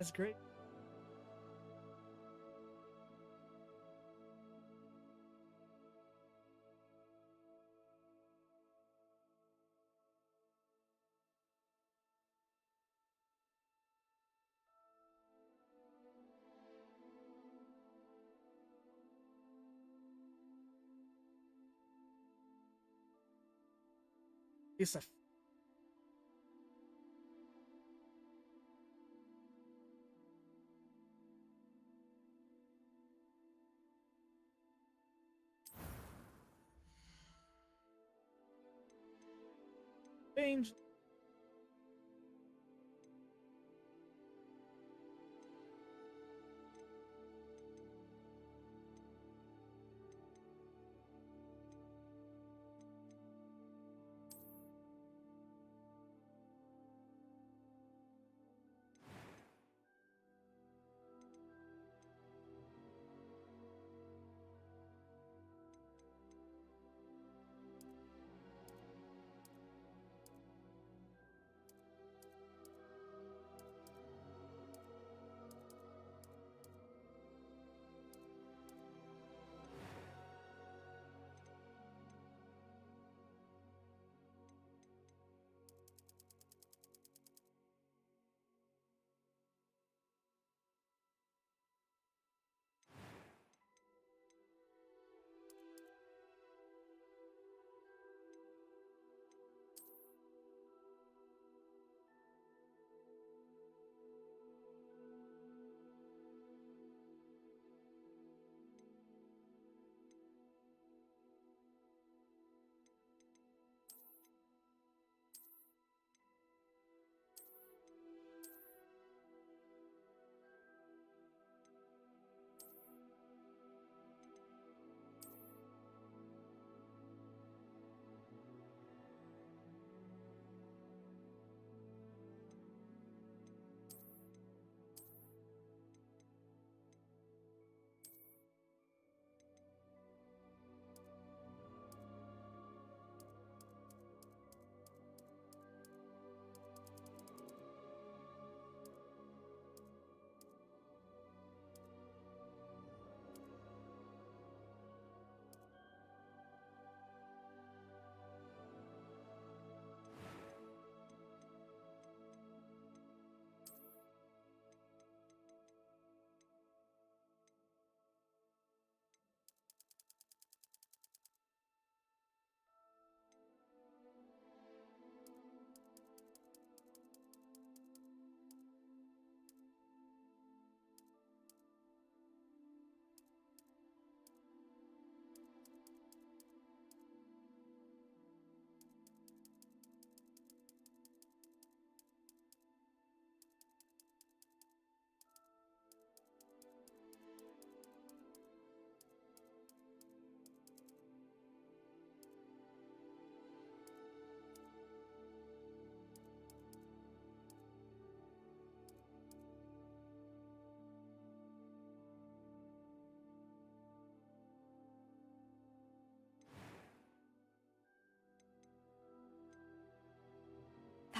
That's great. Yusuf. Change.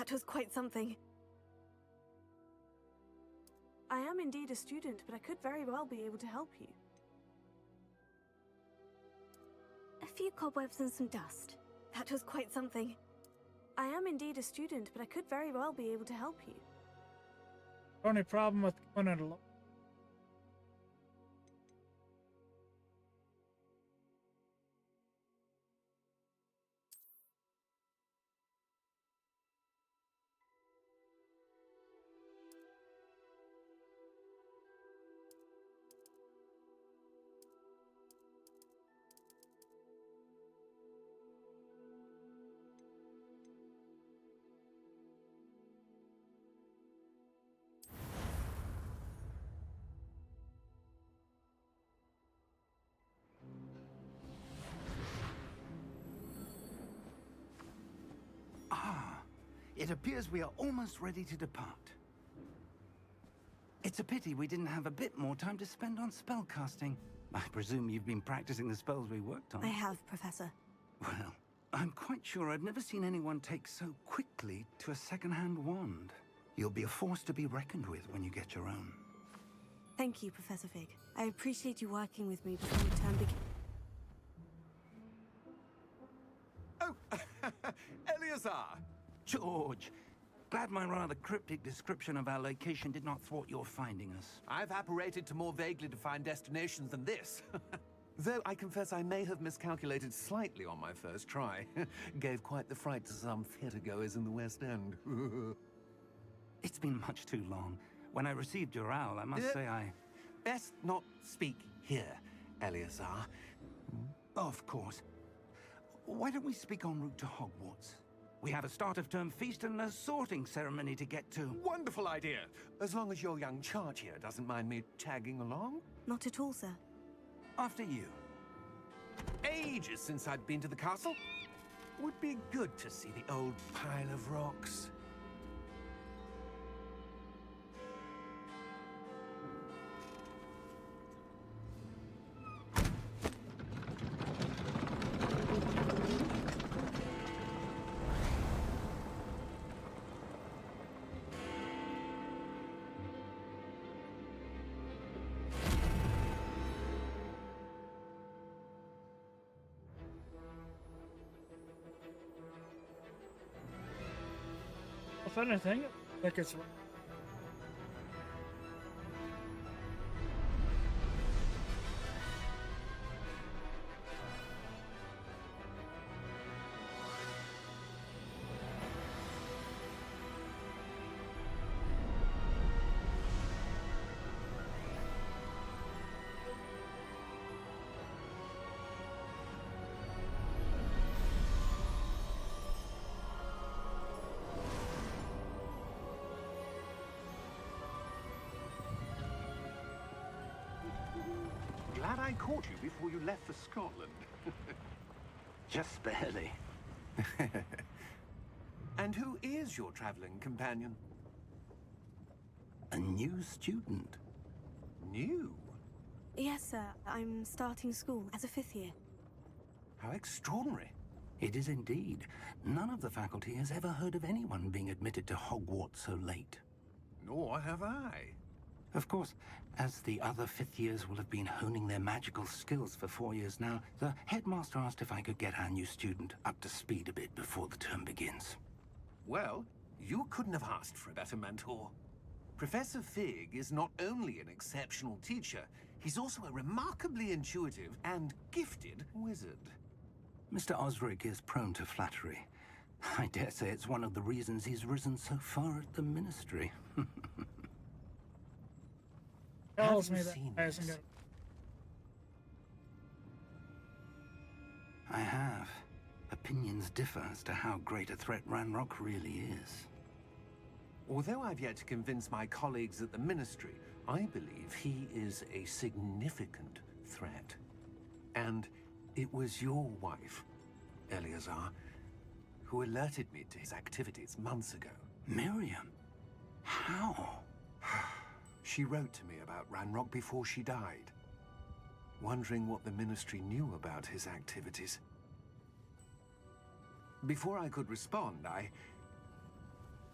That was quite something. I am indeed a student, but I could very well be able to help you. A few cobwebs and some dust. That was quite something. I am indeed a student, but I could very well be able to help you. Only problem with going it alone. It appears we are almost ready to depart. It's a pity we didn't have a bit more time to spend on spellcasting. I presume you've been practicing the spells we worked on. I have, Professor. Well, I'm quite sure I've never seen anyone take so quickly to a second-hand wand. You'll be a force to be reckoned with when you get your own. Thank you, Professor Fig. I appreciate you working with me before the term begins. Oh, Eleazar! George, glad my rather cryptic description of our location did not thwart your finding us. I've apparated to more vaguely defined destinations than this. Though I confess I may have miscalculated slightly on my first try. Gave quite the fright to some theatergoers in the West End. It's been much too long. When I received your owl, I must say I... Best not speak here, Eleazar. Of course. Why don't we speak en route to Hogwarts? We have a start-of-term feast and a sorting ceremony to get to. Wonderful idea! As long as your young charge here doesn't mind me tagging along. Not at all, sir. After you. Ages since I'd been to the castle. Would be good to see the old pile of rocks. If anything, I think it's Glad I caught you before you left for Scotland. Just barely. And who is your traveling companion? A new student. New? Yes, sir. I'm starting school as a 5th year. How extraordinary. It is indeed. None of the faculty has ever heard of anyone being admitted to Hogwarts so late. Nor have I. Of course, as the other 5th years will have been honing their magical skills for 4 years now, the headmaster asked if I could get our new student up to speed a bit before the term begins. Well, you couldn't have asked for a better mentor. Professor Fig is not only an exceptional teacher, he's also a remarkably intuitive and gifted wizard. Mr. Osric is prone to flattery. I dare say it's one of the reasons he's risen so far at the Ministry. tells Have me you that seen I hasn't this? got. I have. Opinions differ as to how great a threat Ranrock really is. Although I've yet to convince my colleagues at the Ministry, I believe he is a significant threat. And it was your wife, Eleazar, who alerted me to his activities months ago. Miriam? How? She wrote to me about Ranrock before she died, wondering what the Ministry knew about his activities. Before I could respond, I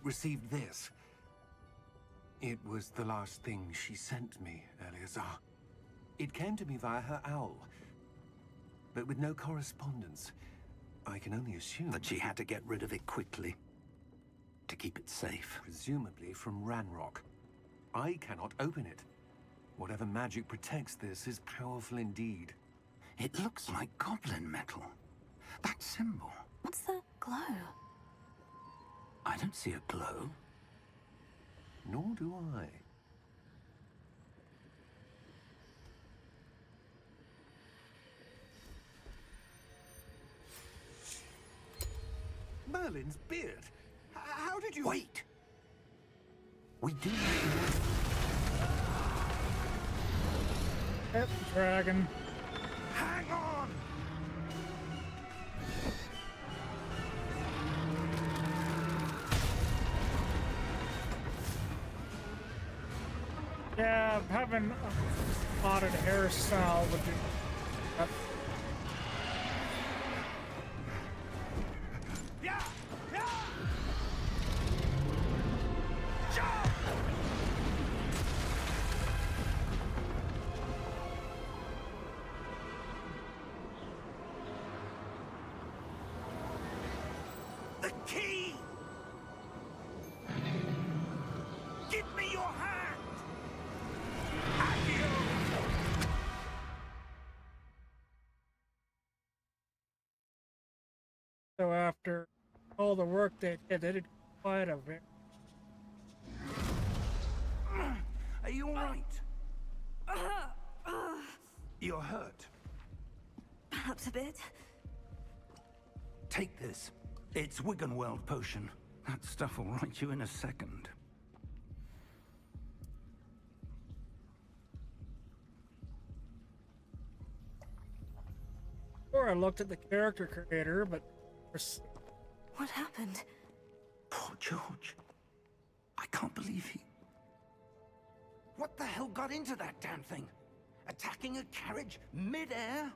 received this. It was the last thing she sent me, Eleazar. It came to me via her owl, but with no correspondence. I can only assume That she had to get rid of it quickly. To keep it safe. presumably from Ranrock. I cannot open it. Whatever magic protects this is powerful indeed. It looks like goblin metal. That symbol. What's the glow? I don't see a glow. Nor do I. Merlin's beard. How did you... Wait! We do... Yep, dragon. Hang on! Yeah, having a spotted hairstyle would be. Yeah! Yeah! Jump! after all the work they did. They did quite a bit. Are you all right? You're hurt. Perhaps a bit. Take this. It's Wiggenweld potion. That stuff will right you in a second. Before I looked at the character creator, but What happened? Poor George. I can't believe he... What the hell got into that damn thing? Attacking a carriage mid-air?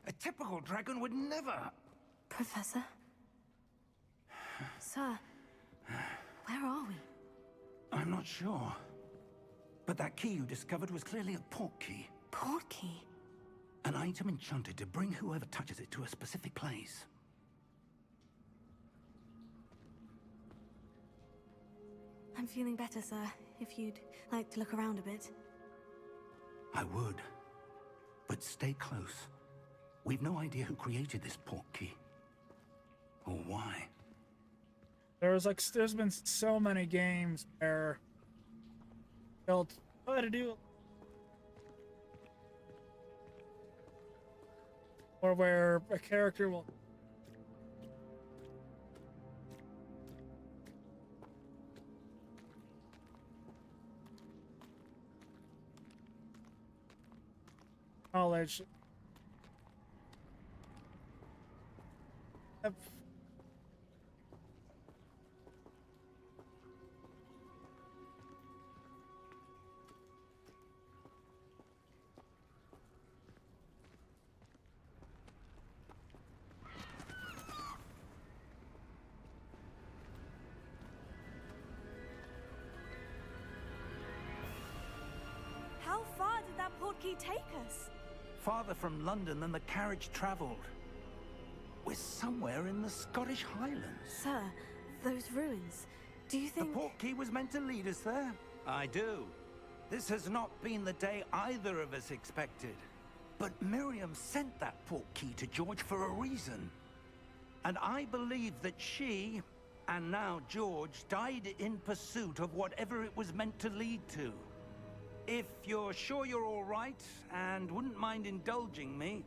A typical dragon would never... Professor? Sir, where are we? I'm not sure. But that key you discovered was clearly a port key. Port key? An item enchanted to bring whoever touches it to a specific place. I'm feeling better, sir. If you'd like to look around a bit. I would. But stay close. We've no idea who created this port key. Or why. there's been so many games where they'll try to do, or where a character will knowledge. How far did that portkey take us? Farther from London than the carriage travelled. We're somewhere in the Scottish Highlands. Sir, those ruins. Do you The think... portkey was meant to lead us there? I do. This has not been the day either of us expected. But Miriam sent that portkey to George for a reason. And I believe that she, and now George, died in pursuit of whatever it was meant to lead to. If you're sure you're all right, and wouldn't mind indulging me,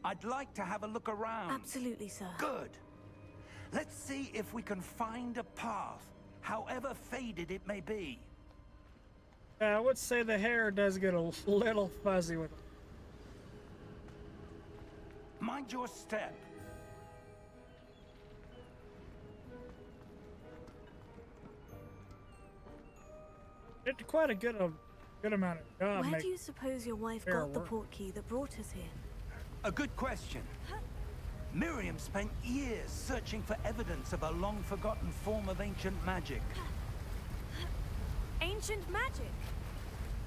I'd like to have a look around. Absolutely, sir. Good. Let's see if we can find a path, however faded it may be. I would say the hair does get a little fuzzy with it. Mind your step. Did quite a good amount of job. Where make- do you suppose your wife fair got the work. portkey that brought us here? A good question. Miriam spent years searching for evidence of a long-forgotten form of ancient magic. Ancient magic?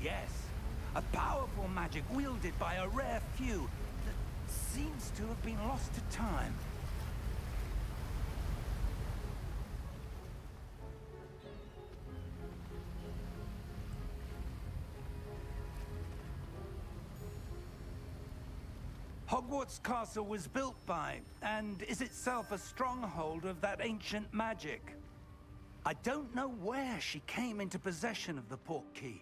Yes, a powerful magic wielded by a rare few that seems to have been lost to time. Hogwarts Castle was built by, and is itself a stronghold of that ancient magic. I don't know where she came into possession of the portkey,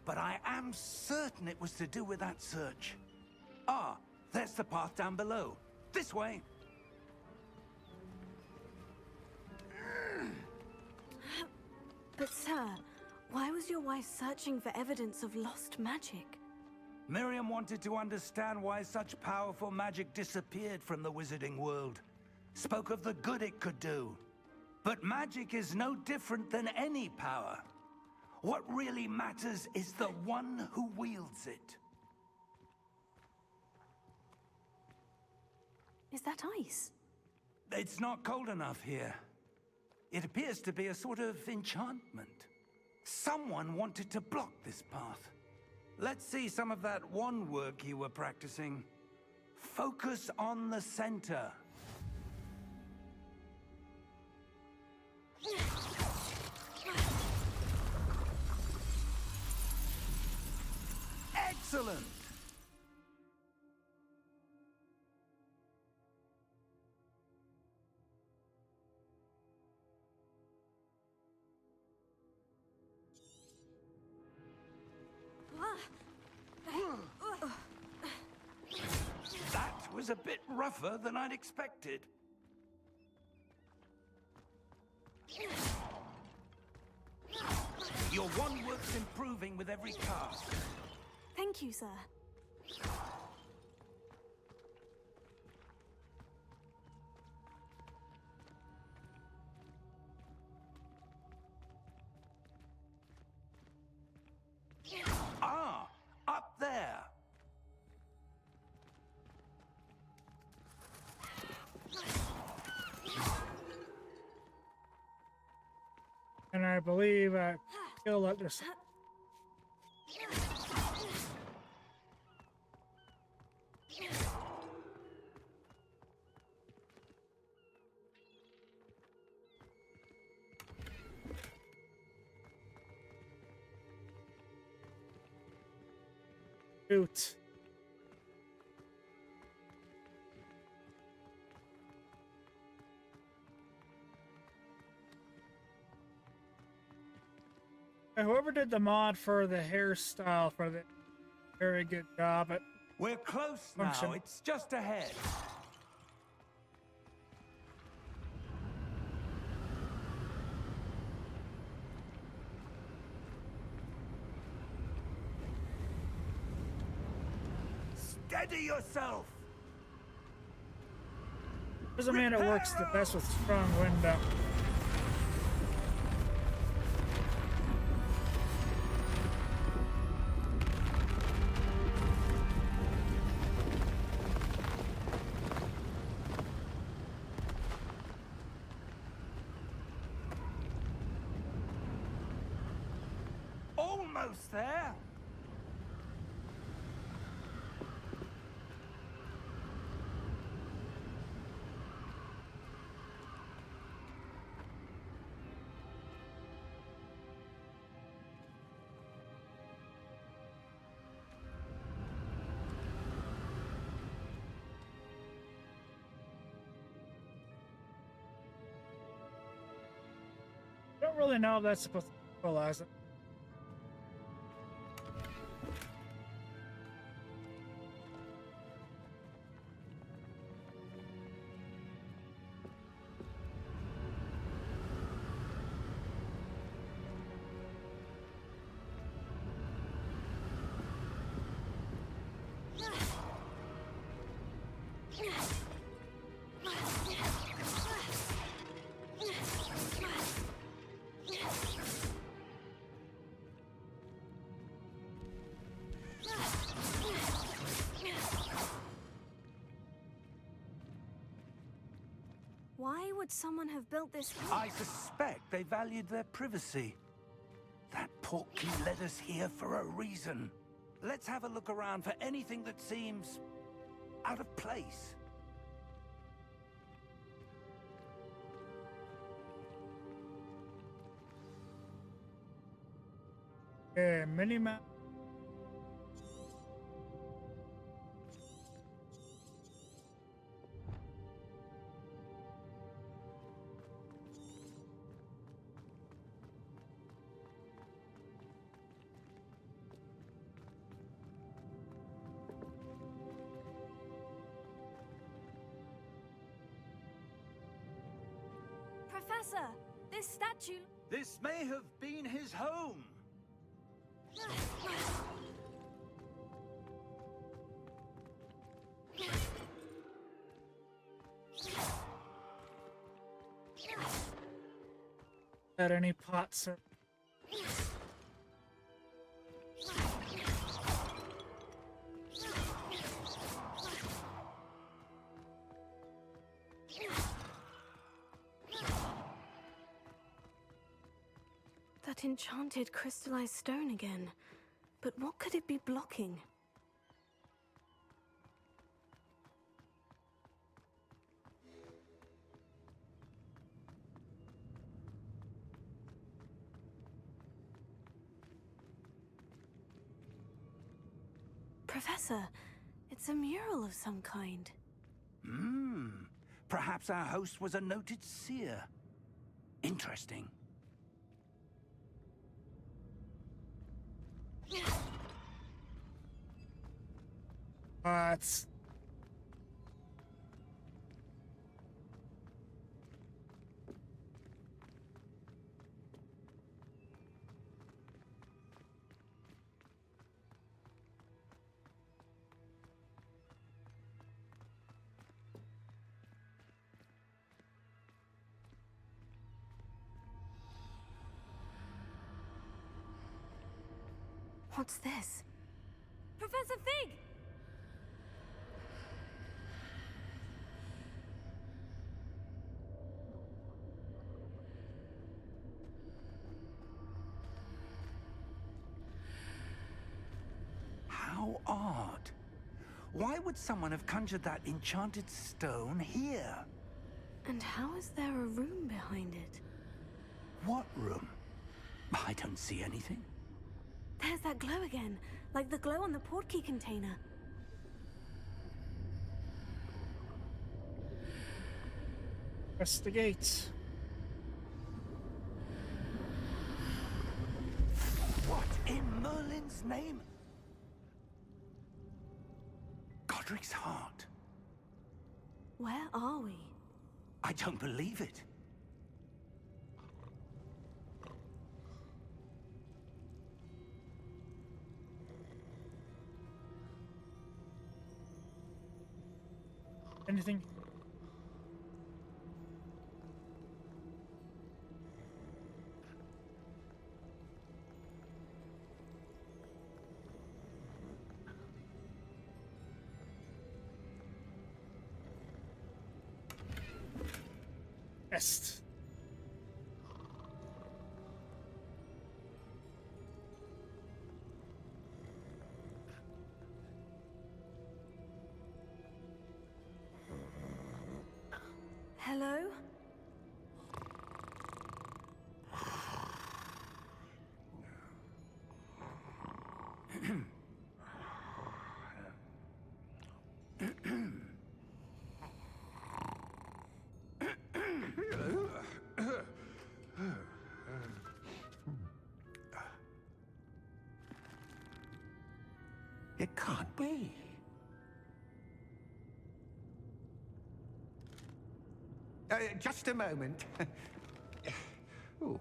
but I am certain it was to do with that search. Ah, there's the path down below. This way. But sir, why was your wife searching for evidence of lost magic? Miriam wanted to understand why such powerful magic disappeared from the wizarding world. Spoke of the good it could do. But magic is no different than any power. What really matters is the one who wields it. Is that ice? It's not cold enough here. It appears to be a sort of enchantment. Someone wanted to block this path. Let's see some of that wand work you were practicing. Focus on the center. Excellent! was a bit rougher than I'd expected. Your one works improving with every cast. Thank you, sir. Ah, up there. And I believe I killed at this. Shoot. Whoever did the mod for the hairstyle for the very good job at We're close function. now. It's just ahead. Steady yourself. Doesn't mean it works the best with strong wind up. Almost there. I don't really know if that's supposed to equalize it. Why would someone have built this? I suspect they valued their privacy. That portkey led us here for a reason. Let's have a look around for anything that seems out of place. Okay, mini map. Professor, this statue. This may have been his home. At any pots or That enchanted crystallized stone again. But what could it be blocking? Professor, it's a mural of some kind. Perhaps our host was a noted seer. Interesting. pots. What's this? Professor Fig! How odd. Why would someone have conjured that enchanted stone here? And how is there a room behind it? What room? I don't see anything. There's that glow again, like the glow on the portkey container. Press the gates. What in Merlin's name? Godric's heart. Where are we? I don't believe it. Anything? Est. Hello? It can't be. Just a moment. Oh.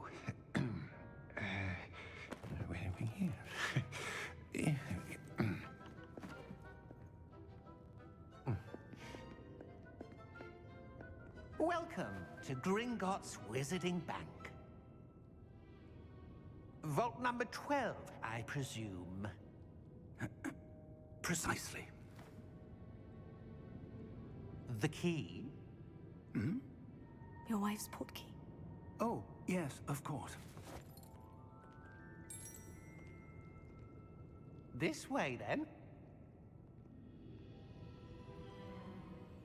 Where are we here? Welcome to Gringotts Wizarding Bank. Vault number 12, I presume. Precisely. The key? Your wife's portkey. Oh, yes, of course. This way, then.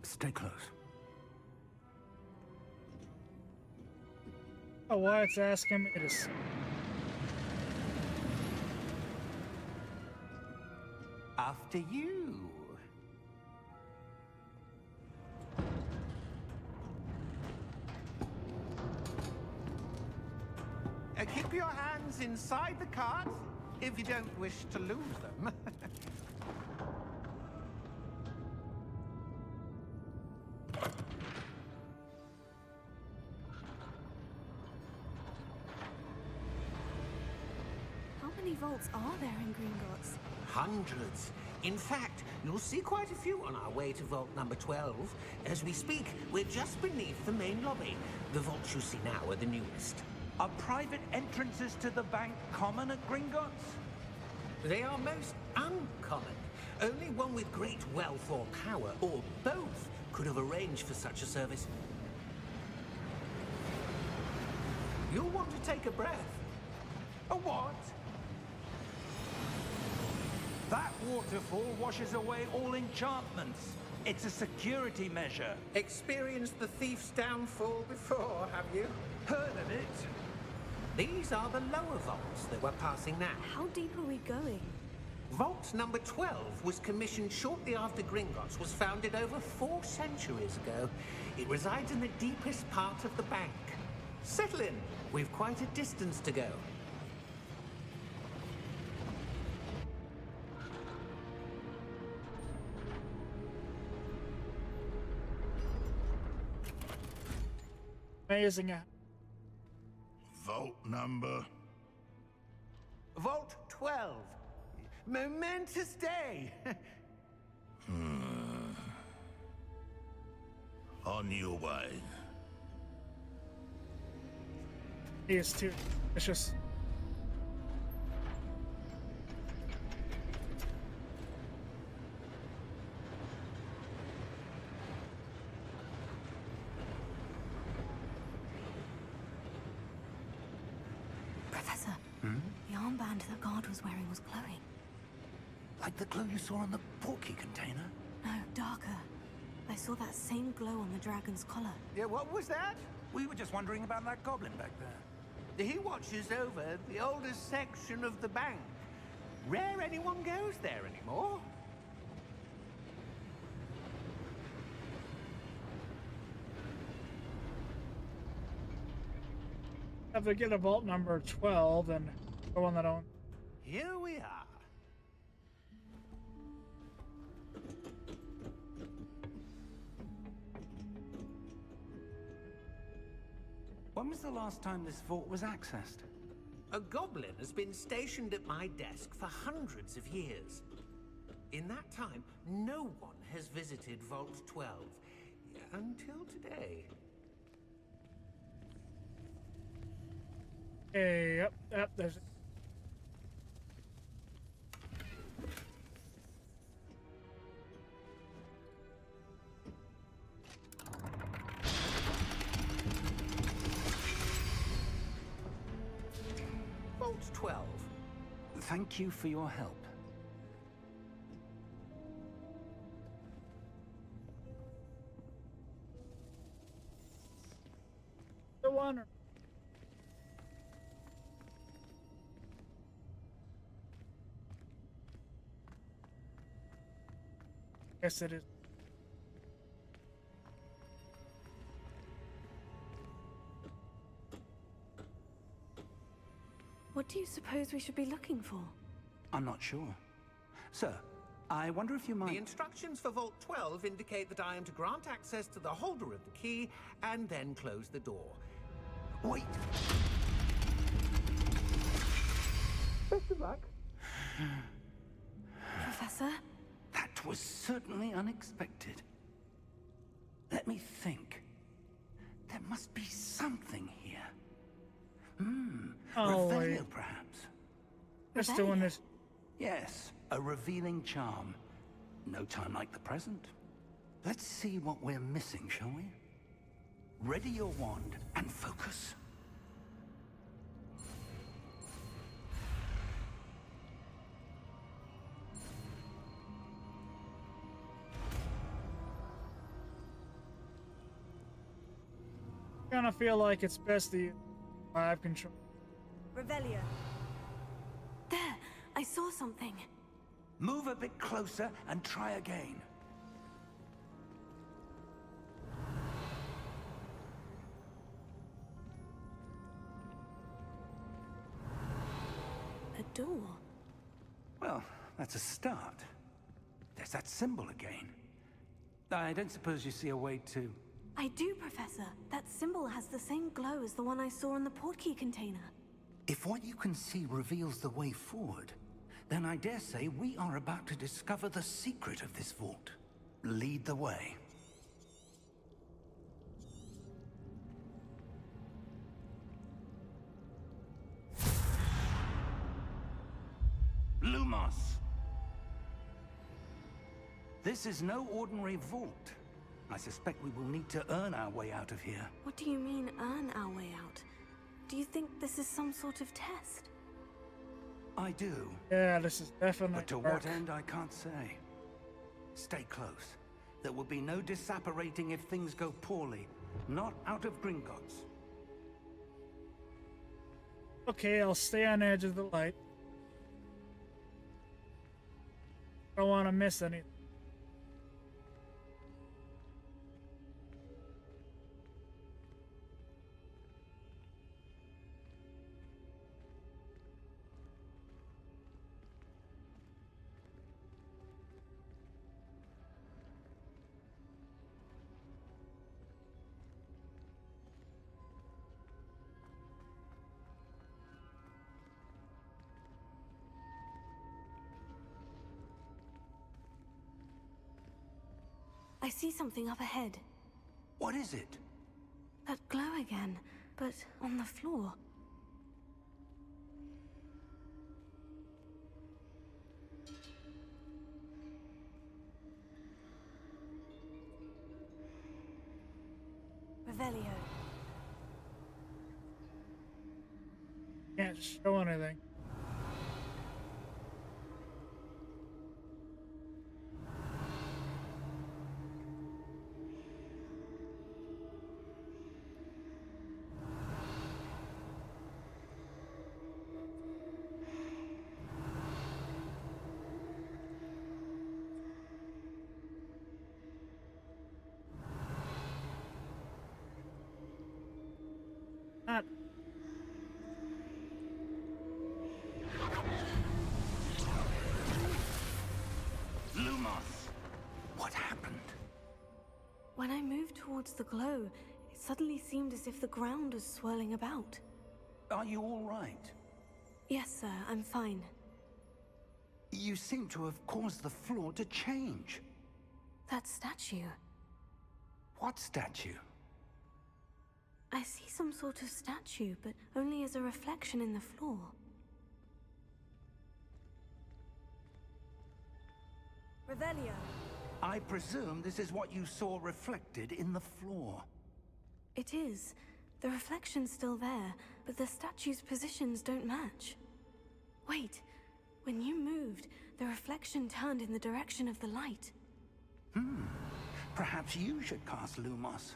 Stay close. Oh, why it's asking me to. After you. Keep your hands inside the cart if you don't wish to lose them. How many vaults are there in Gringotts? Hundreds. In fact, you'll see quite a few on our way to vault number 12. As we speak, we're just beneath the main lobby. The vaults you see now are the newest. Are private entrances to the bank common at Gringotts? They are most uncommon. Only one with great wealth or power, or both, could have arranged for such a service. You'll want to take a breath. A what? That waterfall washes away all enchantments. It's a security measure. Experienced the thief's downfall before, have you? Heard of it? These are the lower vaults that we're passing now. How deep are we going? Vault number 12 was commissioned shortly after Gringotts was founded over 4 centuries ago. It resides in the deepest part of the bank. Settle in. We've quite a distance to go. Amazing. Vault number. Vault 12. Momentous day. On your way. He is too. It's just. Professor, the armband that guard was wearing was glowing. Like the glow you saw on the portkey container? No, darker. I saw that same glow on the dragon's collar. Yeah, what was that? We were just wondering about that goblin back there. He watches over the oldest section of the bank. Rare anyone goes there anymore. Have to get a vault number 12 and go on that own. Here we are. When was the last time this vault was accessed? A goblin has been stationed at my desk for hundreds of years. In that time, no one has visited Vault 12 until today. Hey, yep, there's. Vault 12. Thank you for your help. The one. Yes, it is. What do you suppose we should be looking for? I'm not sure. Sir, I wonder if you might... The instructions for Vault 12 indicate that I am to grant access to the holder of the key and then close the door. Wait! Best of luck. Professor? That was certainly unexpected. Let me think. There must be something here. Oh, Revelio, wait. perhaps? Just doing this. Yes, a revealing charm. No time like the present. Let's see what we're missing, shall we? Ready your wand and focus. Kind of feel like it's best to have control. Revelio. There! I saw something. Move a bit closer and try again. A door. Well, that's a start. There's that symbol again. I don't suppose you see a way to... I do, Professor. That symbol has the same glow as the one I saw in the portkey container. If what you can see reveals the way forward, then I dare say we are about to discover the secret of this vault. Lead the way. Lumos! This is no ordinary vault. I suspect we will need to earn our way out of here. What do you mean, earn our way out? Do you think this is some sort of test? I do, Yeah, this is definitely. but to dark. what end I can't say. Stay close. There will be no disapparating if things go poorly. Not out of Gringotts. Okay, I'll stay on the edge of the light. Don't want to miss anything. I see something up ahead. What is it? That glow again, but on the floor. Revelio. Can't show anything. Not Lumos! What happened? When I moved towards the glow, it suddenly seemed as if the ground was swirling about. Are you all right? Yes, sir, I'm fine. You seem to have caused the floor to change. That statue. What statue? I see some sort of statue, but only as a reflection in the floor. Revelio. I presume this is what you saw reflected in the floor. It is. The reflection's still there, but the statue's positions don't match. Wait, when you moved, the reflection turned in the direction of the light. Perhaps you should cast Lumos.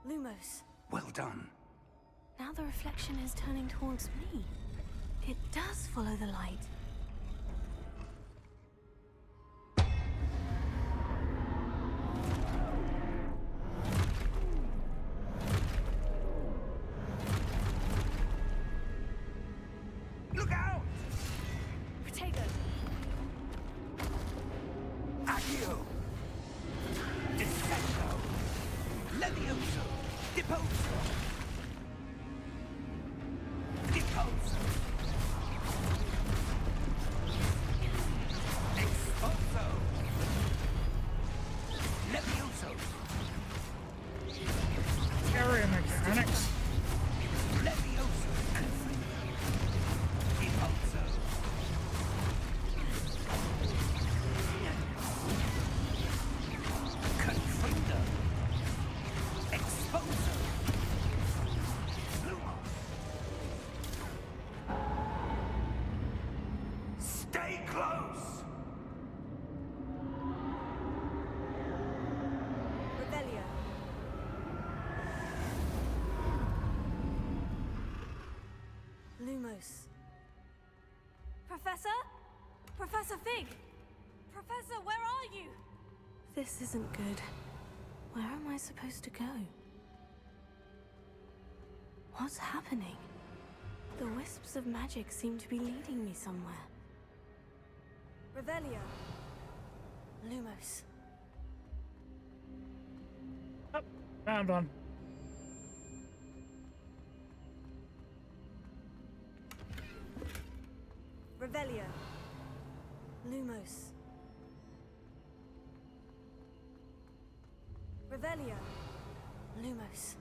Lumos. Well done. Now the reflection is turning towards me. It does follow the light. Look out! Protego. Accio! Descendo! Levioso! Deposo! Deposo! Exposo! Levioso! area mechanics. Levioso! Deposo! Confrido! Exposo! Stay close! Revelio. Lumos. Professor? Professor Fig! Professor, where are you? This isn't good. Where am I supposed to go? What's happening? The wisps of magic seem to be leading me somewhere. Revelio. Lumos. Oh, found one. Revelio. Lumos. Revelio. Lumos.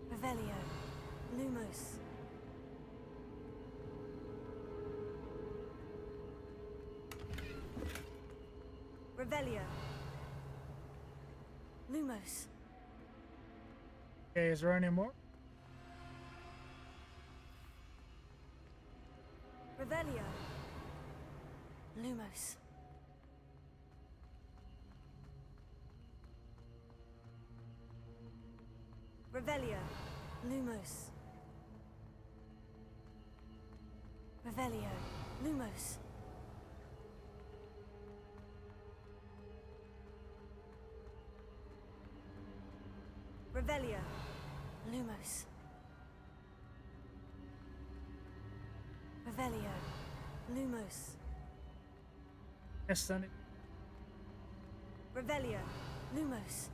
Revelio. Lumos. Revelio. Lumos. Okay, is there any more? Revelio. Lumos. Revelio. Lumos. Revelio. Lumos. Revelio. Lumos. Revelio. Lumos. Yes, then. Revelio. Lumos.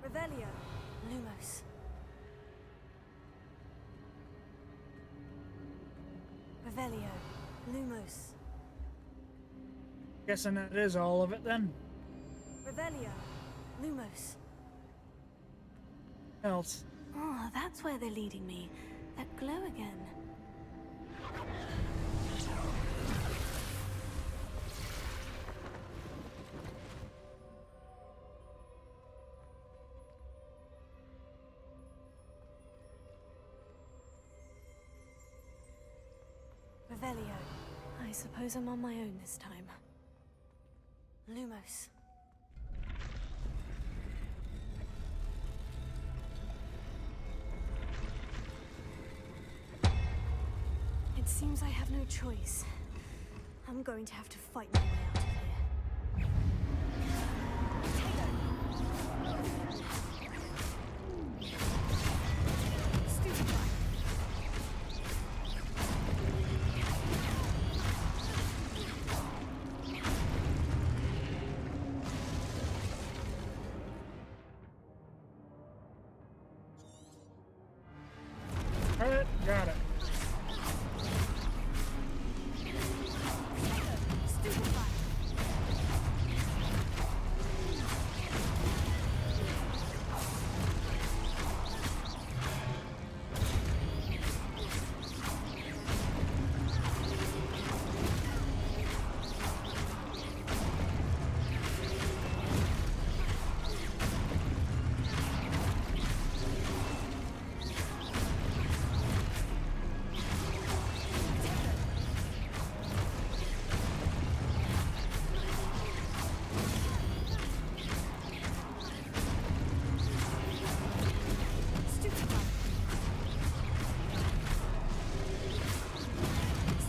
Revelio. Lumos. Revelio. Lumos. Guessing that is all of it then. Revelio. Lumos. Else. Oh, that's where they're leading me. That glow again. Revelio. I suppose I'm on my own this time. Lumos. It seems I have no choice. I'm going to have to fight my way out of here. Stupid one. Alright, got it. Stupid one.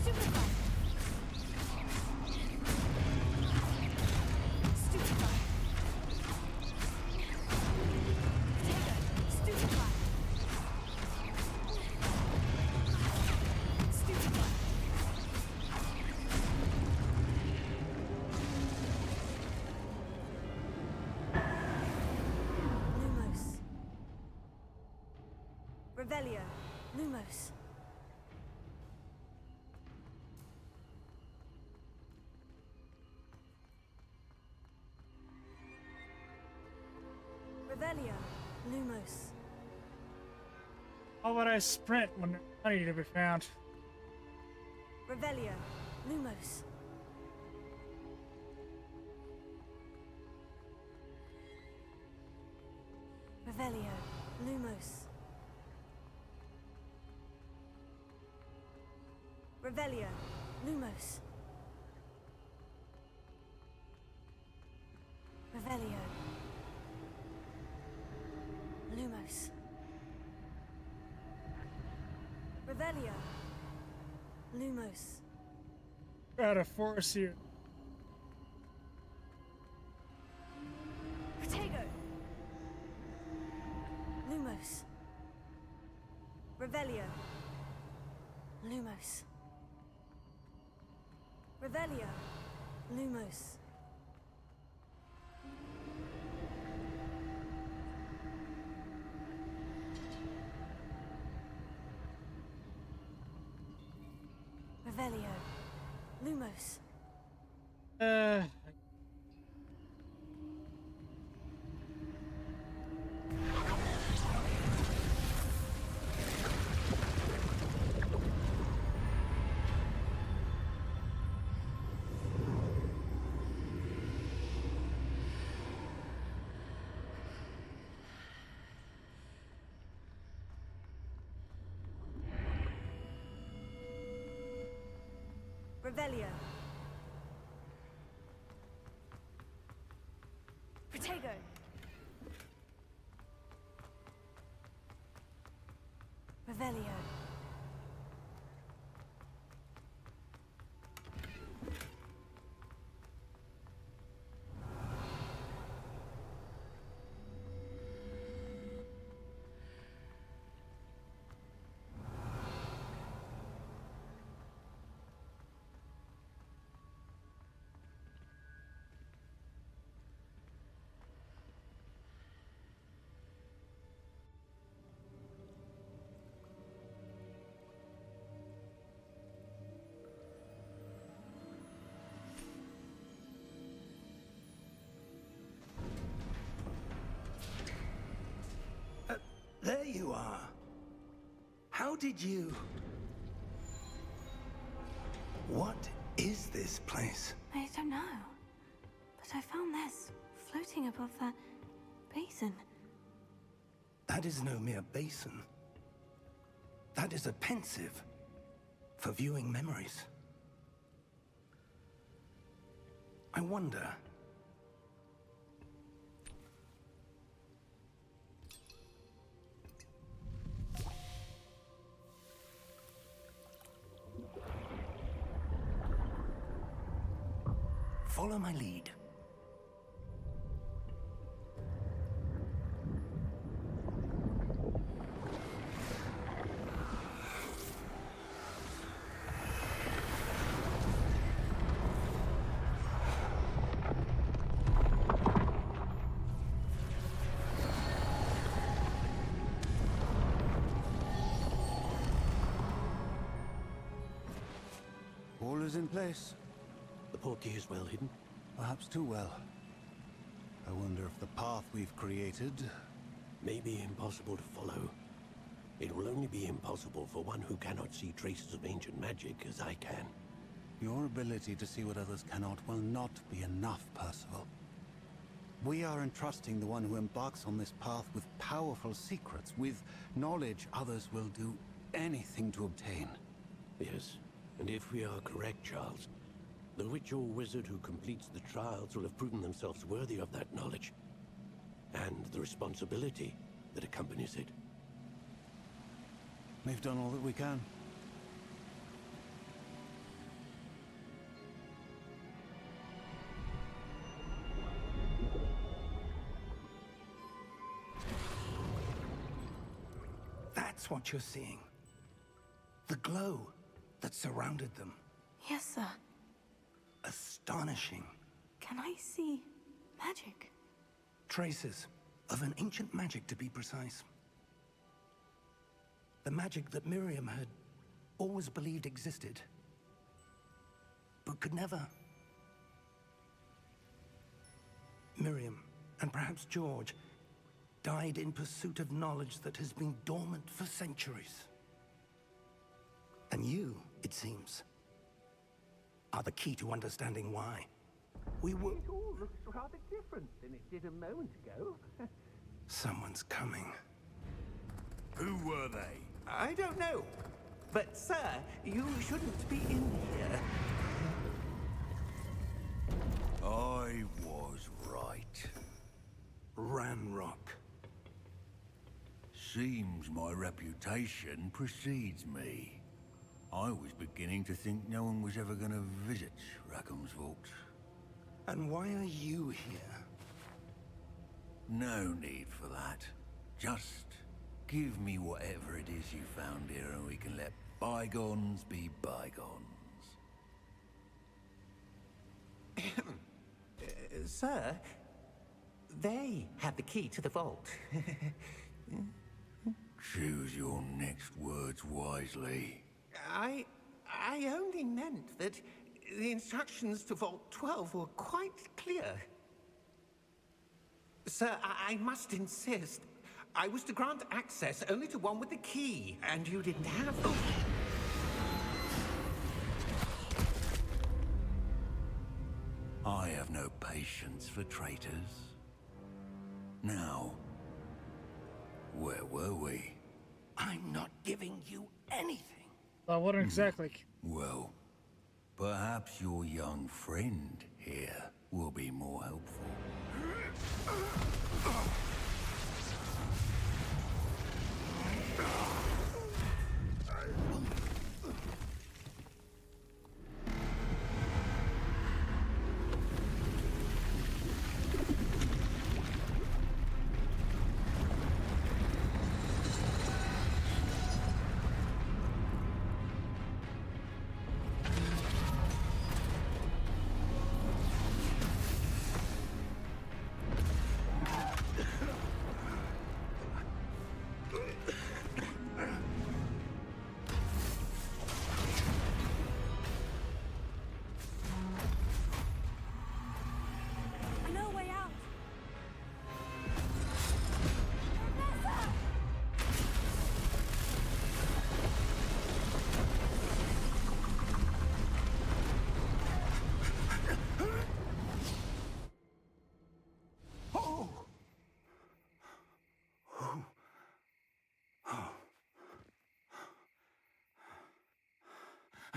Stupid one. Stupid one. Stupid one. Potato. Stupid one. Stupid one. Lumos. Revelio. Lumos. Revelio. Lumos. Why would I sprint when there's money to be found? Revelio. Lumos. Revelio. Lumos. Revelio. Lumos. Revelio. Lumos. Revelio. Lumos. Gotta force you. Potato. Lumos. Revelio. Lumos. Revelio. Lumos. Revelio. Lumos. Uh, Revelio. Potato. Revelio. are. How did you... What is this place? I don't know. But I found this floating above that basin. That is no mere basin. That is a pensive for viewing memories. I wonder... Follow my lead. All is in place. The portkey is well hidden. Perhaps too well. I wonder if the path we've created... May be impossible to follow. It will only be impossible for one who cannot see traces of ancient magic as I can. Your ability to see what others cannot will not be enough, Percival. We are entrusting the one who embarks on this path with powerful secrets, with knowledge others will do anything to obtain. Yes, and if we are correct, Charles, the witch or wizard who completes the trials will have proven themselves worthy of that knowledge, and the responsibility that accompanies it. We've done all that we can. That's what you're seeing. The glow that surrounded them. Yes, sir. Astonishing. Can I see magic? Traces of an ancient magic, to be precise. The magic that Miriam had always believed existed, but could never. Miriam, and perhaps George, died in pursuit of knowledge that has been dormant for centuries. And you, it seems, are the key to understanding why. We were... It all looks rather different than it did a moment ago. Someone's coming. Who were they? I don't know. But, sir, you shouldn't be in here. I was right. Ranrock. Seems my reputation precedes me. I was beginning to think no one was ever gonna visit Rackham's vault. And why are you here? No need for that. Just give me whatever it is you found here and we can let bygones be bygones. Sir, they had the key to the vault. Choose your next words wisely. I only meant that the instructions to Vault 12 were quite clear. Sir, I must insist. I was to grant access only to one with the key, and you didn't have them. I have no patience for traitors. Now, where were we? I'm not giving you anything. What exactly? Well, perhaps your young friend here will be more helpful.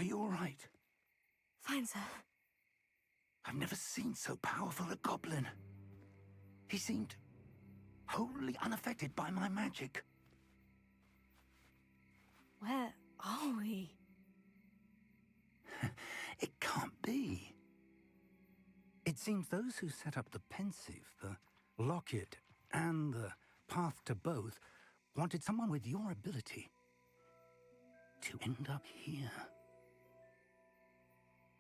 you all right? Fine, sir. I've never seen so powerful a goblin. He seemed wholly unaffected by my magic. Where are we? It can't be. It seems those who set up the pensive, the locket, and the path to both wanted someone with your ability to end up here.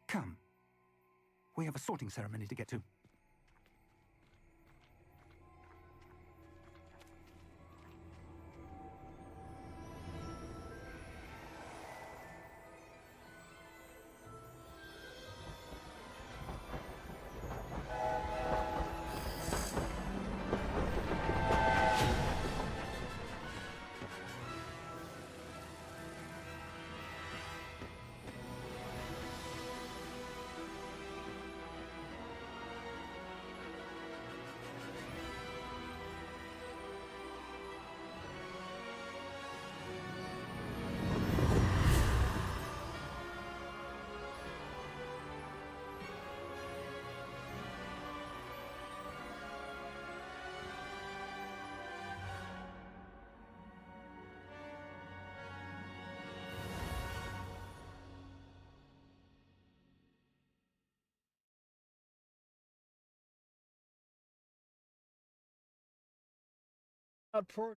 Come. We have a sorting ceremony to get to. Poor.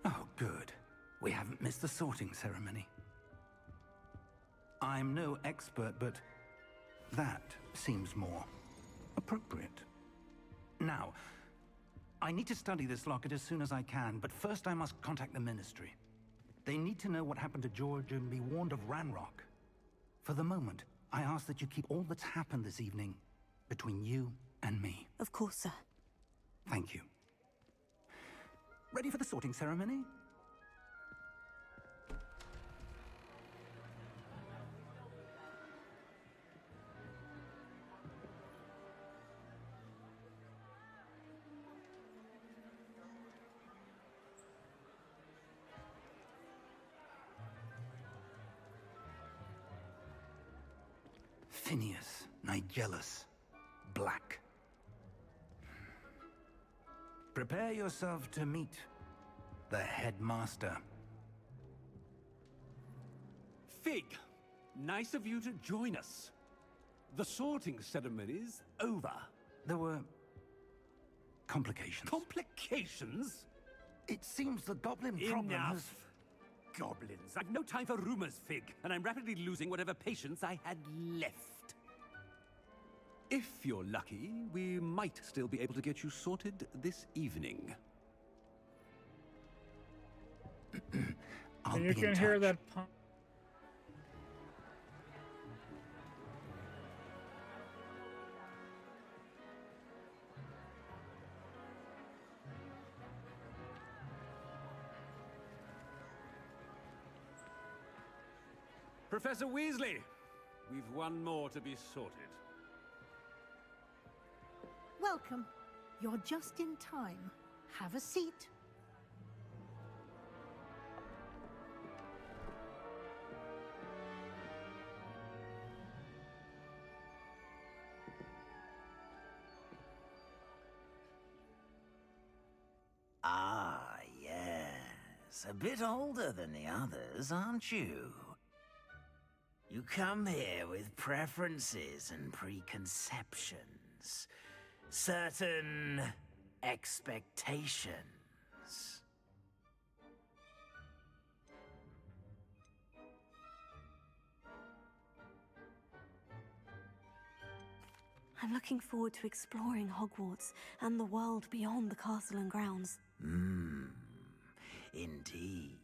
Oh, good. We haven't missed the sorting ceremony. I'm no expert, but that seems more appropriate. Now, I need to study this locket as soon as I can, but first I must contact the Ministry. They need to know what happened to George and be warned of Ranrock. For the moment, I ask that you keep all that's happened this evening between you and me. Of course, sir. Thank you. Ready for the sorting ceremony? Phineas, Nigellus, Black. Prepare yourself to meet the headmaster. Fig, nice of you to join us. The sorting ceremony's over. There were complications. Complications? It seems the goblin problem has... Enough. Goblins. I've no time for rumors, Fig, and I'm rapidly losing whatever patience I had left. If you're lucky, we might still be able to get you sorted this evening. I'll And you be can in hear touch. that pump. Professor Weasley, we've one more to be sorted. Welcome. You're just in time. Have a seat. Ah, yes. A bit older than the others, aren't you? You come here with preferences and preconceptions. Certain expectations. I'm looking forward to exploring Hogwarts and the world beyond the castle and grounds. Indeed.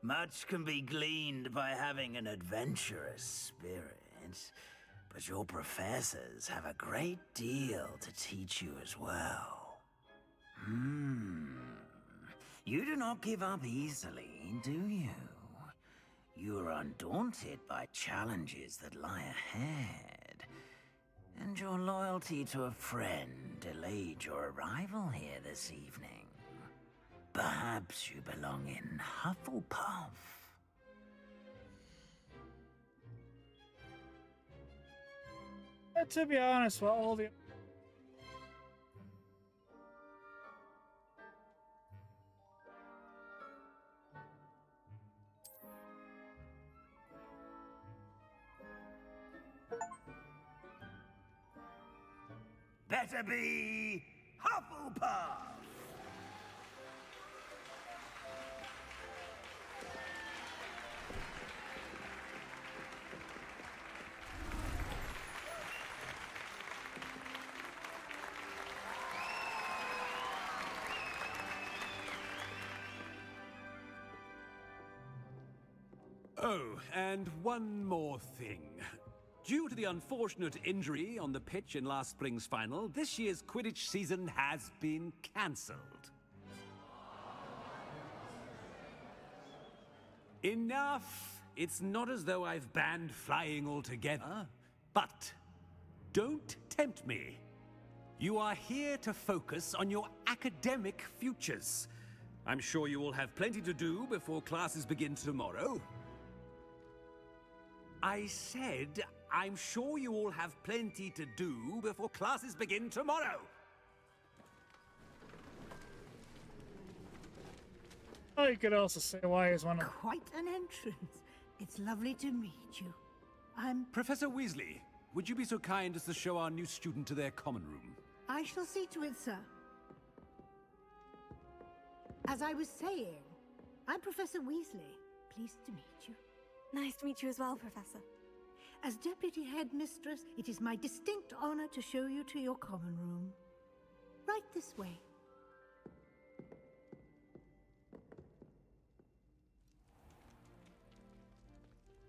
Much can be gleaned by having an adventurous spirit, but your professors have a great deal to teach you as well. You do not give up easily, do you? You are undaunted by challenges that lie ahead, and your loyalty to a friend delayed your arrival here this evening. Perhaps you belong in Hufflepuff. To be honest, well, all the Better be Hufflepuff! Oh, and one more thing. Due to the unfortunate injury on the pitch in last spring's final, this year's Quidditch season has been cancelled. Enough! It's not as though I've banned flying altogether, but don't tempt me. You are here to focus on your academic futures. I'm sure you will have plenty to do before classes begin tomorrow. I said, I'm sure you all have plenty to do before classes begin tomorrow. Oh, you could also say why is one of Quite an entrance. It's lovely to meet you. I'm... Professor Weasley, would you be so kind as to show our new student to their common room? I shall see to it, sir. As I was saying, I'm Professor Weasley. Pleased to meet you. Nice to meet you as well, Professor. As Deputy Headmistress, it is my distinct honor to show you to your common room. Right this way.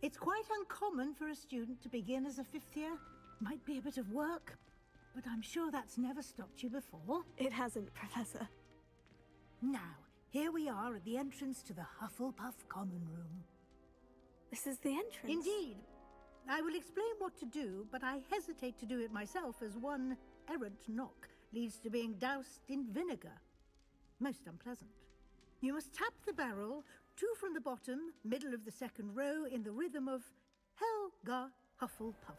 It's quite uncommon for a student to begin as a fifth year. Might be a bit of work, but I'm sure that's never stopped you before. It hasn't, Professor. Now, here we are at the entrance to the Hufflepuff common room. This is the entrance? Indeed. I will explain what to do, but I hesitate to do it myself as one errant knock leads to being doused in vinegar. Most unpleasant. You must tap the barrel, 2 from the bottom, middle of the second row, in the rhythm of Helga Hufflepuff.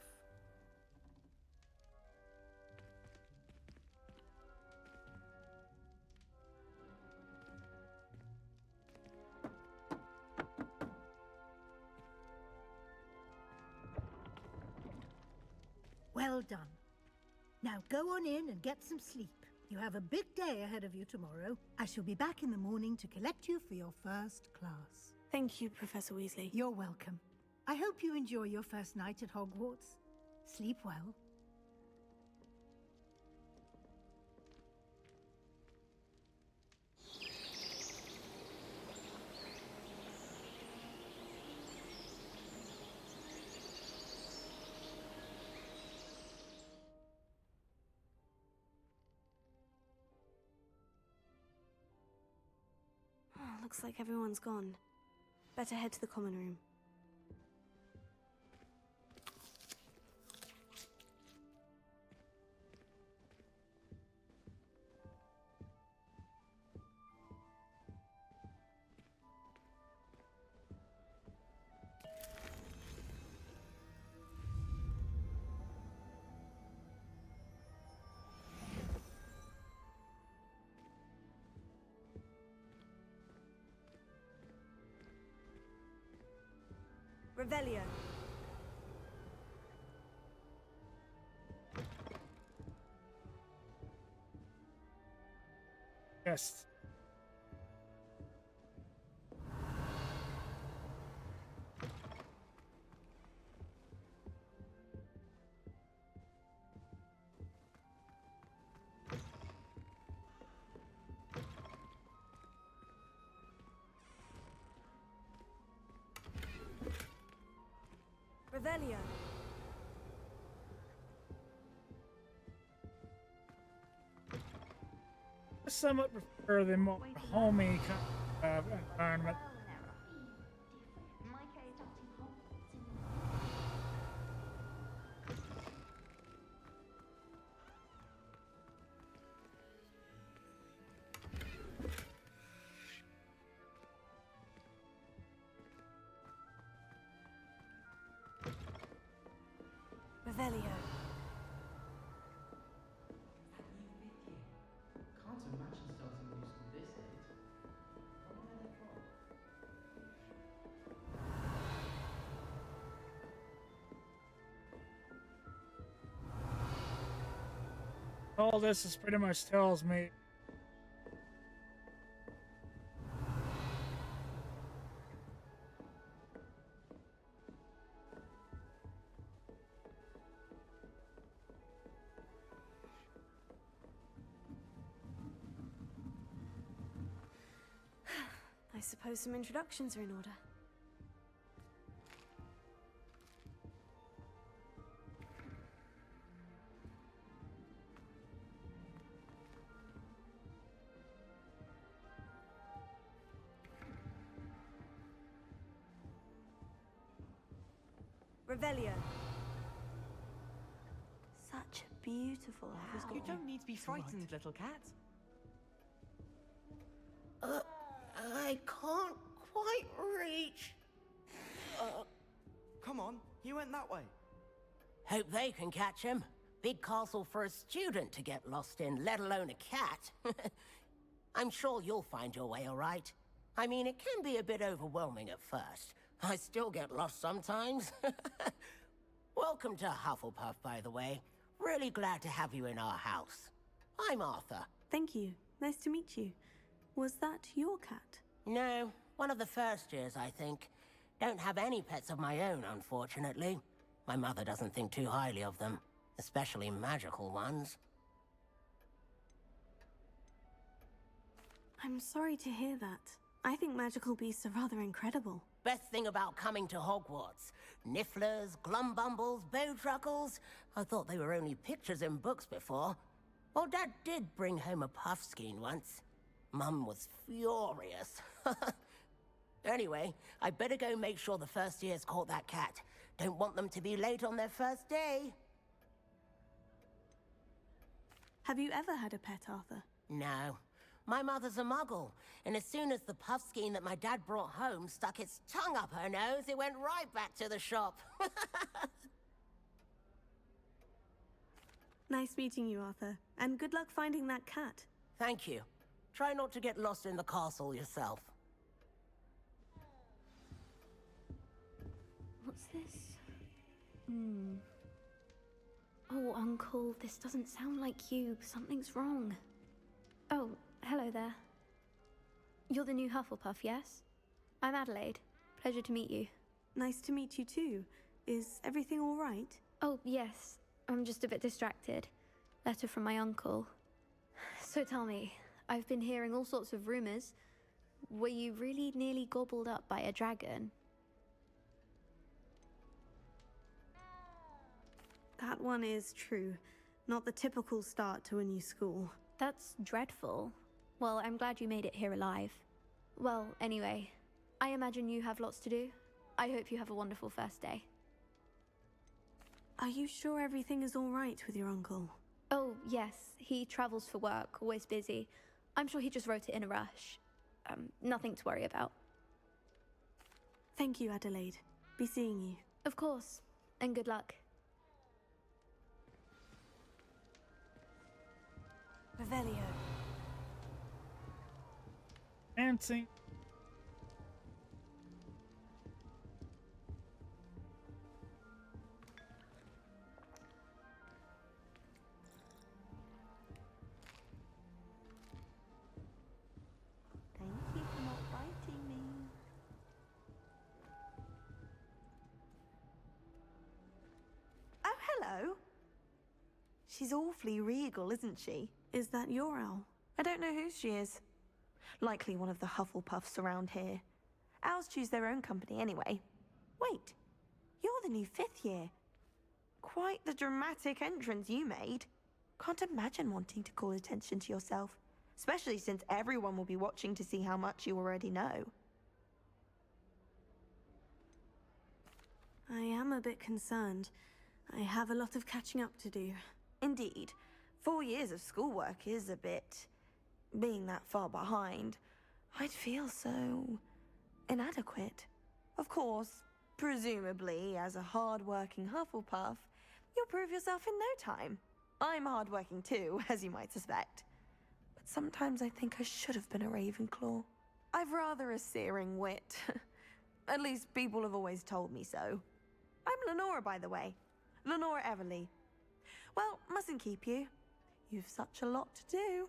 Well done. Now go on in and get some sleep. You have a big day ahead of you tomorrow. I shall be back in the morning to collect you for your first class. Thank you, Professor Weasley. You're welcome. I hope you enjoy your first night at Hogwarts. Sleep well. Looks like everyone's gone. Better head to the common room. Revelio. Yes. Revelio. I somewhat prefer the more homey kind of environment. Revelio. Can't imagine starting new school this late. Wonder where they're from. All this is pretty much tells me I suppose some introductions are in order. Revelio. Such a beautiful house. You don't need to be frightened, little cat. I can't quite reach. Come on, he went that way. Hope they can catch him. Big castle for a student to get lost in, let alone a cat. I'm sure you'll find your way all right. I mean, it can be a bit overwhelming at first. I still get lost sometimes. Welcome to Hufflepuff, by the way. Really glad to have you in our house. I'm Arthur. Thank you. Nice to meet you. Was that your cat? No, one of the first years, I think. Don't have any pets of my own, unfortunately. My mother doesn't think too highly of them, especially magical ones. I'm sorry to hear that. I think magical beasts are rather incredible. Best thing about coming to Hogwarts. Nifflers, glumbumbles, bowtruckles. I thought they were only pictures in books before. Well, Dad did bring home a puffskein once. Mum was furious. Anyway, I better go make sure the first year's caught that cat. Don't want them to be late on their first day. Have you ever had a pet, Arthur? No. My mother's a muggle, and as soon as the puffskein that my dad brought home stuck its tongue up her nose, it went right back to the shop. Nice meeting you, Arthur. And good luck finding that cat. Thank you. Try not to get lost in the castle yourself. What's this? Oh, Uncle, this doesn't sound like you. Something's wrong. Oh, hello there. You're the new Hufflepuff, yes? I'm Adelaide. Pleasure to meet you. Nice to meet you too. Is everything all right? Oh, yes. I'm just a bit distracted. Letter from my uncle. So tell me, I've been hearing all sorts of rumors. Were you really nearly gobbled up by a dragon? That one is true. Not the typical start to a new school. That's dreadful. Well, I'm glad you made it here alive. Well, anyway, I imagine you have lots to do. I hope you have a wonderful first day. Are you sure everything is all right with your uncle? Oh, yes. He travels for work, always busy. I'm sure he just wrote it in a rush. Nothing to worry about. Thank you, Adelaide. Be seeing you. Of course. And good luck. Revelio. dancing. Thank you for not biting me. Oh, hello. She's awfully regal, isn't she? Is that your owl? I don't know who she is. Likely one of the Hufflepuffs around here. Owls choose their own company anyway. Wait, you're the new 5th year. Quite the dramatic entrance you made. Can't imagine wanting to call attention to yourself, especially since everyone will be watching to see how much you already know. I am a bit concerned. I have a lot of catching up to do. Indeed. 4 years of schoolwork is a bit... being that far behind. I'd feel so... inadequate. Of course, presumably, as a hard-working Hufflepuff, you'll prove yourself in no time. I'm hard-working too, as you might suspect. But sometimes I think I should have been a Ravenclaw. I've rather a searing wit. At least people have always told me so. I'm Lenora, by the way. Lenora Everly. Well, mustn't keep you. You've such a lot to do.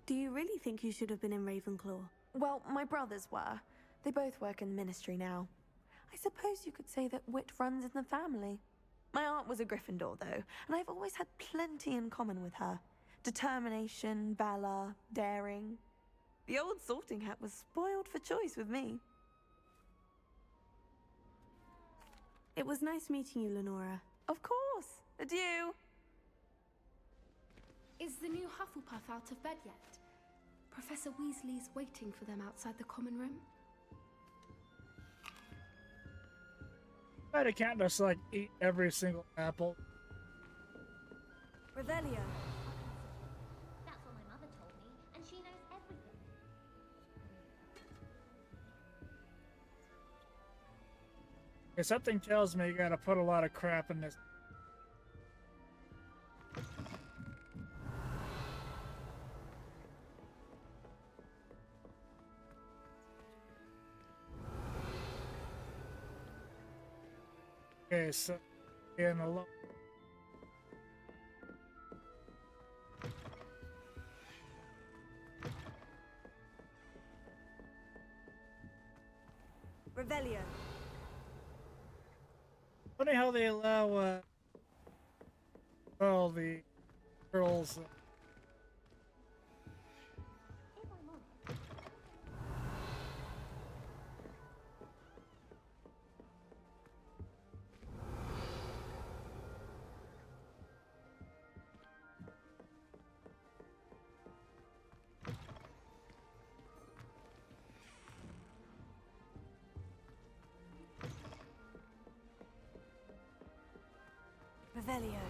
Do you really think you should have been in Ravenclaw? Well, my brothers were. They both work in the Ministry now. I suppose you could say that wit runs in the family. My aunt was a Gryffindor, though, and I've always had plenty in common with her. Determination, valor, daring. The old sorting hat was spoiled for choice with me. It was nice meeting you, Lenora. Of course. Adieu. Is the new Hufflepuff out of bed yet? Professor Weasley's waiting for them outside the common room. But I can't just like eat every single apple. Revelio. That's what my mother told me, and she knows everything. Okay, something tells me you gotta put a lot of crap in this. Okay, so in a lot. Revelio. Funny how they allow well, the girls. Revelio.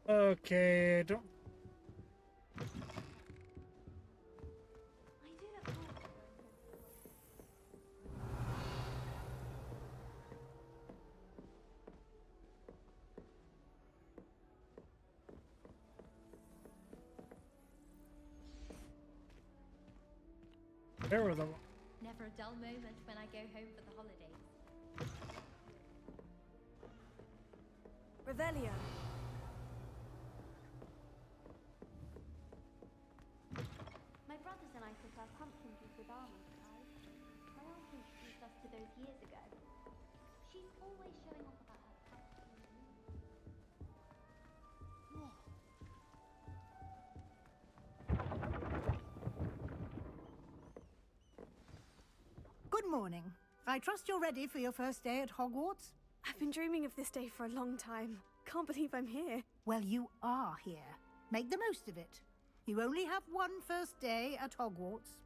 Okay, don't. There were the. Never a dull moment when I go home for the holidays. Revelio. My brothers and I put our pumpkin juice with almond pies. My aunt introduced us to those years ago. She's always showing off about her pumpkin. Good morning. I trust you're ready for your first day at Hogwarts? I've been dreaming of this day for a long time. Can't believe I'm here. Well, you are here. Make the most of it. You only have one first day at Hogwarts.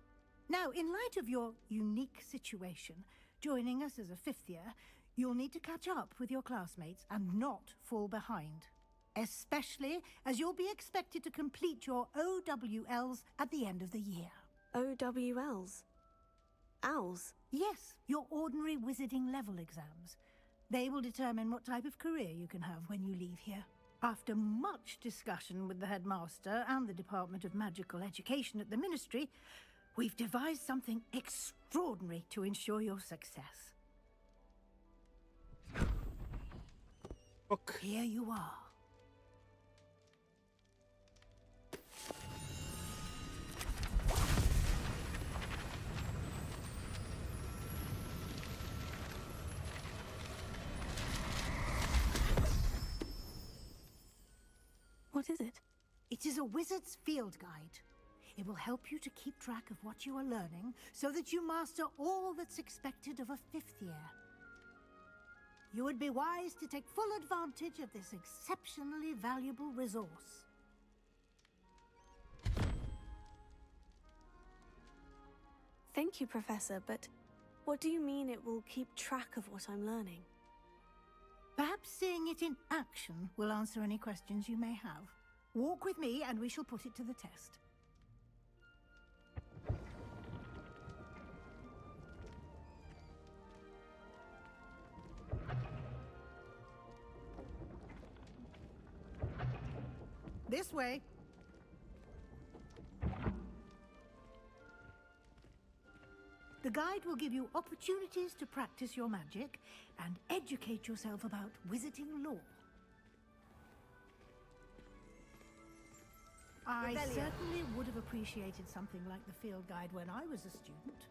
Now, in light of your unique situation, joining us as a 5th year, you'll need to catch up with your classmates and not fall behind. Especially as you'll be expected to complete your OWLs at the end of the year. OWLs? Owls? Yes, your ordinary wizarding level exams. They will determine what type of career you can have when you leave here. After much discussion with the headmaster and the Department of Magical Education at the Ministry, we've devised something extraordinary to ensure your success. Book. Here you are. is it? It is a wizard's field guide. It will help you to keep track of what you are learning so that you master all that's expected of a 5th year. You would be wise to take full advantage of this exceptionally valuable resource. Thank you, Professor, but what do you mean it will keep track of what I'm learning? Perhaps seeing it in action will answer any questions you may have. Walk with me and we shall put it to the test. This way. The guide will give you opportunities to practice your magic and educate yourself about wizarding lore. I certainly would have appreciated something like the field guide when I was a student.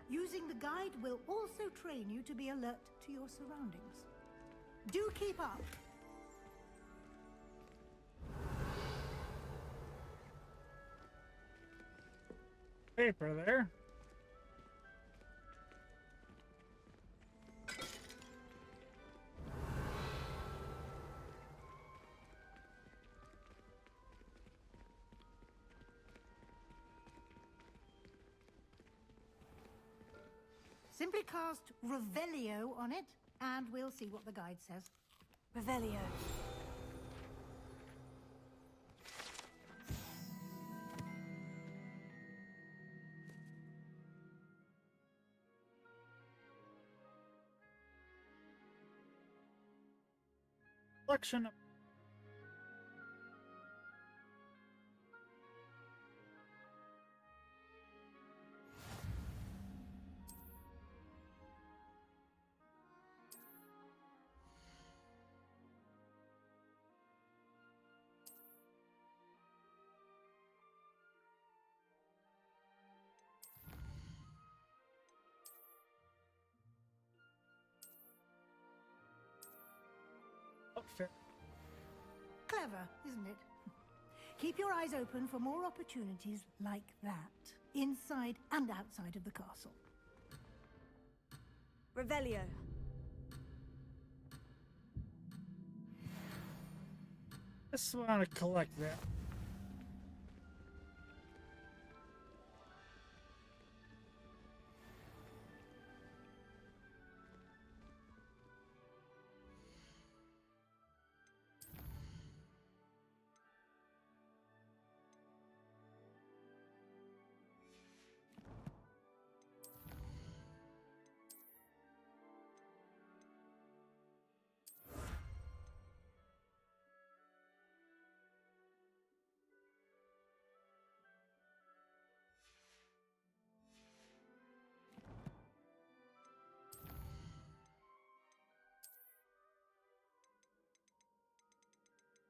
Using the guide will also train you to be alert to your surroundings. Do keep up! Paper there. Simply cast Revelio on it, and we'll see what the guide says. Revelio. Collection of outfit. Clever, isn't it? Keep your eyes open for more opportunities like that, inside and outside of the castle. Revelio. Just want to collect that.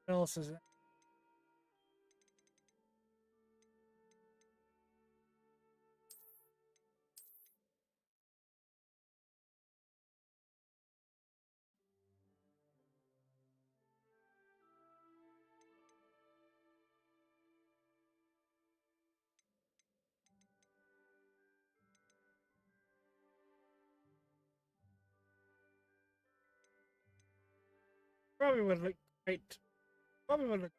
What else is it? Probably would look great. Probably would look.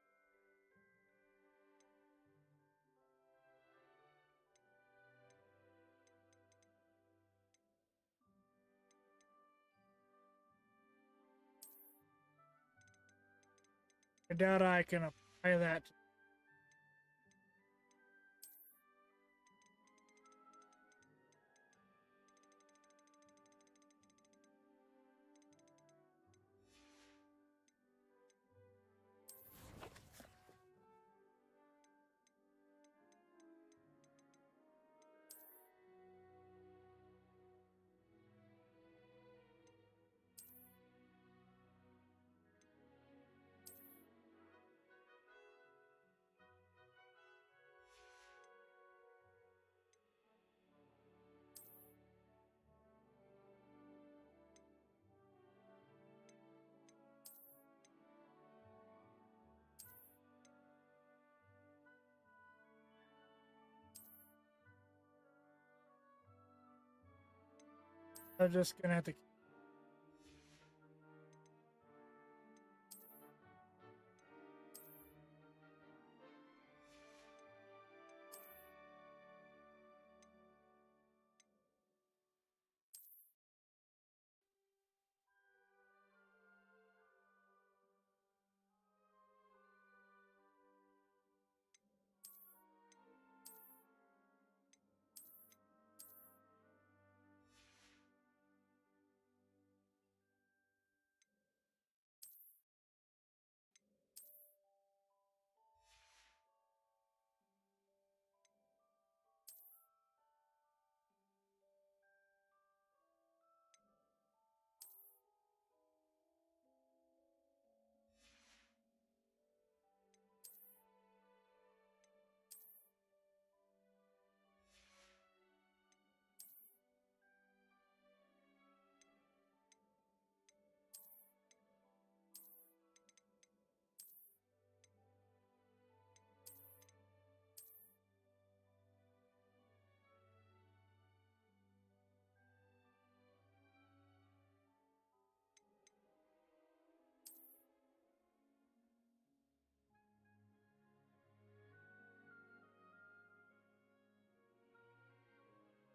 I doubt I can apply that. I'm just gonna have to.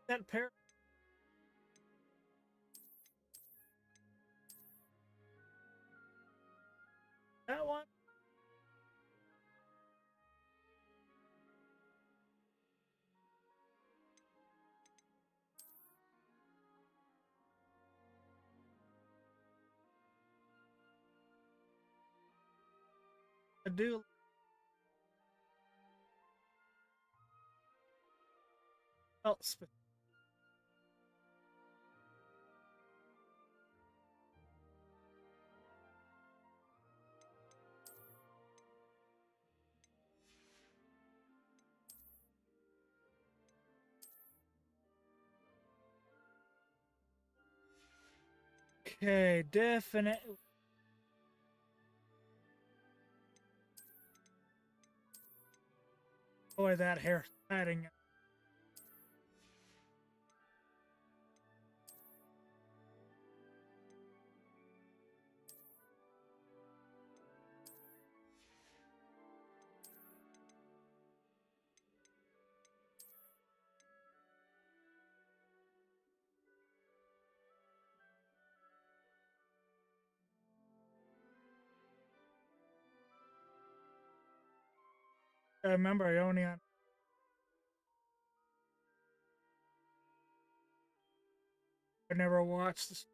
That pair. That one. I do. Oh, okay, definite. Boy, that hair padding. I remember I only on. I never watched this.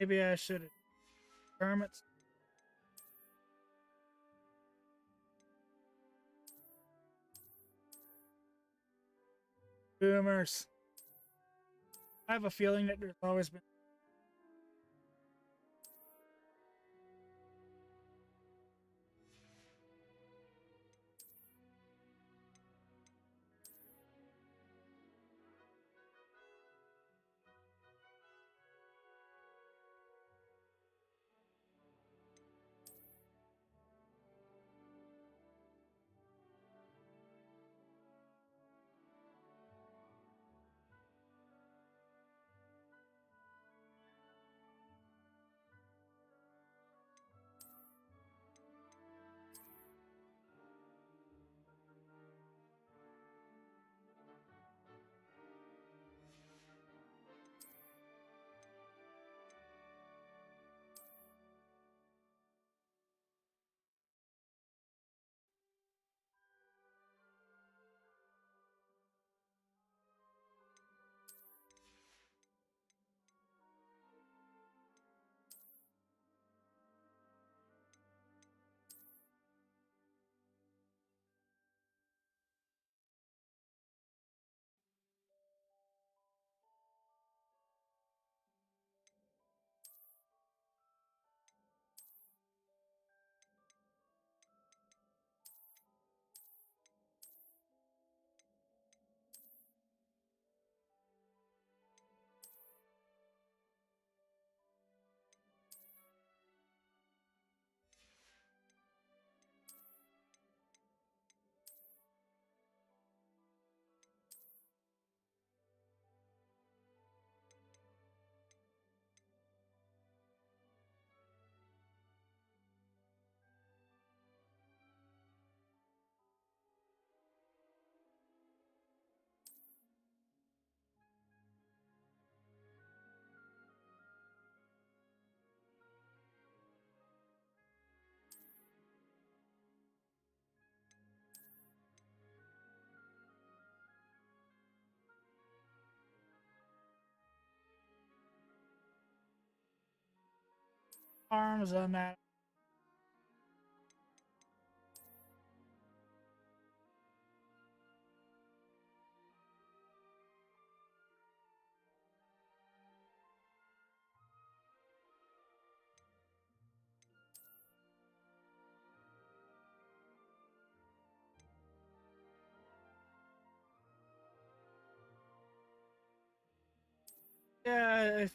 Maybe I should. Hermits. Boomers. I have a feeling that there's always been. arms on that. Yeah,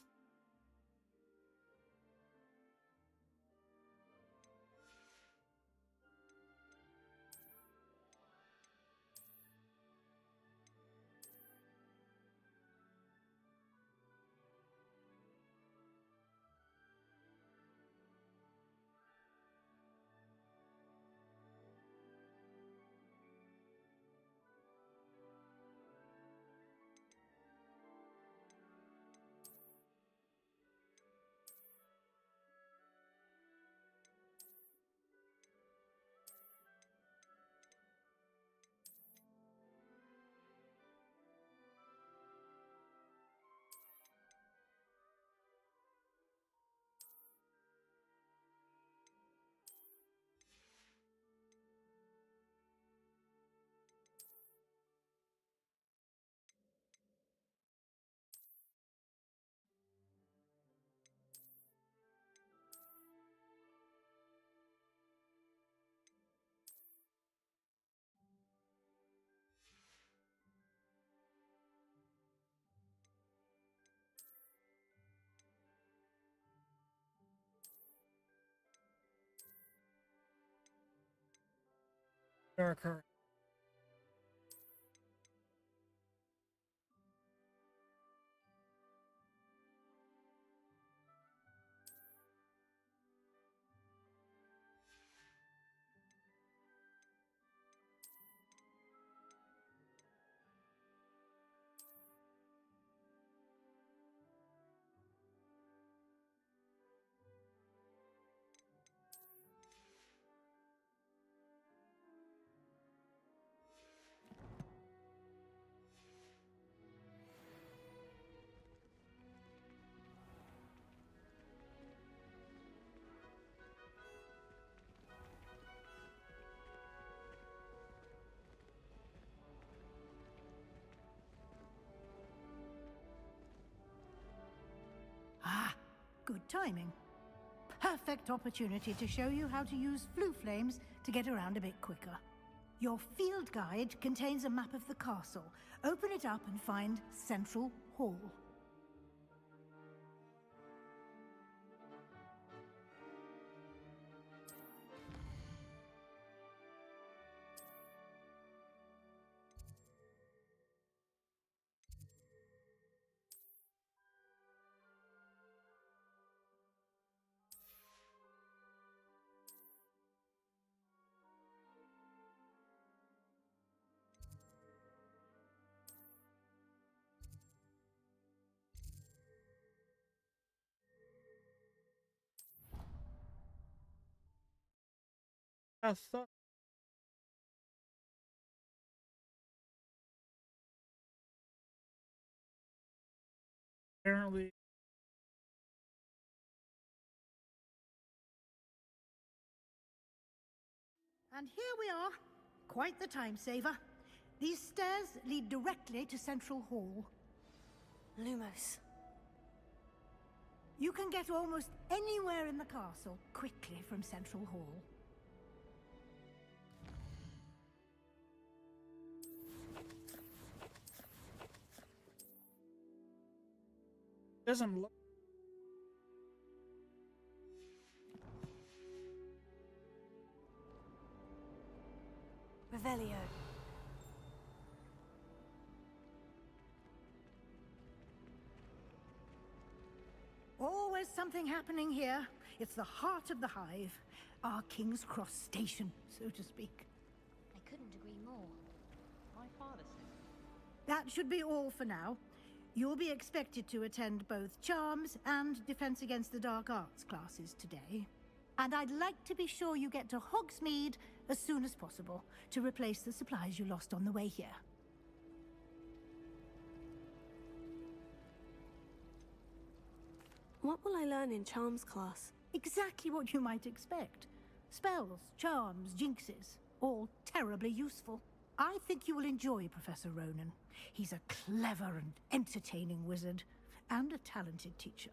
darker. Ah, good timing. Perfect opportunity to show you how to use flue flames to get around a bit quicker. Your field guide contains a map of the castle. Open it up and find Central Hall. I thought apparently And here we are. Quite the time saver. These stairs lead directly to Central Hall. Lumos. You can get almost anywhere in the castle quickly from Central Hall. doesn't look. Revelio. Always something happening here. It's the heart of the hive. Our King's Cross station, so to speak. I couldn't agree more. My father said. That should be all for now. You'll be expected to attend both Charms and Defense Against the Dark Arts classes today. And I'd like to be sure you get to Hogsmeade as soon as possible to replace the supplies you lost on the way here. What will I learn in Charms class? Exactly what you might expect. Spells, charms, jinxes, all terribly useful. I think you will enjoy Professor Ronan. He's a clever and entertaining wizard, and a talented teacher.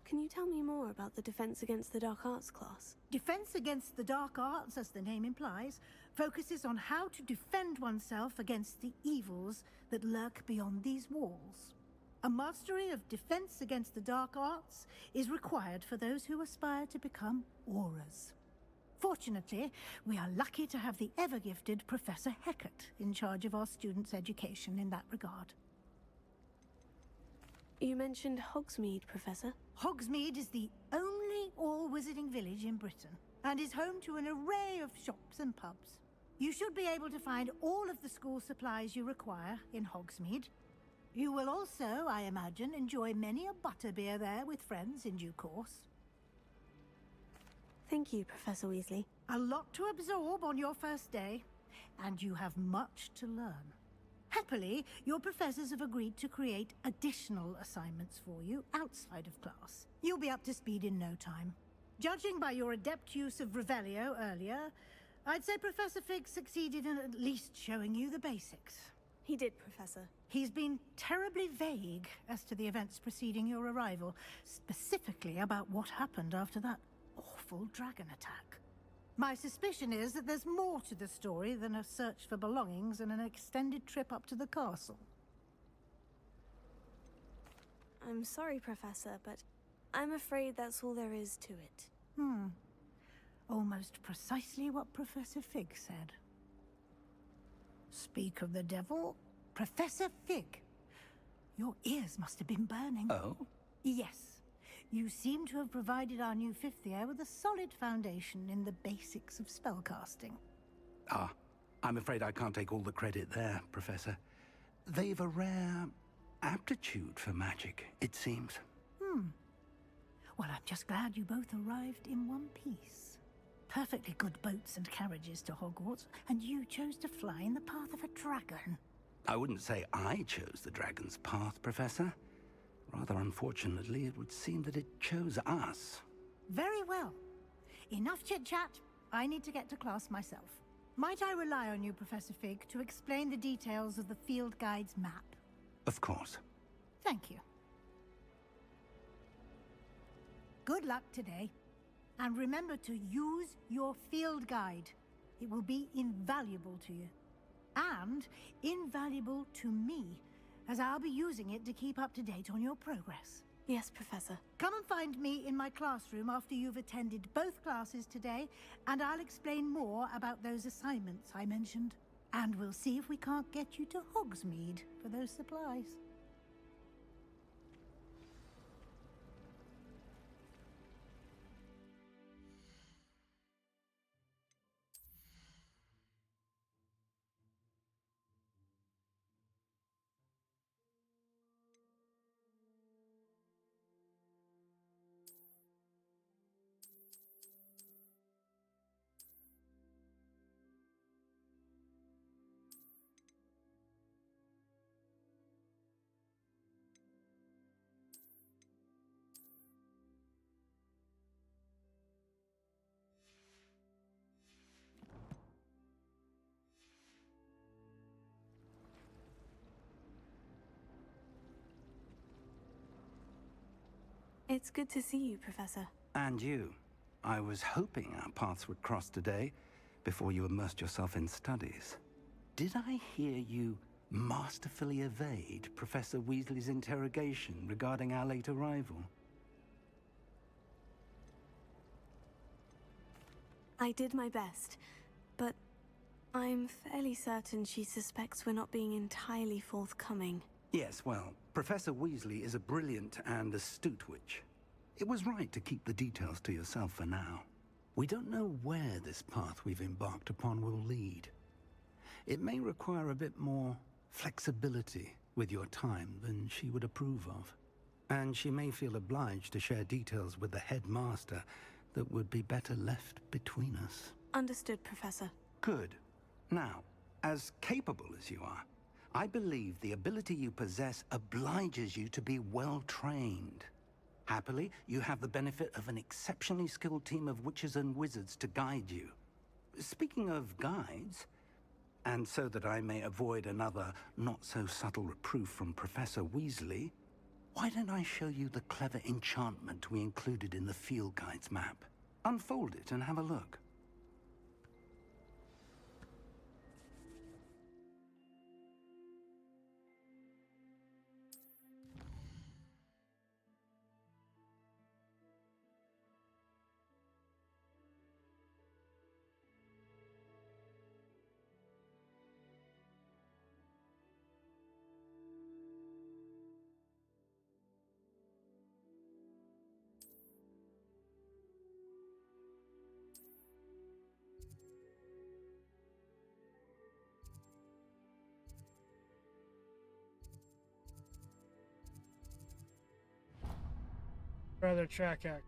Can you tell me more about the Defense Against the Dark Arts class? Defense Against the Dark Arts, as the name implies, focuses on how to defend oneself against the evils that lurk beyond these walls. A mastery of Defense Against the Dark Arts is required for those who aspire to become auras. Fortunately, we are lucky to have the ever-gifted Professor Hecat in charge of our students' education in that regard. You mentioned Hogsmeade, Professor. Hogsmeade is the only all-wizarding village in Britain, and is home to an array of shops and pubs. You should be able to find all of the school supplies you require in Hogsmeade. You will also, I imagine, enjoy many a butterbeer there with friends in due course. Thank you, Professor Weasley. A lot to absorb on your first day, and you have much to learn. Happily, your professors have agreed to create additional assignments for you outside of class. You'll be up to speed in no time. Judging by your adept use of Revelio earlier, I'd say Professor Fig succeeded in at least showing you the basics. He did, Professor. He's been terribly vague as to the events preceding your arrival, specifically about what happened after that awful dragon attack. My suspicion is that there's more to the story than a search for belongings and an extended trip up to the castle. I'm sorry, Professor, but I'm afraid that's all there is to it. Almost precisely what Professor Fig said. Speak of the devil, Professor Fig. Your ears must have been burning. Oh? Yes. You seem to have provided our new fifth year with a solid foundation in the basics of spellcasting. Ah, I'm afraid I can't take all the credit there, Professor. They've a rare aptitude for magic, it seems. Well, I'm just glad you both arrived in one piece. Perfectly good boats and carriages to Hogwarts, and you chose to fly in the path of a dragon. I wouldn't say I chose the dragon's path, Professor. Rather unfortunately, it would seem that it chose us. Very well. Enough chit-chat. I need to get to class myself. Might I rely on you, Professor Fig, to explain the details of the field guide's map? Of course. Thank you. Good luck today. And remember to use your field guide. It will be invaluable to you. And invaluable to me, as I'll be using it to keep up to date on your progress. Yes, Professor. Come and find me in my classroom after you've attended both classes today, and I'll explain more about those assignments I mentioned. And we'll see if we can't get you to Hogsmeade for those supplies. It's good to see you, Professor. And you. I was hoping our paths would cross today, before you immersed yourself in studies. Did I hear you masterfully evade Professor Weasley's interrogation regarding our late arrival? I did my best, but I'm fairly certain she suspects we're not being entirely forthcoming. Yes, well, Professor Weasley is a brilliant and astute witch. It was right to keep the details to yourself for now. We don't know where this path we've embarked upon will lead. It may require a bit more flexibility with your time than she would approve of. And she may feel obliged to share details with the headmaster that would be better left between us. Understood, Professor. Good. Now, as capable as you are, I believe the ability you possess obliges you to be well trained. Happily, you have the benefit of an exceptionally skilled team of witches and wizards to guide you. Speaking of guides, and so that I may avoid another not-so-subtle reproof from Professor Weasley, why don't I show you the clever enchantment we included in the field guide's map? Unfold it and have a look. Rather track act.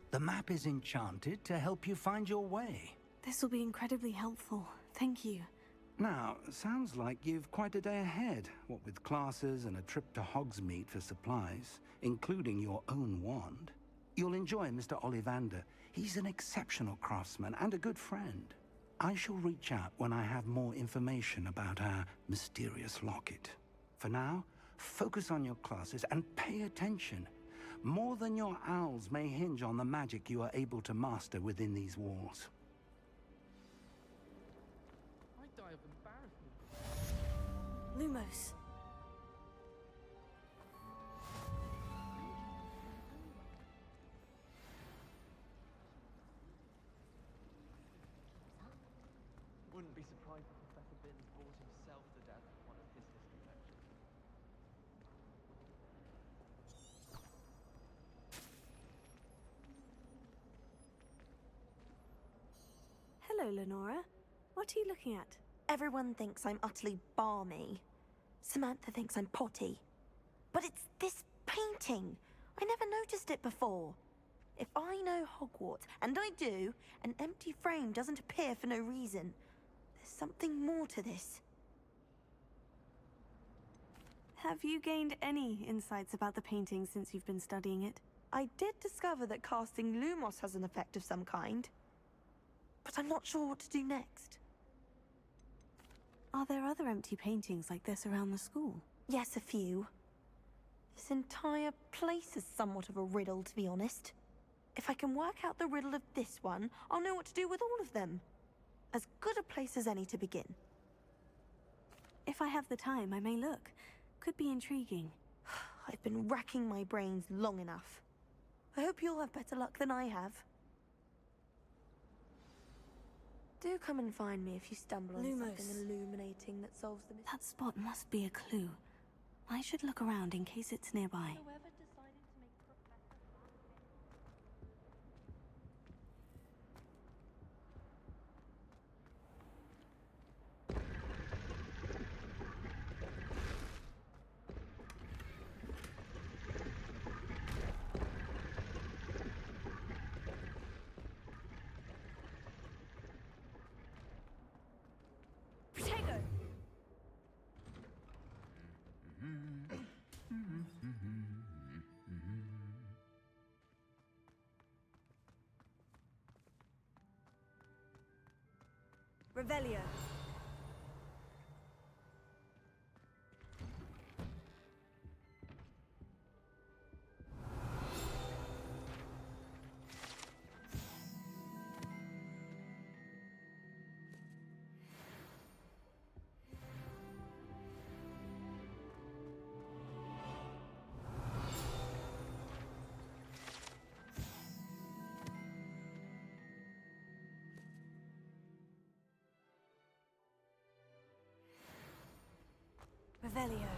The map is enchanted to help you find your way. This will be incredibly helpful. Thank you. Now, sounds like you've quite a day ahead, what with classes and a trip to Hogsmeade for supplies, including your own wand. You'll enjoy Mr. Ollivander. He's an exceptional craftsman and a good friend. I shall reach out when I have more information about our mysterious locket. For now, focus on your classes and pay attention. More than your owls may hinge on the magic you are able to master within these walls. I die of embarrassment. Lumos. Wouldn't be surprised if Professor Binns brought himself to death with one of his disinfections. Hello, Lenora. What are you looking at? Everyone thinks I'm utterly balmy. Samantha thinks I'm potty. But it's this painting. I never noticed it before. If I know Hogwarts, and I do, an empty frame doesn't appear for no reason. There's something more to this. Have you gained any insights about the painting since you've been studying it? I did discover that casting Lumos has an effect of some kind. But I'm not sure what to do next. Are there other empty paintings like this around the school? Yes, a few. This entire place is somewhat of a riddle, to be honest. If I can work out the riddle of this one, I'll know what to do with all of them. As good a place as any to begin. If I have the time, I may look. Could be intriguing. I've been racking my brains long enough. I hope you'll have better luck than I have. Do come and find me if you stumble on something illuminating that solves the mystery. That spot must be a clue. I should look around in case it's nearby. Whoever decided to make Professor Protego! Revelio. Revelio.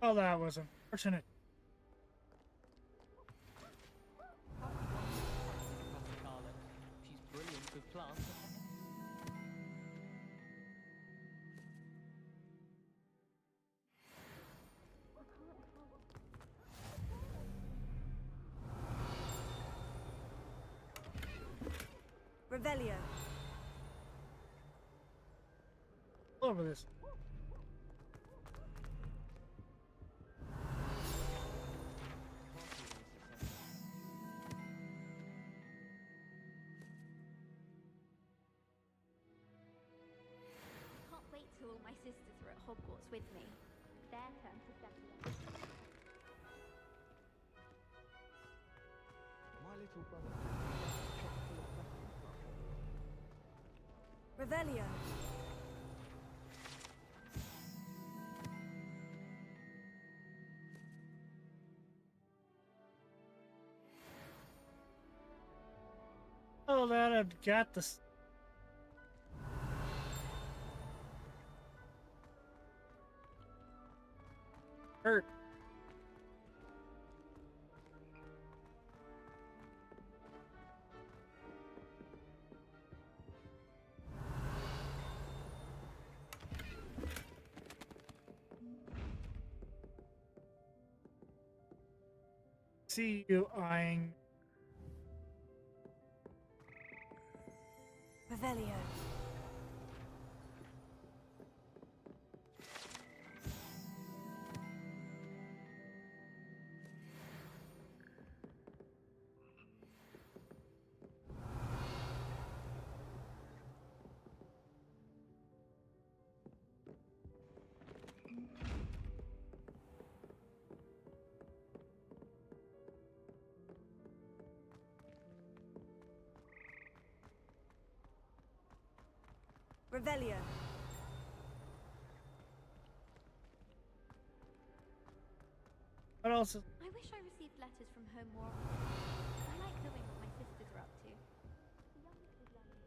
Oh, that was unfortunate. She's brilliant with plants. Revelio. All over this. Can't wait till all my sisters are at Hogwarts with me. Their turn to settle it. My little brother. Revelio. Oh, that I've got this. Hurt. See you eyeing. Revelio. Revelio. What else? I wish I received letters from home more often. I like knowing what my sisters are up to. The youngest is learning.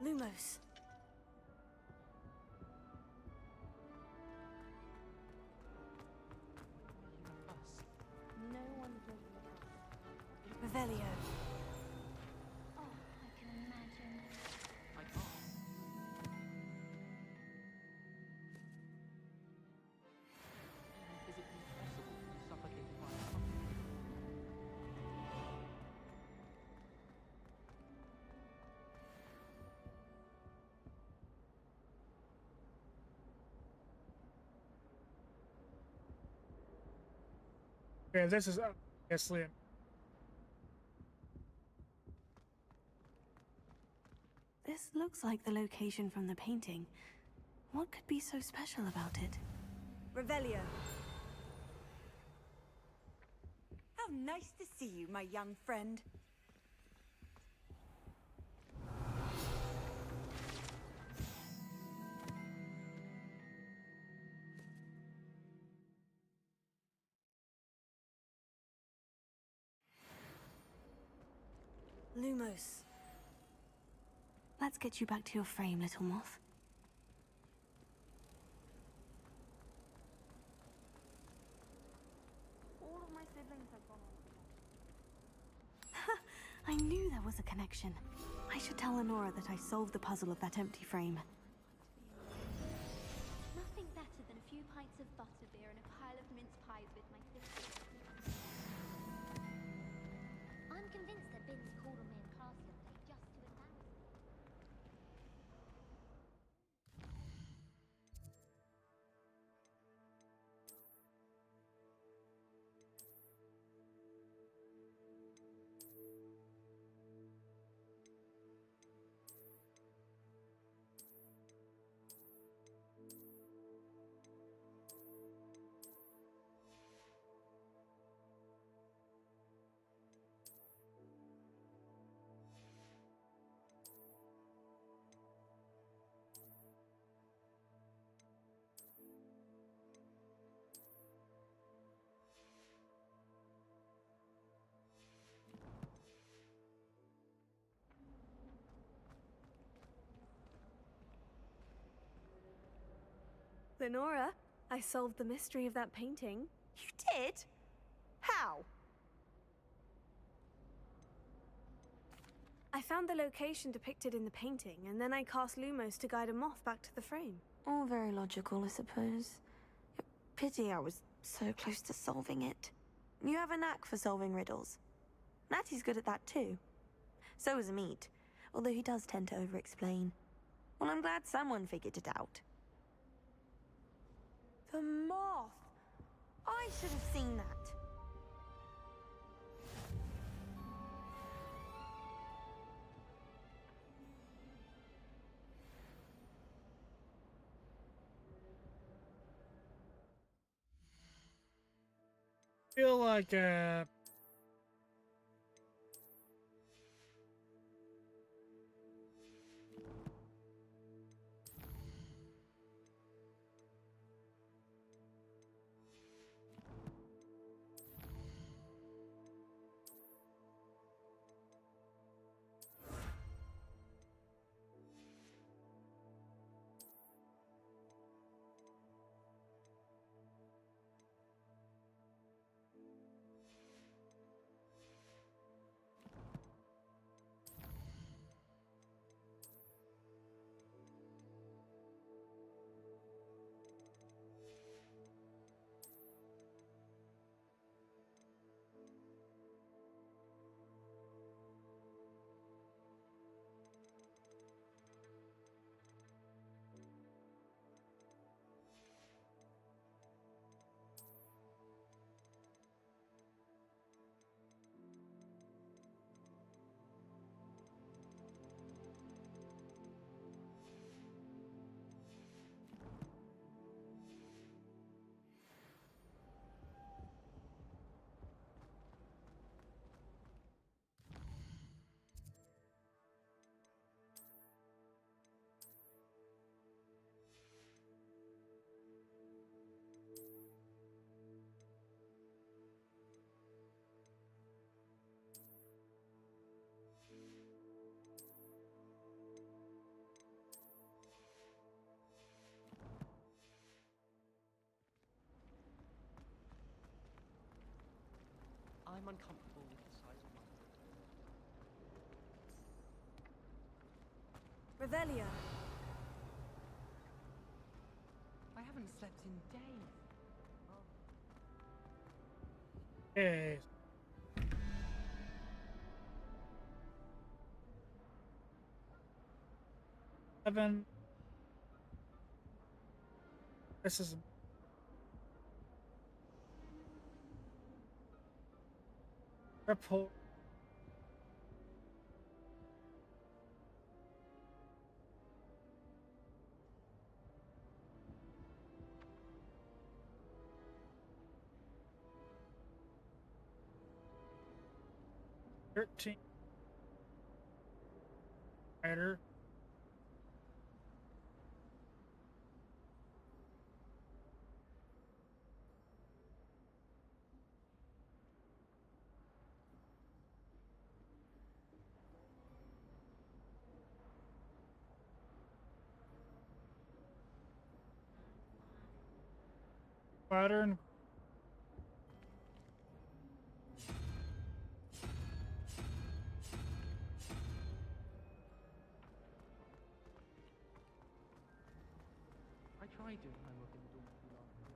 Lumos. No one's living with us. Revelio. Oh, I can imagine. I can't. Is it impossible to be suffocated by a puppy? Okay, this is obviously. This looks like the location from the painting. What could be so special about it? Revelio. How nice to see you, my young friend. Lumos. Let's get you back to your frame, little moth. All of my siblings have gone on. I knew there was a connection. I should tell Lenora that I solved the puzzle of that empty frame. Nothing better than a few pints of butterbeer and a pile of mince pies with my sisters. I'm convinced that Binns called on me in class the other day just to embarrass me. Lenora, I solved the mystery of that painting. You did? How? I found the location depicted in the painting, and then I cast Lumos to guide a moth back to the frame. All very logical, I suppose. Pity I was so close to solving it. You have a knack for solving riddles. Natty's good at that too. So is Amit, although he does tend to over-explain. Well, I'm glad someone figured it out. The moth! I should have seen that. Feel like I'm uncomfortable with the size of my... Revelio. I haven't slept in days. okay. Seven. This is report. $13. Rider. Pattern. I tried doing homework in the dormitory last night.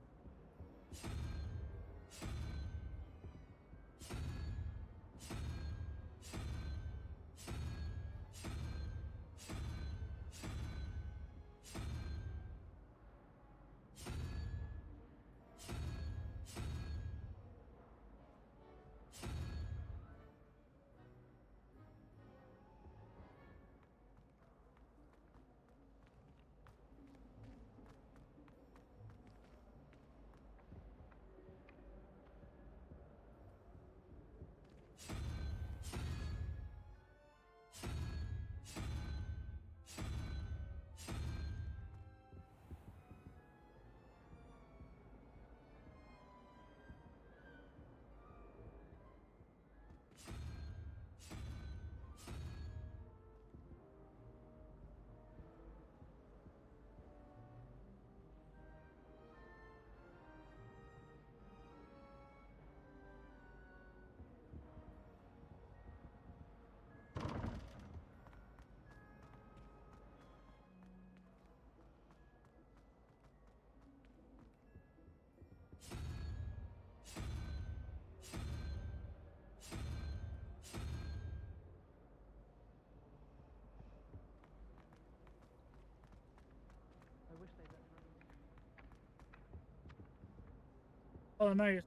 Oh, nice.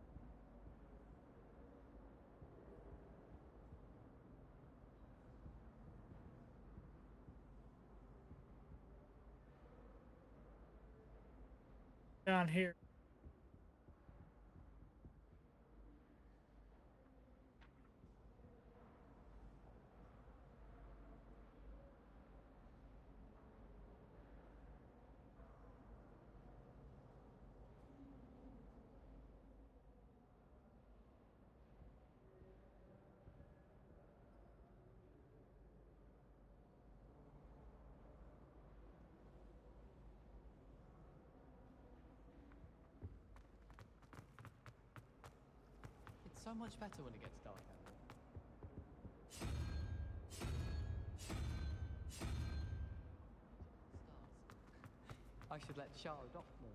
Down here. It's so much better when it gets dark out. Stars. I should let Charles adopt more.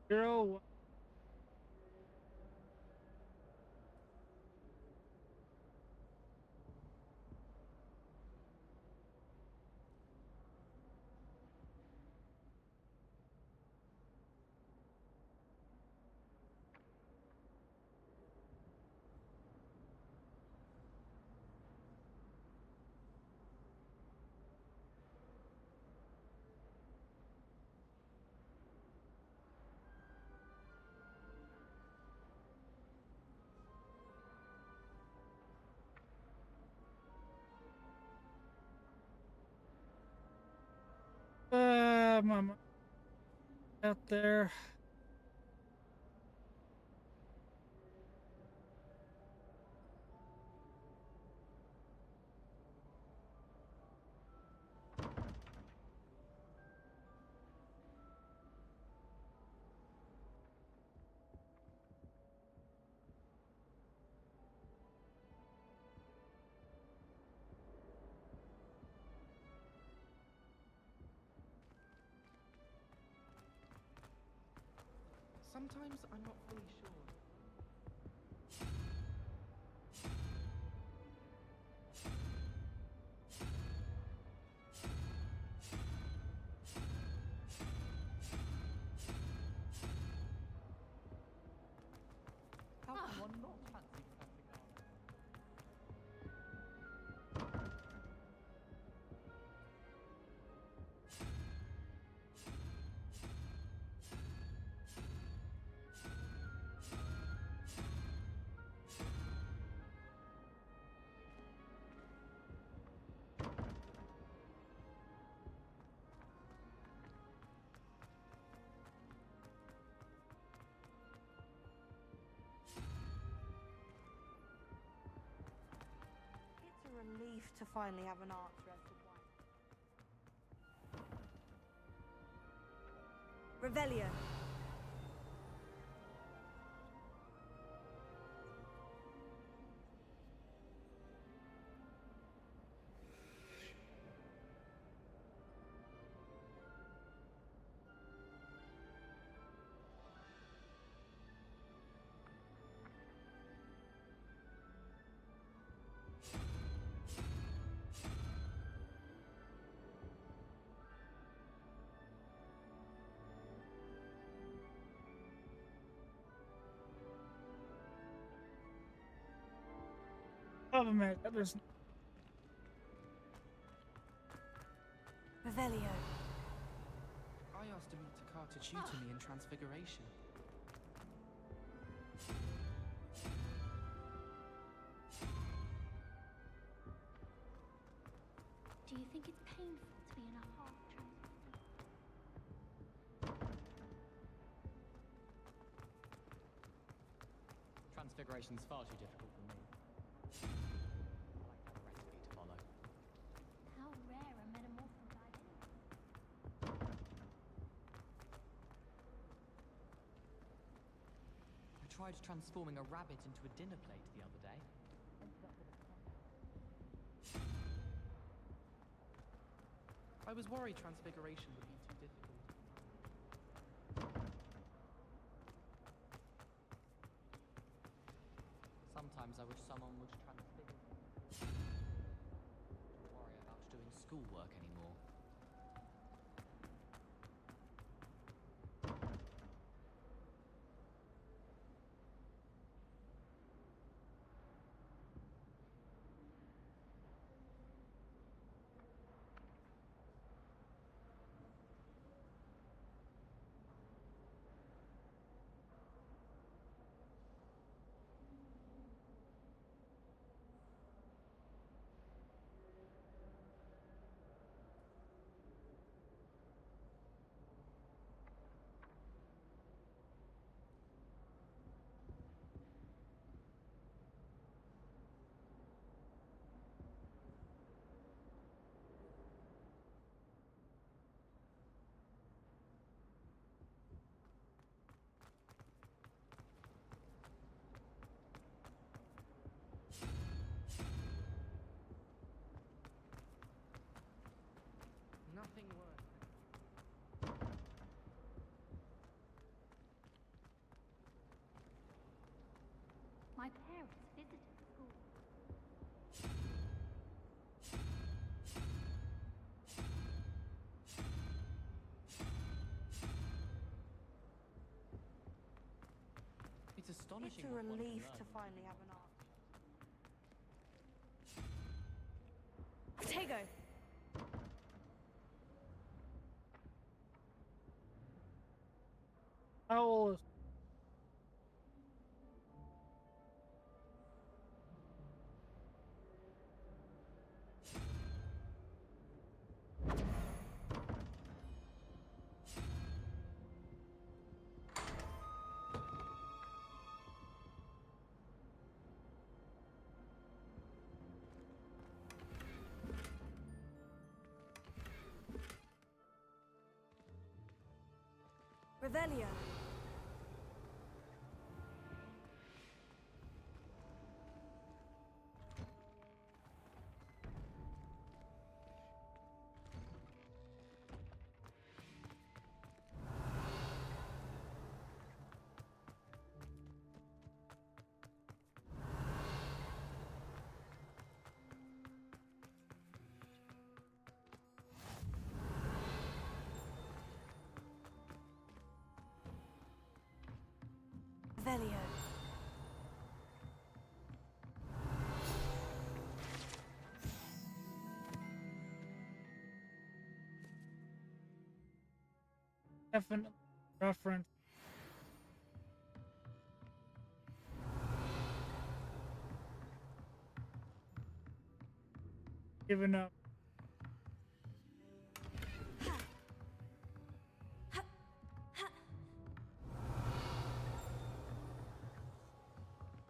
Zero. Mama. Out there. Sometimes I'm not fully sure. How can one not fancy perfect armor? It's a relief to finally have an answer as to why. Revelio. Problem is, there's Revelio. I asked Amita to tutor me in Transfiguration. Do you think it's painful to be in a half transformed? Transfiguration's far too difficult for me. I like to have a recipe to follow. How rare a metamorpho died anyway. I tried transforming a rabbit into a dinner plate the other day. I I was worried transfiguration would be too difficult. Sometimes I wish someone would transfigure me. Don't worry about doing schoolwork anymore. Nothing worse. My parents visited school. It's astonishing. It's a what one can relief learn to from finally have an art. Tego! How old is Revelio. Revelio. definitely reference? Giving up.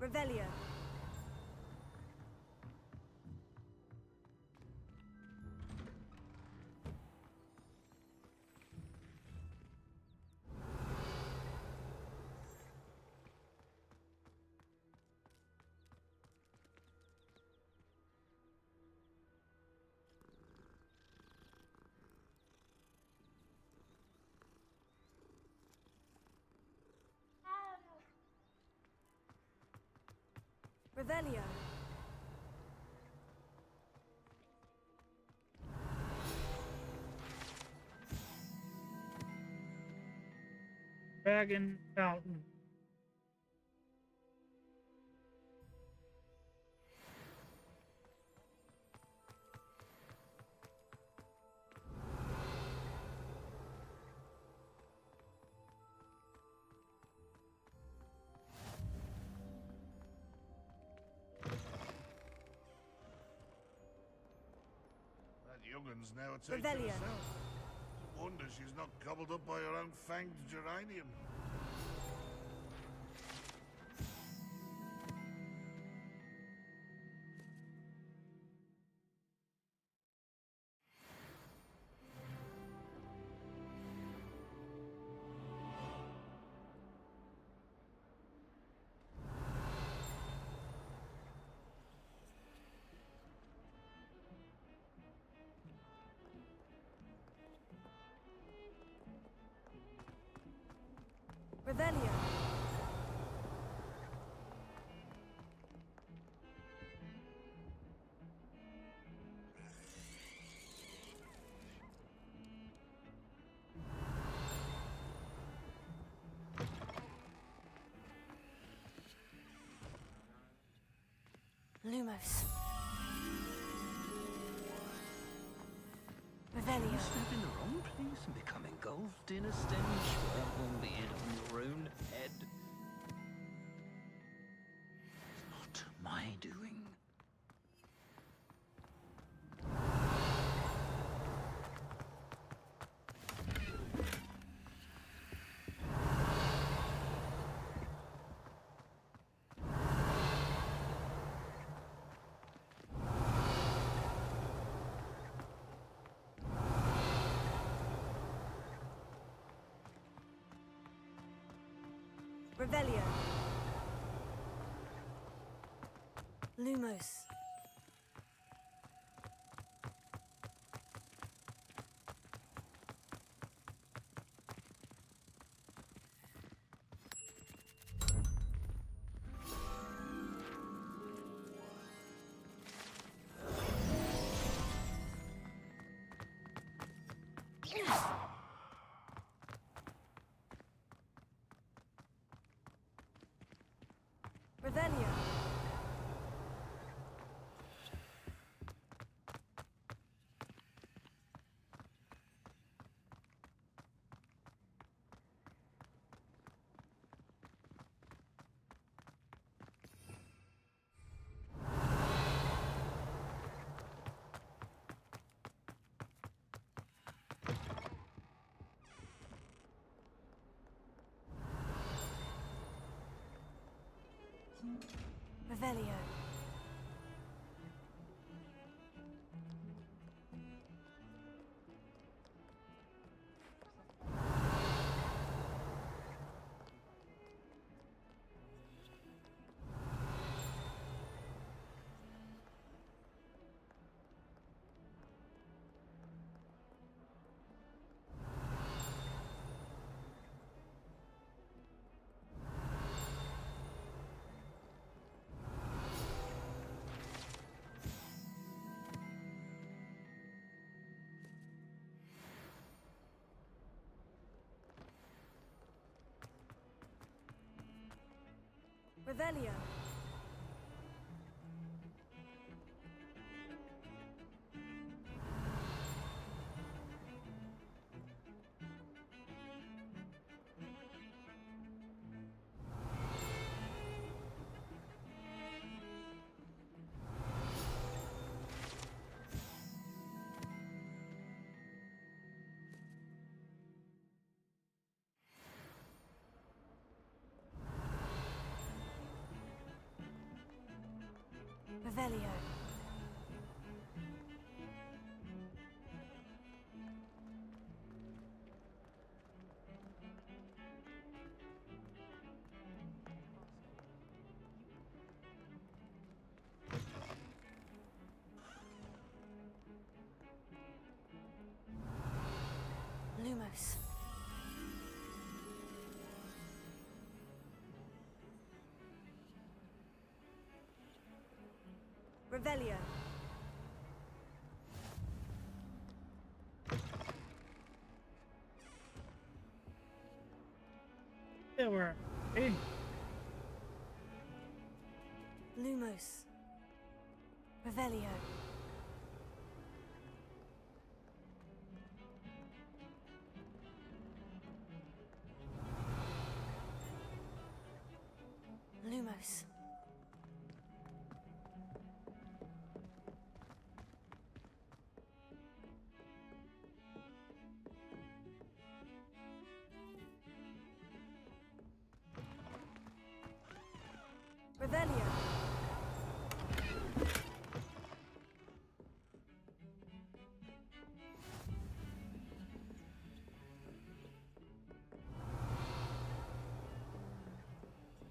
Revelio. Revelio. Dragon Fountain. That youngun's now taking Revelio. herself. Wonder she's not gobbled up by her own fanged geranium. Lumos. Revelio. You step in the wrong place and become engulfed in a stench, albeit on your own head. Not my doing. Revelio. Lumos. Revelio. Revelio. Revelio. Revelio. Lumos. Revelio. Yeah, we're hey. Lumos. Revelio. Lumos. Revelio.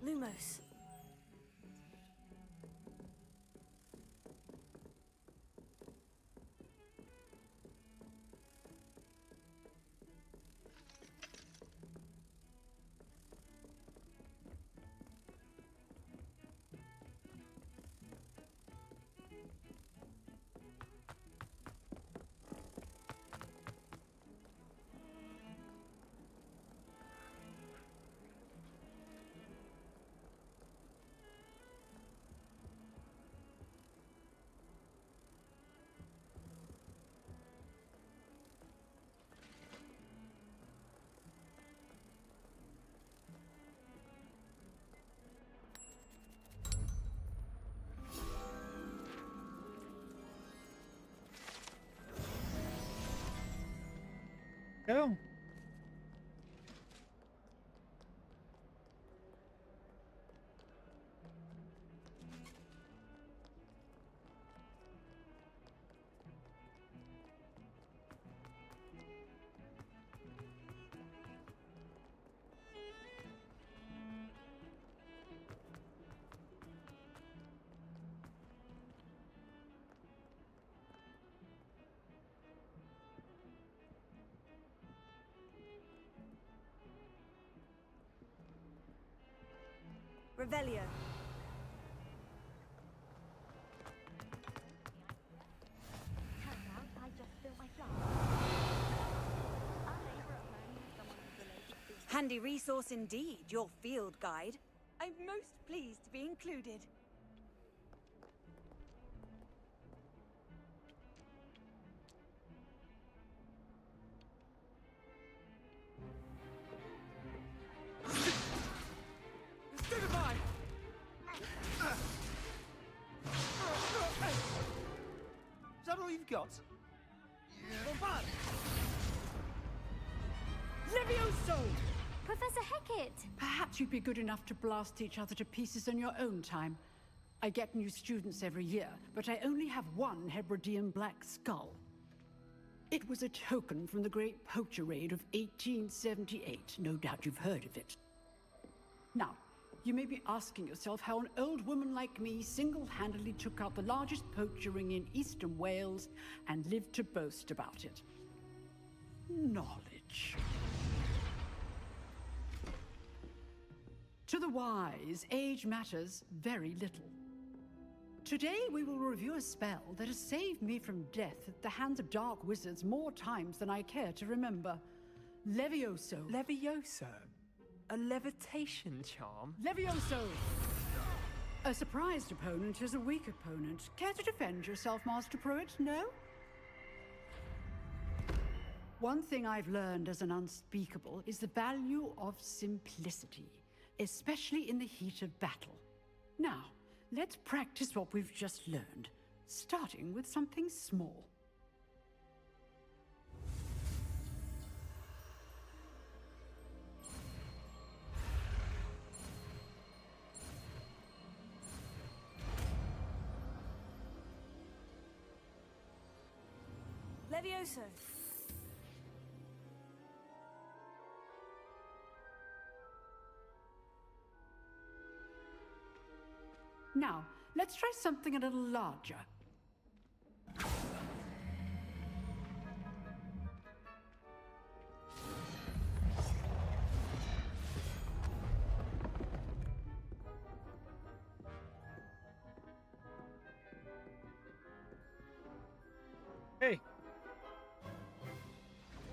Lumos. Go. Revelio. Turns out I just spilled my flour. Our favourite man is someone who's related to. Handy resource indeed, your field guide. I'm most pleased to be included. Is that all you've got? Levioso! Professor Hecat! Perhaps you'd be good enough to blast each other to pieces on your own time. I get new students every year, but I only have one Hebridean black skull. It was a token from the Great Poacher Raid of 1878. No doubt you've heard of it. Now, you may be asking yourself how an old woman like me single-handedly took out the largest poacher ring in eastern Wales and lived to boast about it. Knowledge. To the wise, age matters very little. Today we will review a spell that has saved me from death at the hands of dark wizards more times than I care to remember. Levioso. Levioso? A levitation charm? Levioso! A surprised opponent is a weak opponent. Care to defend yourself, Master Pruitt? No? One thing I've learned as an unspeakable is the value of simplicity, especially in the heat of battle. Now, let's practice what we've just learned, starting with something small. Levioso. Now, let's try something a little larger. Hey.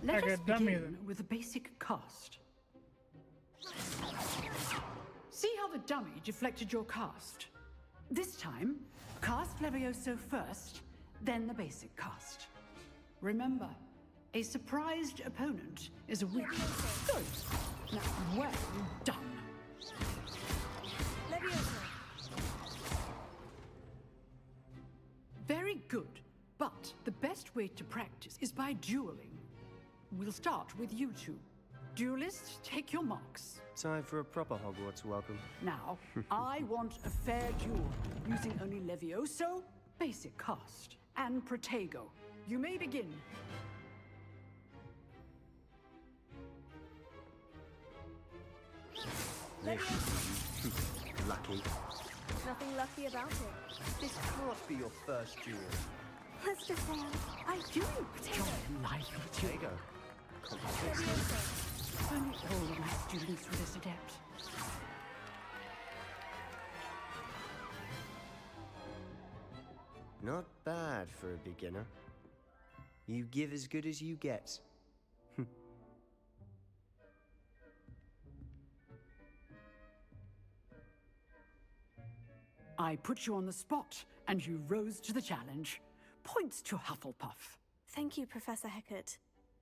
Let Like us a dummy begin then. with a basic cast. See how the dummy deflected your cast? This time, cast Levioso first, then the basic cast. Remember, a surprised opponent is a weak... Good. Now, well done. Levioso. Very good. But the best way to practice is by dueling. We'll start with you two. Duelists, take your marks. Time for a proper Hogwarts welcome. Now, I want a fair duel, using only Levioso, basic cast, and Protego. You may begin. Lucky. Nothing lucky about it. This can't be your first duel. Let's just say I do Joy in life with you. There you go. Only all of my students were this adept. Not bad for a beginner. You give as good as you get. I put you on the spot, and you rose to the challenge. Points to Hufflepuff. Thank you, Professor Hecat.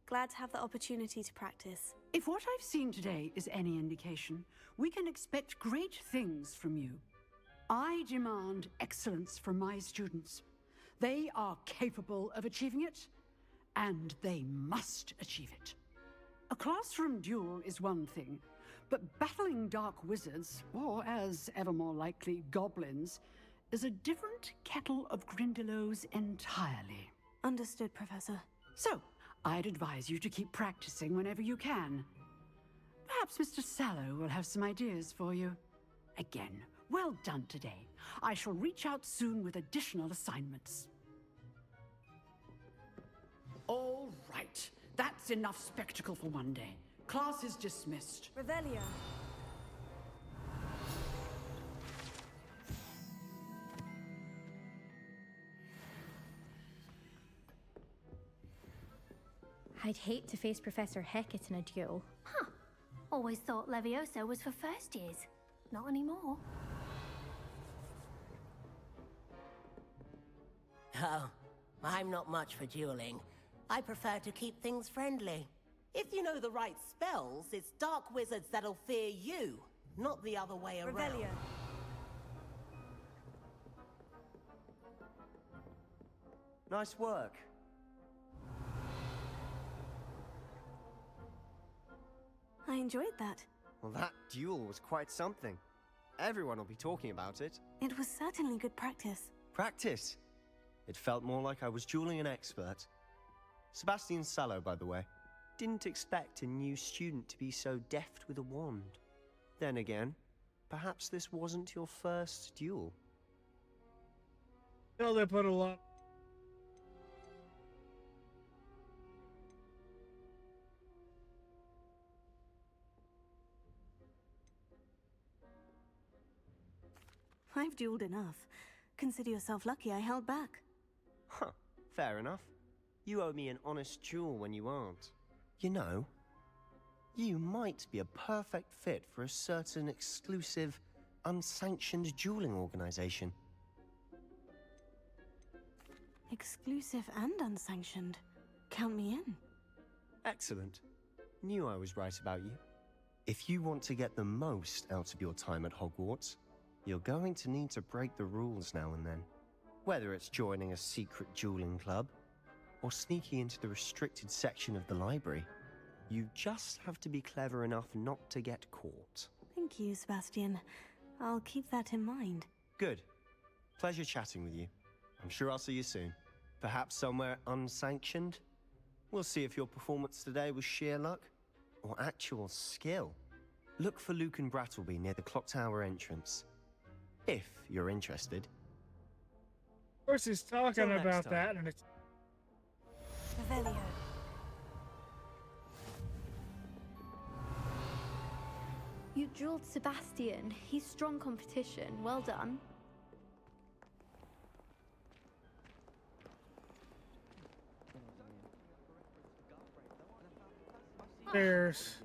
Glad to have the opportunity to practice. If what I've seen today is any indication, we can expect great things from you. I demand excellence from my students. They are capable of achieving it, and they must achieve it. A classroom duel is one thing, but battling dark wizards, or as ever more likely, goblins, is a different kettle of Grindylows entirely. Understood, Professor. So, I'd advise you to keep practicing whenever you can. Perhaps Mr. Sallow will have some ideas for you. Again, well done today. I shall reach out soon with additional assignments. All right. That's enough spectacle for one day. Class is dismissed. Revelio. I'd hate to face Professor Hecat in a duel. Huh. Always thought Levioso was for first years. Not anymore. Oh, I'm not much for dueling. I prefer to keep things friendly. If you know the right spells, it's dark wizards that'll fear you, not the other way around. Revelio. Nice work. I enjoyed that. Well, that duel was quite something. Everyone will be talking about it. It was certainly good practice. Practice? It felt more like I was dueling an expert. Sebastian Sallow, by the way. Didn't expect a new student to be so deft with a wand. Then again, perhaps this wasn't your first duel. Still, they put a lot. I've dueled enough. Consider yourself lucky I held back. Huh, fair enough. You owe me an honest duel when you aren't. You know, you might be a perfect fit for a certain exclusive, unsanctioned dueling organization. Exclusive and unsanctioned. Count me in. Excellent. Knew I was right about you. If you want to get the most out of your time at Hogwarts, you're going to need to break the rules now and then. Whether it's joining a secret dueling club, or sneaking into the restricted section of the library, you just have to be clever enough not to get caught. Thank you, Sebastian. I'll keep that in mind. Good. Pleasure chatting with you. I'm sure I'll see you soon. Perhaps somewhere unsanctioned? We'll see if your performance today was sheer luck, or actual skill. Look for Luke and Brattleby near the clock tower entrance. If you're interested. Of course, he's talking about that, and it's. Revelio. You dueled Sebastian. He's strong competition. Well done. There's.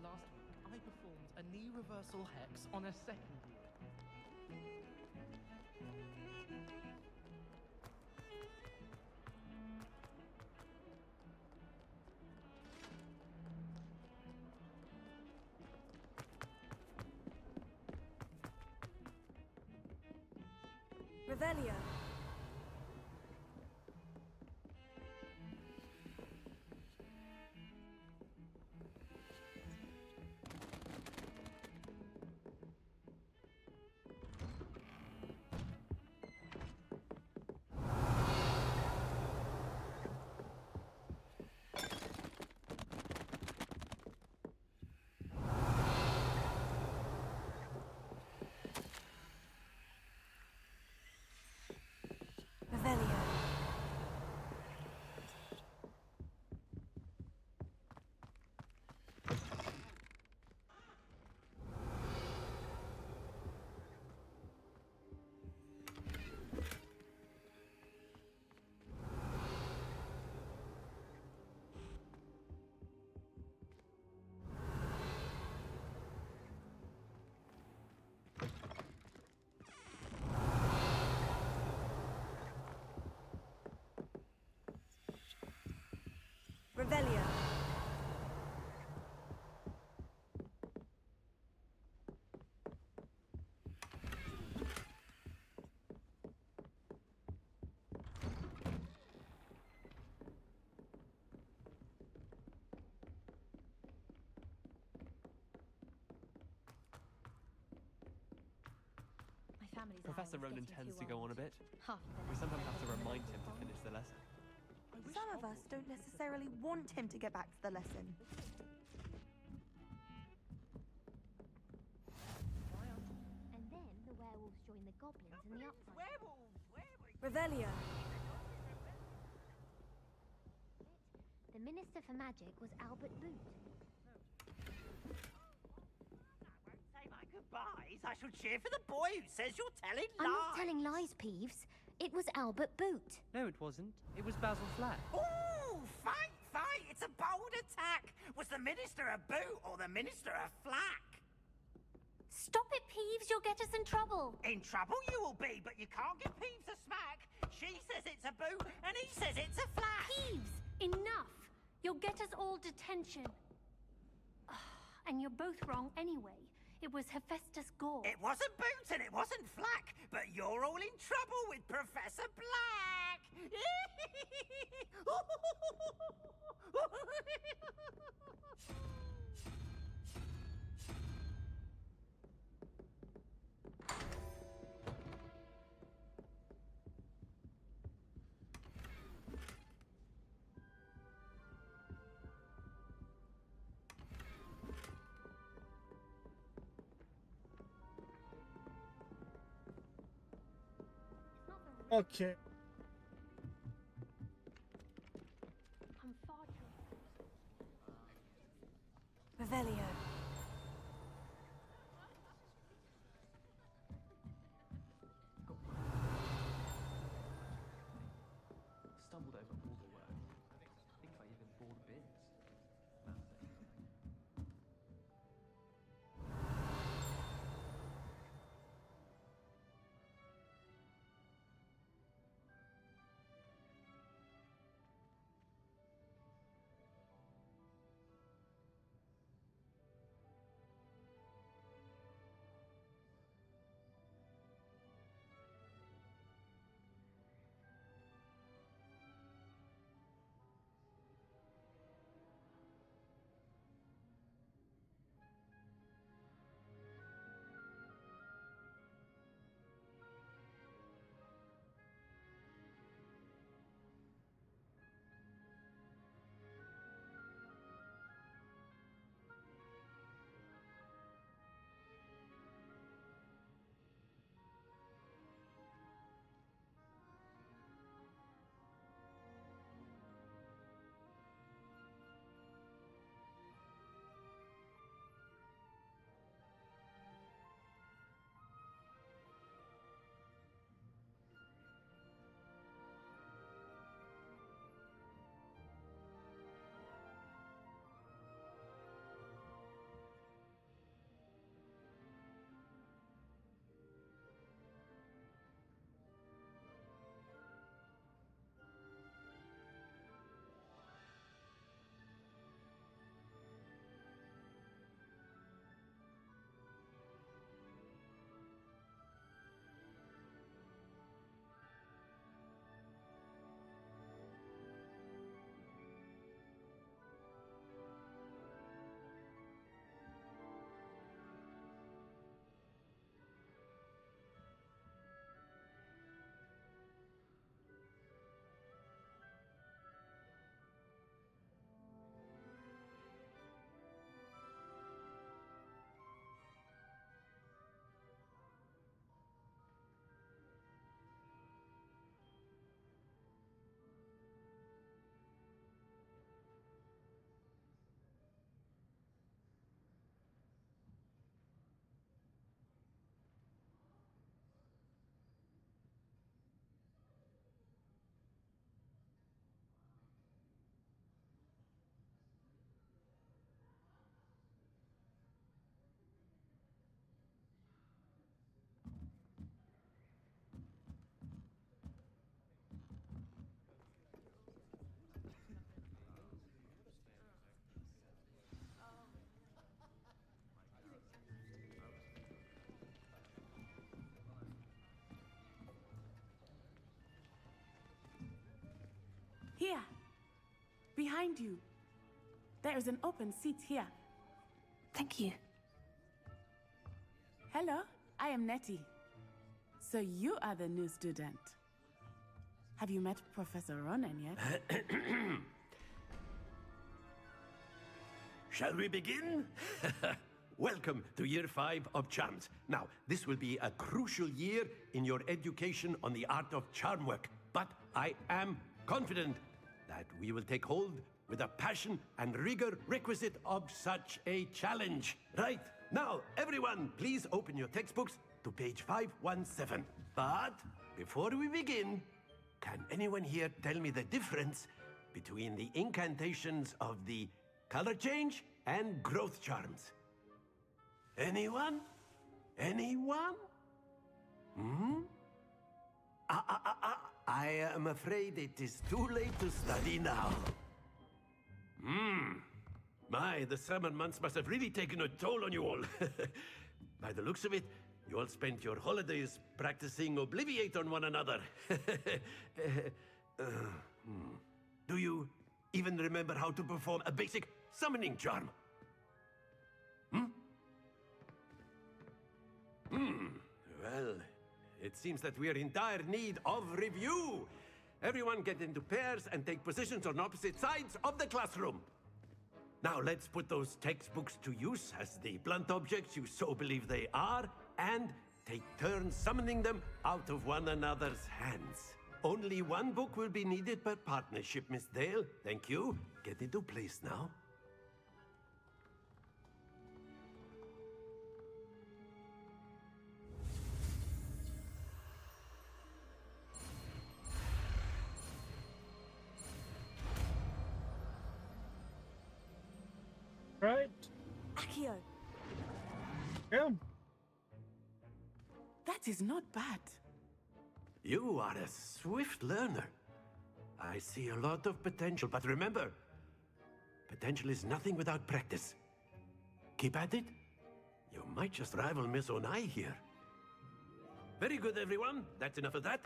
Last week, I performed a knee reversal hex on a second year. Revelio. Revelio. Revelio. families Professor I was Ronan getting tends too to go on old. a bit. Half of the We sometimes lessons have to I remind wasn't him to on. finish the lesson. Some of us don't necessarily want him to get back to the lesson. And then the werewolves join the goblins in the upside. Revelio. The Minister for Magic was Albert Boot. Say my goodbyes. I shall cheer for the boy who says you're telling lies. I'm not telling lies, Peeves. It was Albert Boot. No, it wasn't. It was Basil Flack. Ooh, fight, fight! It's a bold attack. Was the Minister a boot or the Minister a flack? Stop it, Peeves. You'll get us in trouble. In trouble you will be, but you can't give Peeves a smack. She says it's a boot, and he says it's a flack. Peeves, enough! You'll get us all detention. And you're both wrong anyway. It was Hephaestus Gore. It wasn't boot and it wasn't flack, but you're all in trouble with Professor Black. Okay. I'm far too... Revelio. Stumbled over all the work. I think I even bought bins. That's it. Here, behind you. There is an open seat here. Thank you. Hello, I am Nettie. So you are the new student. Have you met Professor Ronan yet? Shall we begin? Welcome to Year 5 of Charms. Now, this will be a crucial year in your education on the art of charm work. But I am confident that we will take hold with the passion and rigor requisite of such a challenge. Right, now, everyone, please open your textbooks to page 517. But before we begin, can anyone here tell me the difference between the incantations of the color change and growth charms? Anyone? Anyone? I am afraid it is too late to study now. My, the summer months must have really taken a toll on you all. By the looks of it, you all spent your holidays practicing Obliviate on one another. Do you even remember how to perform a basic summoning charm? Well, it seems that we are in dire need of review. Everyone get into pairs and take positions on opposite sides of the classroom. Now let's put those textbooks to use as the blunt objects you so believe they are, and take turns summoning them out of one another's hands. Only one book will be needed per partnership, Miss Dale. Thank you. Get into place now. Right? Akio, Yeah. that is not bad. You are a swift learner. I see a lot of potential, but remember, potential is nothing without practice. Keep at it. You might just rival Miss Onai here. Very good, everyone. That's enough of that.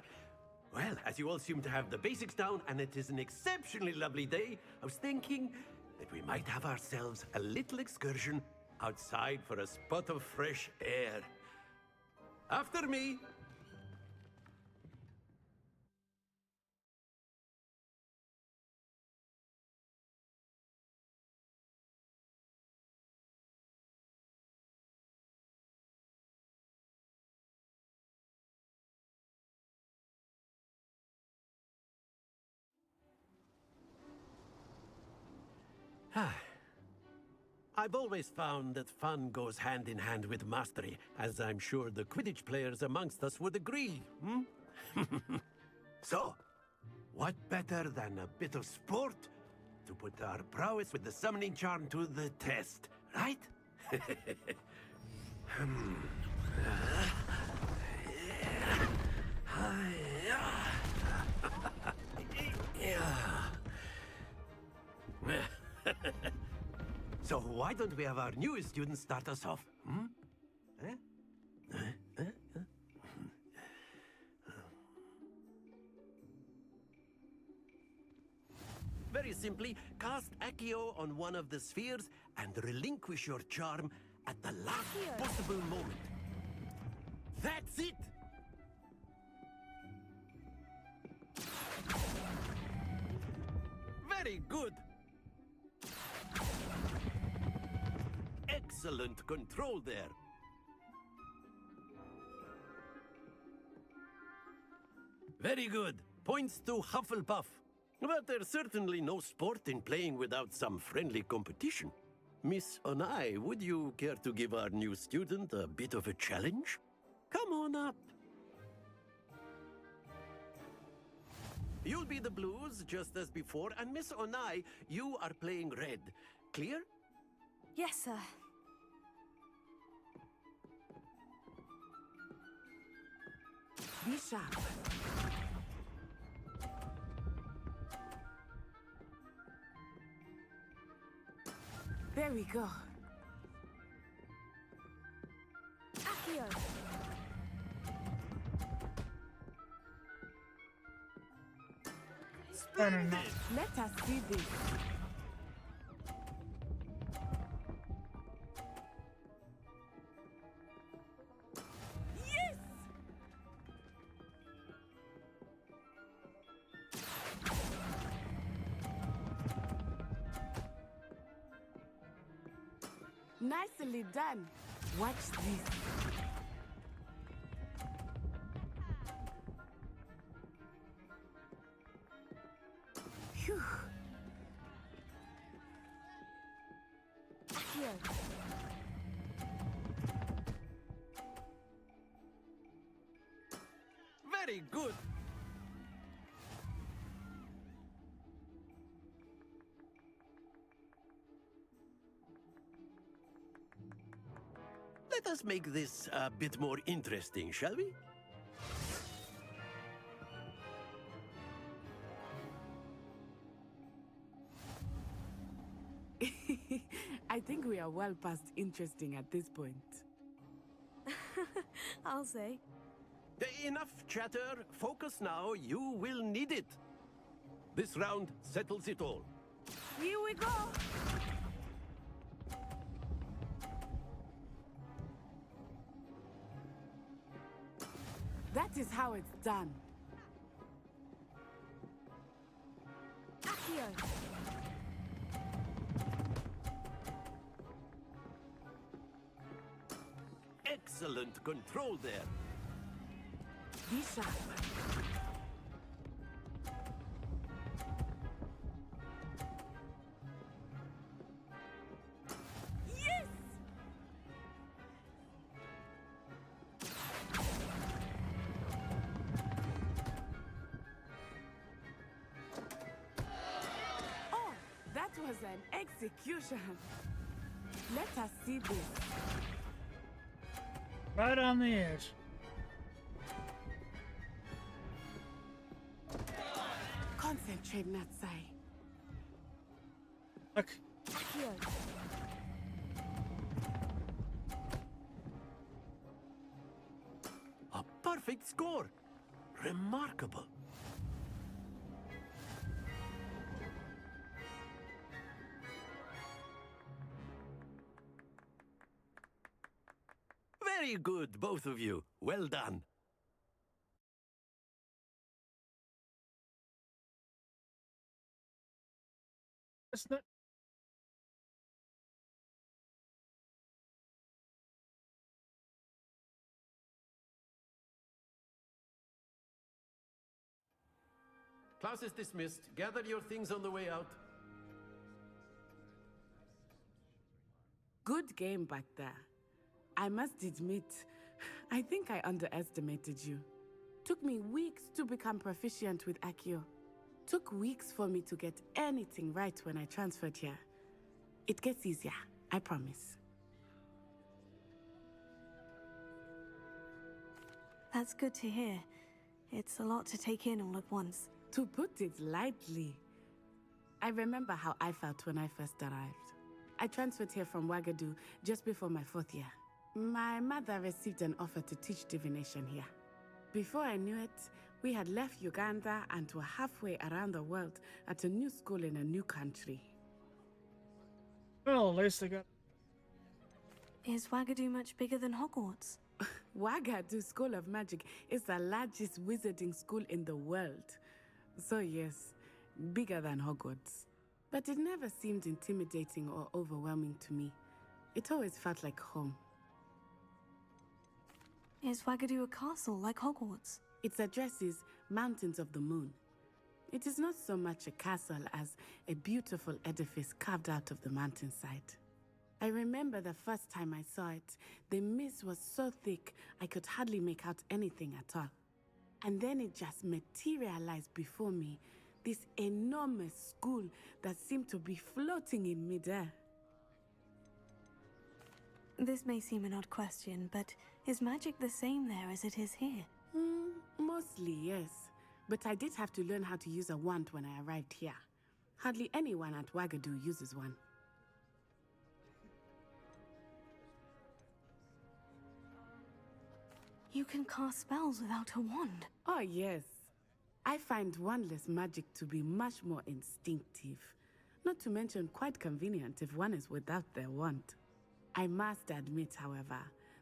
Well, as you all seem to have the basics down, and it is an exceptionally lovely day, I was thinking that we might have ourselves a little excursion outside for a spot of fresh air. After me. I've always found that fun goes hand in hand with mastery, as I'm sure the Quidditch players amongst us would agree, So, what better than a bit of sport to put our prowess with the summoning charm to the test, right? So why don't we have our newest student start us off? Very simply, cast Accio on one of the spheres and relinquish your charm at the last possible moment. That's it! Very good! Excellent control there. Very good. Points to Hufflepuff. But there's certainly no sport in playing without some friendly competition. Miss Onai, would you care to give our new student a bit of a challenge? Come on up. You'll be the blues, just as before, and Miss Onai, you are playing red. Clear? Yes, sir. Be sharp. There we go. Accio. Splendid. Let us see this. Nicely done. Watch this. Phew. Here. Very good. Let us make this a bit more interesting, shall we? I think we are well past interesting at this point. I'll say. Enough chatter. Focus now. You will need it. This round settles it all. Here we go! That is how it's done. Accio. Excellent control there. Be sharp. Yes! Oh, that was an execution. Let us see this. Right on the edge. Concentrate, Natsai. Look. Accio. A perfect score. Remarkable. Very good, both of you. Well done. It's not. Class is dismissed. Gather your things on the way out. Good game back there. I must admit, I think I underestimated you. Took me weeks to become proficient with Accio. Took weeks for me to get anything right when I transferred here. It gets easier, I promise. That's good to hear. It's a lot to take in all at once. To put it lightly, I remember how I felt when I first arrived. I transferred here from Wagadu just before my 4th year. My mother received an offer to teach divination here. Before I knew it, we had left Uganda and were halfway around the world at a new school in a new country. Well, at least they got. Is Wagadu much bigger than Hogwarts? Wagadu School of Magic is the largest wizarding school in the world. So yes, bigger than Hogwarts. But it never seemed intimidating or overwhelming to me. It always felt like home. Is Wagadu a castle like Hogwarts? Its address is Mountains of the Moon. It is not so much a castle as a beautiful edifice carved out of the mountainside. I remember the first time I saw it, the mist was so thick I could hardly make out anything at all. And then it just materialized before me, this enormous school that seemed to be floating in midair. This may seem an odd question, but is magic the same there as it is here? Mostly, yes. But I did have to learn how to use a wand when I arrived here. Hardly anyone at Wagadu uses one. You can cast spells without a wand. Oh, yes. I find wandless magic to be much more instinctive. Not to mention quite convenient if one is without their wand. I must admit, however,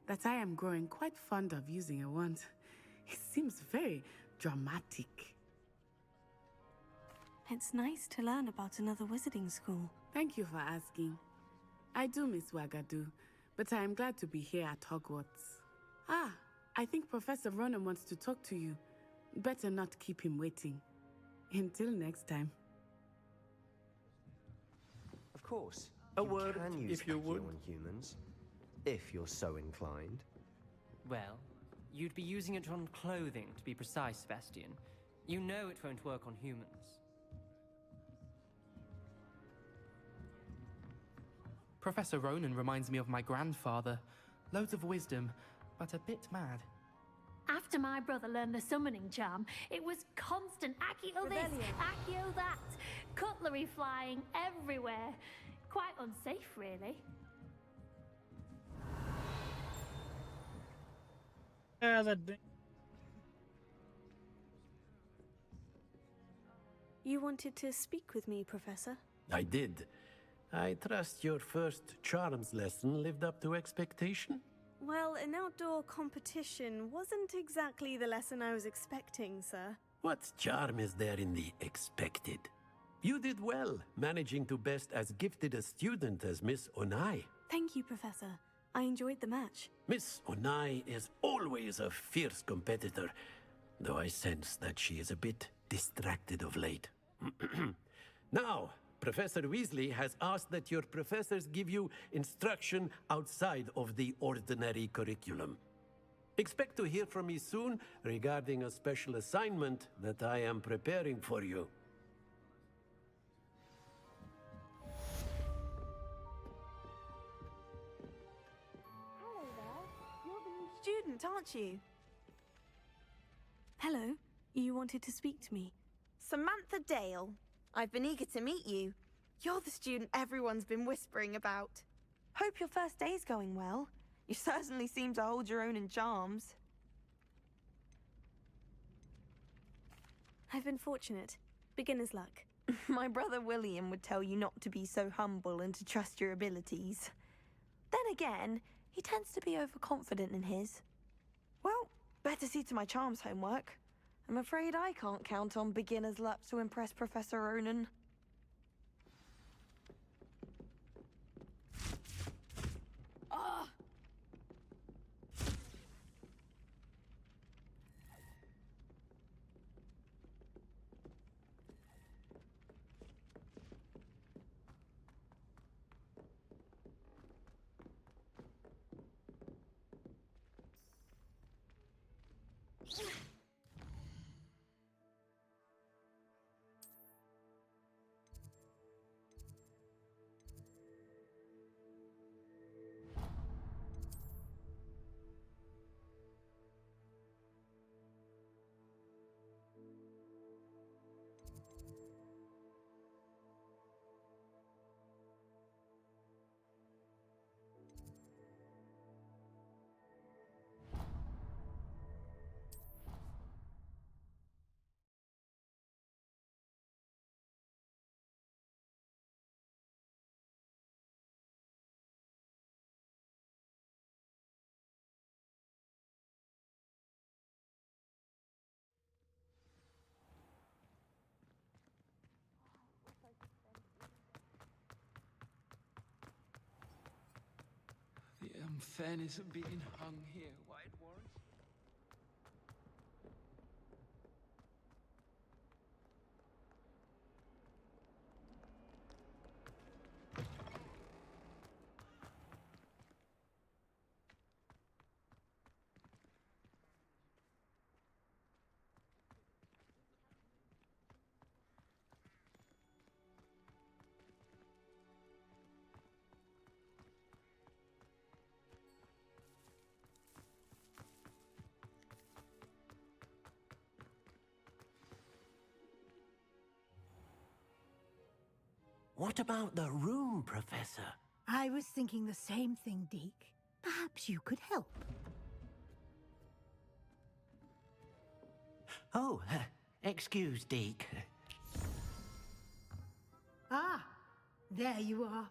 that I am growing quite fond of using a wand. It seems very dramatic. It's nice to learn about another wizarding school. Thank you for asking. I do miss Wagadu, but I am glad to be here at Hogwarts. Ah, I think Professor Ronan wants to talk to you. Better not keep him waiting. Until next time. Of course. A you word, can use if you would. on humans, if you're so inclined. Well, you'd be using it on clothing, to be precise, Sebastian. You know it won't work on humans. Professor Ronan reminds me of my grandfather. Loads of wisdom, but a bit mad. After my brother learned the summoning charm, it was constant Accio this, Accio that, cutlery flying everywhere. Quite unsafe, really. Yeah, that. You wanted to speak with me, Professor? I did. I trust your first charms lesson lived up to expectation? Well, an outdoor competition wasn't exactly the lesson I was expecting, sir. What charm is there in the expected? You did well, managing to best as gifted a student as Miss Onai. Thank you, Professor. I enjoyed the match. Miss Onai is always a fierce competitor, though I sense that she is a bit distracted of late. Now, Professor Weasley has asked that your professors give you instruction outside of the ordinary curriculum. Expect to hear from me soon regarding a special assignment that I am preparing for you. Hello there. You're the new student, aren't you? Hello. You wanted to speak to me? Samantha Dale. I've been eager to meet you. You're the student everyone's been whispering about. Hope your first day's going well. You certainly seem to hold your own in charms. I've been fortunate. Beginner's luck. My brother William would tell you not to be so humble and to trust your abilities. Then again, he tends to be overconfident in his. Well, better see to my charms homework. I'm afraid I can't count on beginner's luck to impress Professor Ronan. Ah! The unfairness of being hung here, White Warren. What about the room, Professor? I was thinking the same thing, Deke. Perhaps you could help. Oh, excuse, Deke. Ah, there you are.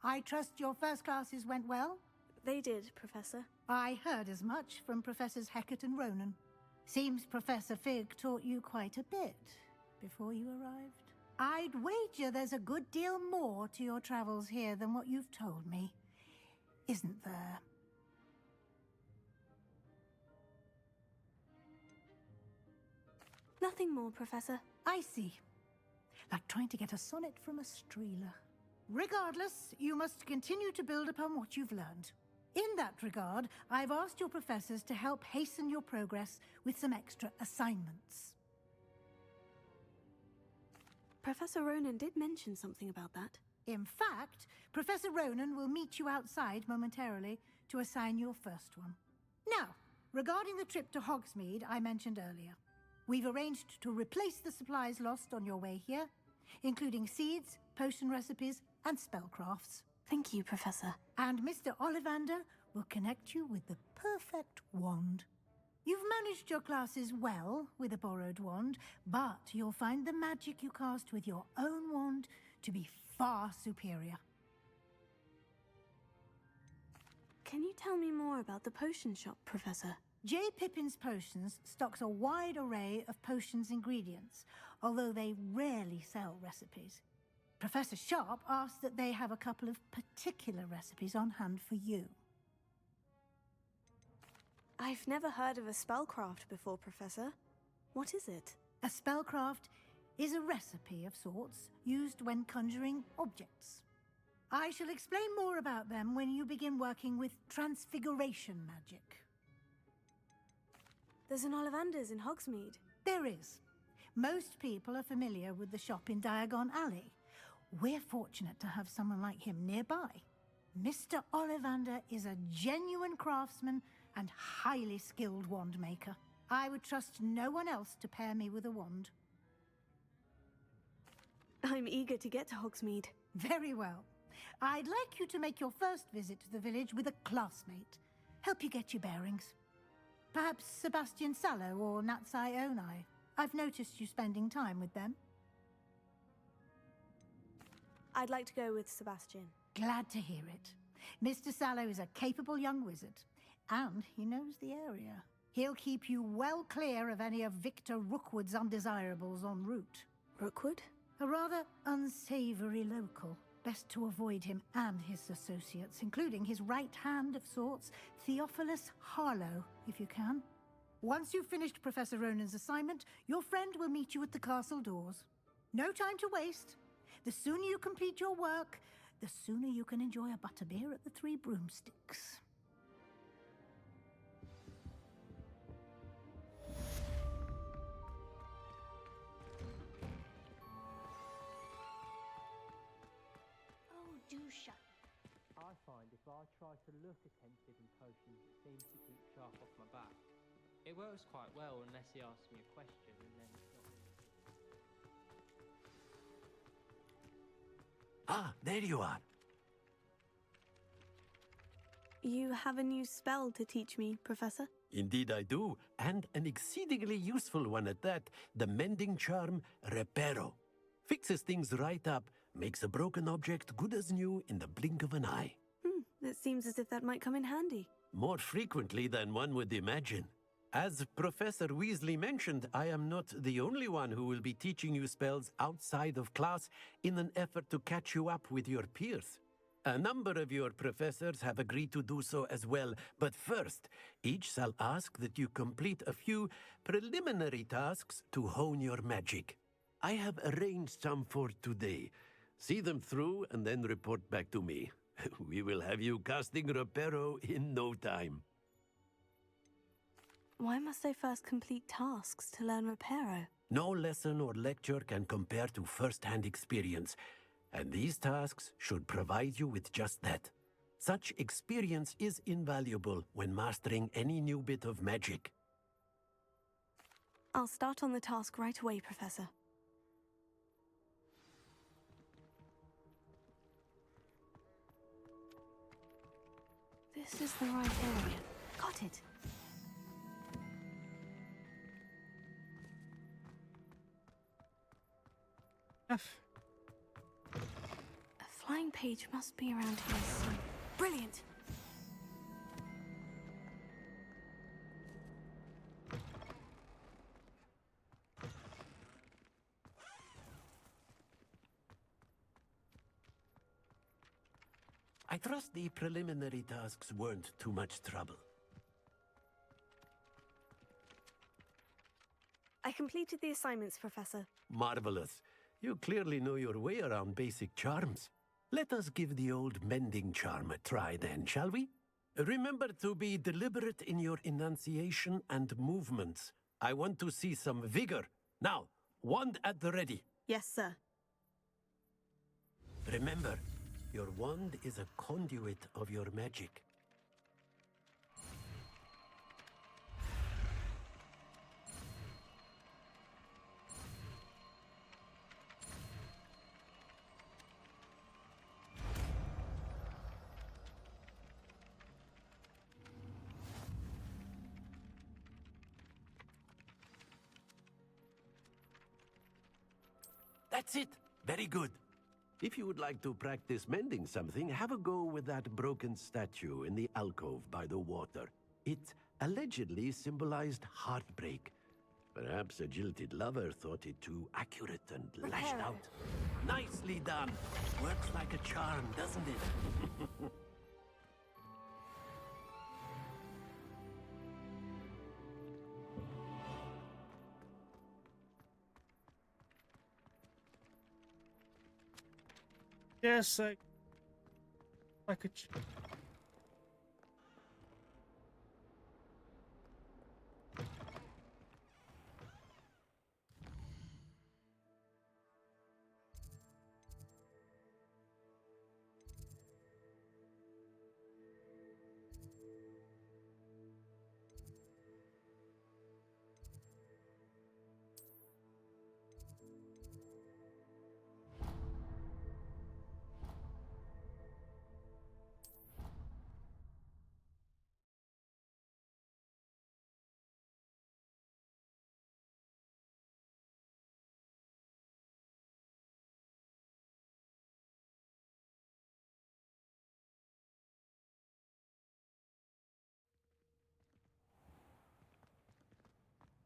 I trust your first classes went well? They did, Professor. I heard as much from Professors Hecat and Ronan. Seems Professor Fig taught you quite a bit. before you arrived? I'd wager there's a good deal more to your travels here than what you've told me. Isn't there? Nothing more, Professor. I see. Like trying to get a sonnet from a streeler. Regardless, you must continue to build upon what you've learned. In that regard, I've asked your professors to help hasten your progress with some extra assignments. Professor Ronan did mention something about that. In fact, Professor Ronan will meet you outside momentarily to assign your first one. Now, regarding the trip to Hogsmeade I mentioned earlier, we've arranged to replace the supplies lost on your way here, including seeds, potion recipes, and spellcrafts. Thank you, Professor. And Mr. Ollivander will connect you with the perfect wand. You've managed your classes well with a borrowed wand, but you'll find the magic you cast with your own wand to be far superior. Can you tell me more about the potion shop, Professor? J. Pippin's Potions stocks a wide array of potions ingredients, although they rarely sell recipes. Professor Sharp asked that they have a couple of particular recipes on hand for you. I've never heard of a spellcraft before, Professor. What is it? A spellcraft is a recipe of sorts used when conjuring objects. I shall explain more about them when you begin working with transfiguration magic. There's an Ollivander's in Hogsmeade. There is. Most people are familiar with the shop in Diagon Alley. We're fortunate to have someone like him nearby. Mr. Ollivander is a genuine craftsman and highly skilled wand maker. I would trust no one else to pair me with a wand. I'm eager to get to Hogsmeade. Very well. I'd like you to make your first visit to the village with a classmate. Help you get your bearings. Perhaps Sebastian Sallow or Natsai Onai. I've noticed you spending time with them. I'd like to go with Sebastian. Glad to hear it. Mr. Sallow is a capable young wizard, and he knows the area. He'll keep you well clear of any of Victor Rookwood's undesirables en route. Rookwood? A rather unsavory local. Best to avoid him and his associates, including his right hand of sorts, Theophilus Harlow, if you can. Once you've finished Professor Ronan's assignment, your friend will meet you at the castle doors. No time to waste. The sooner you complete your work, the sooner you can enjoy a butterbeer at the Three Broomsticks. Oh, do shut. I find if I try to look attentive in potions, it seems to keep Sharp off my back. It works quite well unless he asks me a question, and then it's not really... Ah, there you are. You have a new spell to teach me, Professor? Indeed I do, and an exceedingly useful one at that. The mending charm, Reparo. Fixes things right up, makes a broken object good as new in the blink of an eye. It seems as if that might come in handy. More frequently than one would imagine. As Professor Weasley mentioned, I am not the only one who will be teaching you spells outside of class in an effort to catch you up with your peers. A number of your professors have agreed to do so as well, but first, each shall ask that you complete a few preliminary tasks to hone your magic. I have arranged some for today. See them through and then report back to me. We will have you casting Reparo in no time. Why must I first complete tasks to learn Reparo? No lesson or lecture can compare to first-hand experience, and these tasks should provide you with just that. Such experience is invaluable when mastering any new bit of magic. I'll start on the task right away, Professor. This is the right area. Got it. A flying page must be around here soon. Brilliant! I trust the preliminary tasks weren't too much trouble. I completed the assignments, Professor. Marvelous. You clearly know your way around basic charms. Let us give the old mending charm a try then, shall we? Remember to be deliberate in your enunciation and movements. I want to see some vigor. Now, wand at the ready. Yes, sir. Remember, your wand is a conduit of your magic. That's it. Very good. If you would like to practice mending something, have a go with that broken statue in the alcove by the water. It allegedly symbolized heartbreak. Perhaps a jilted lover thought it too accurate and lashed out. Nicely done. Works like a charm, doesn't it? Yes, I could.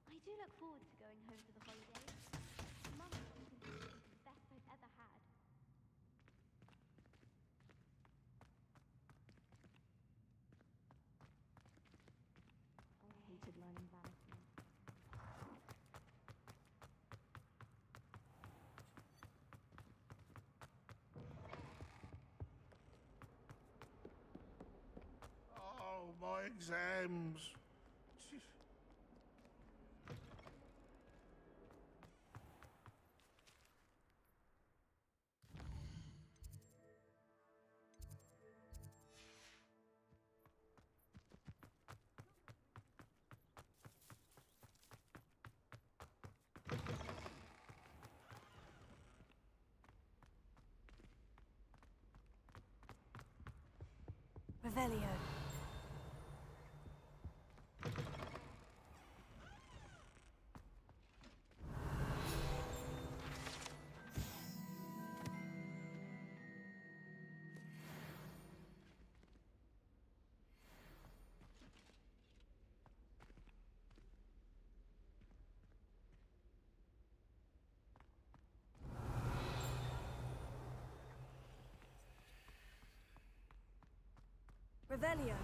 I do look forward to going home for the holidays. Mum told me this is the best I've ever had. I hated learning vanity. Oh, my exams. Revelio. Revelio.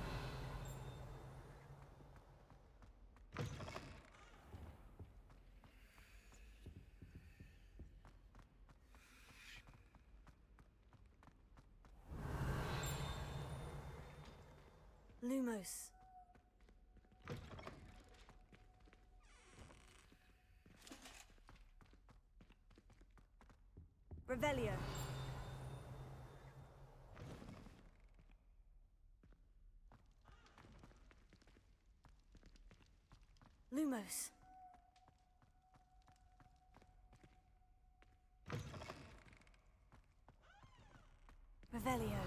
Lumos. Revelio. Lumos. Revelio.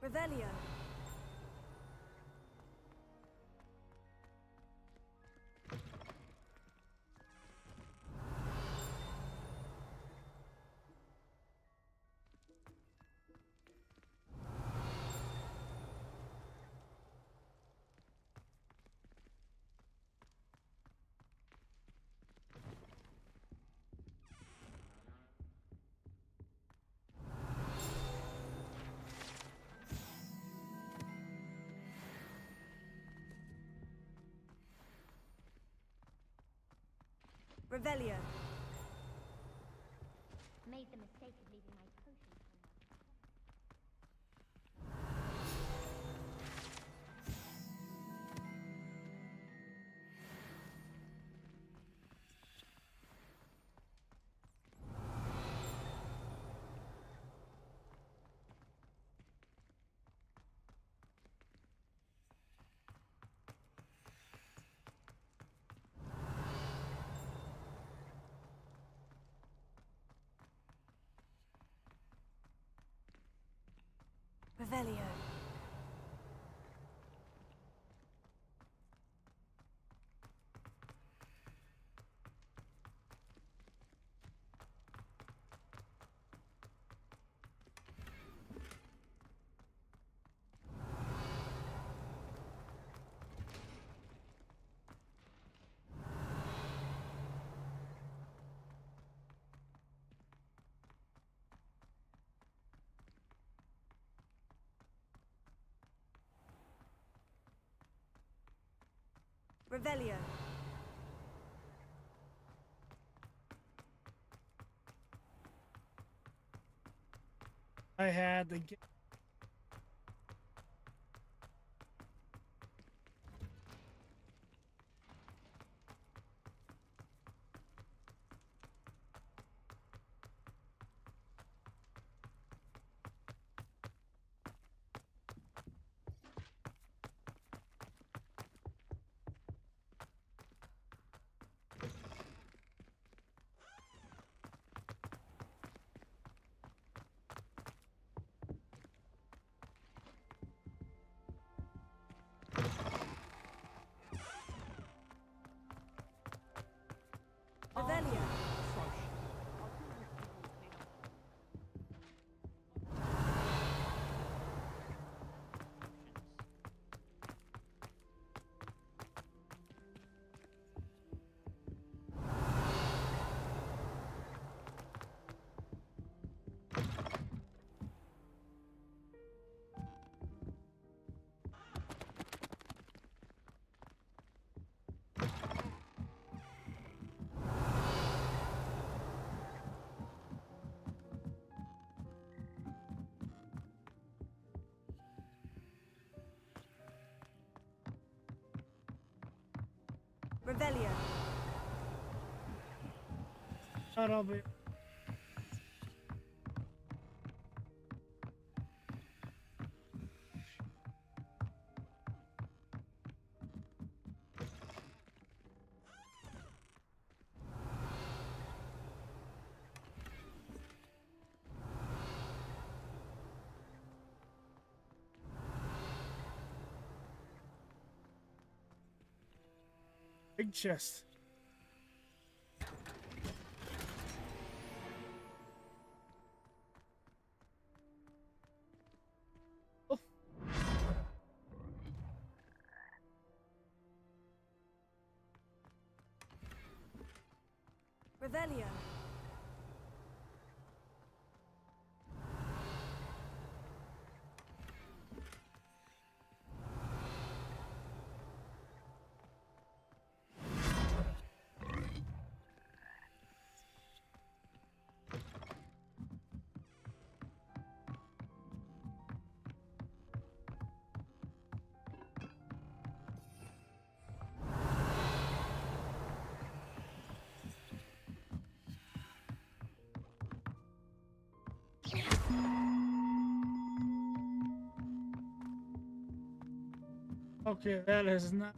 Revelio. Revelio. Made the mistake of leaving my potion somewhere. Revelio. Revelio. I had the. Revelio. Revelio. That'll be. Big chest. Oh. Revelio. Okay, that is not.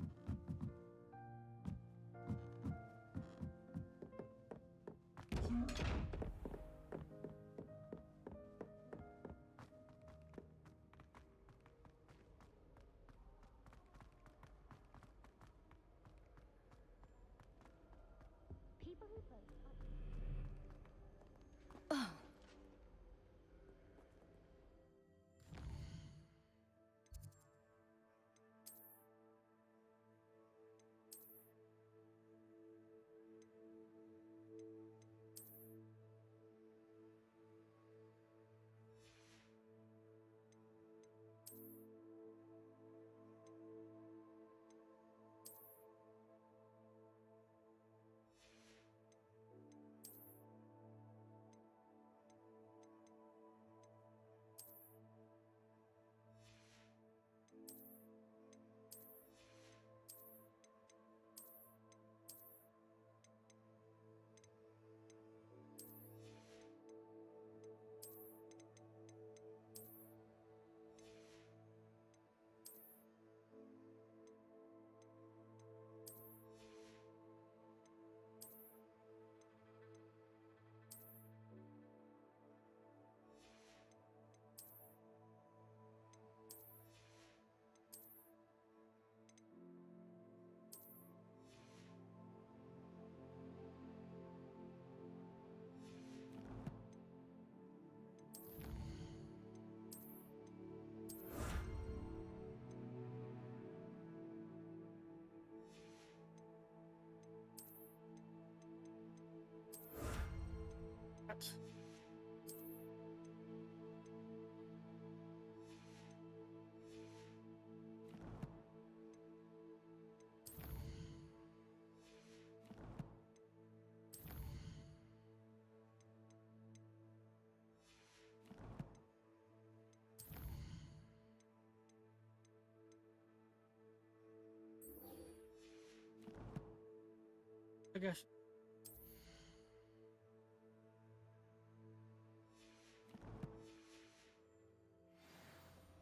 I guess.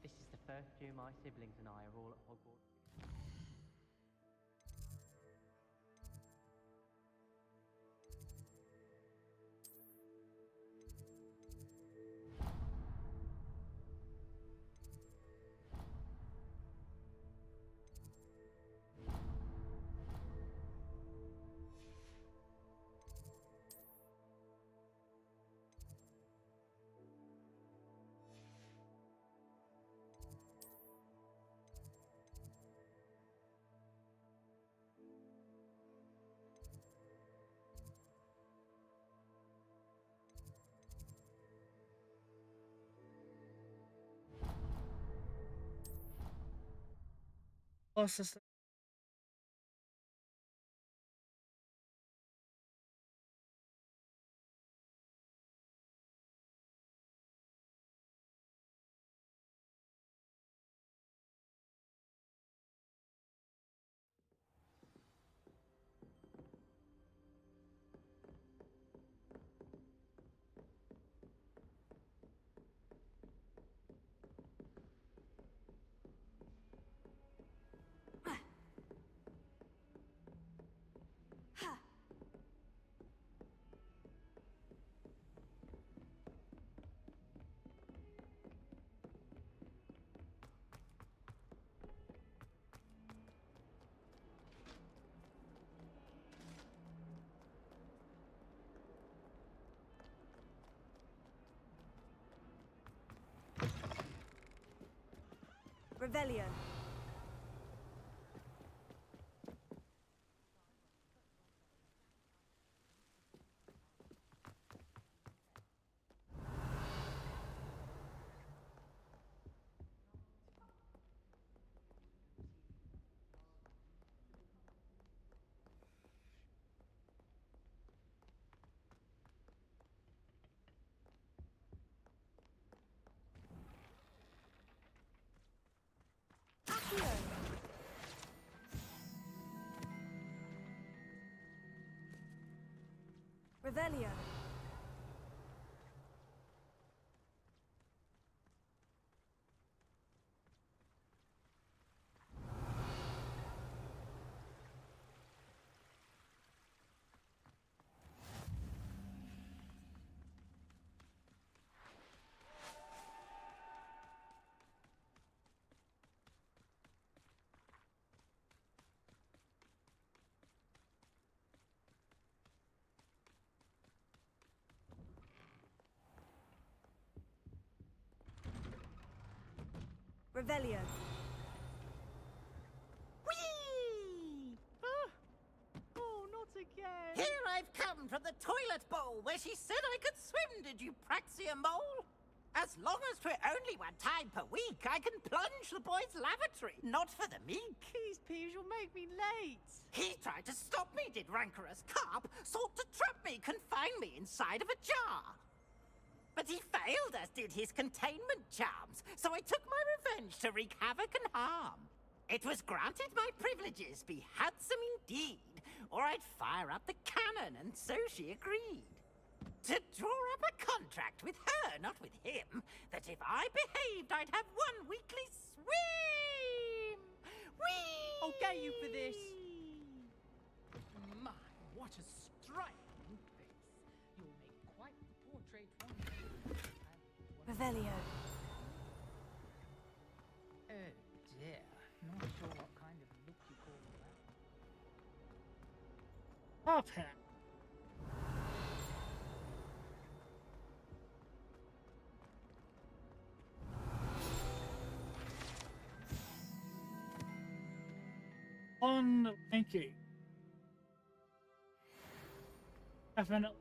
This is the first year my siblings and I are all at Hogwarts. Closest. Revelio. Revelio. Revelio. Whee! Oh, not again. Here I've come from the toilet bowl where she said I could swim, did you praxia mole? As long as 'twere only one time per week, I can plunge the boy's lavatory, not for the meek. Please, Peeves, you'll make me late. He tried to stop me, did rancorous carp, sought to trap me, confine me inside of a jar. But he failed, as did his containment charms, so I took my revenge to wreak havoc and harm. It was granted my privileges be handsome indeed, or I'd fire up the cannon, and so she agreed. To draw up a contract with her, not with him, that if I behaved, I'd have one weekly swim! Whee! I'll get you for this. My, what a striking face. You'll make quite the portrait one. Revelio. Oh dear, not sure what kind of look you call that. Top hat. Unlinky. Definitely.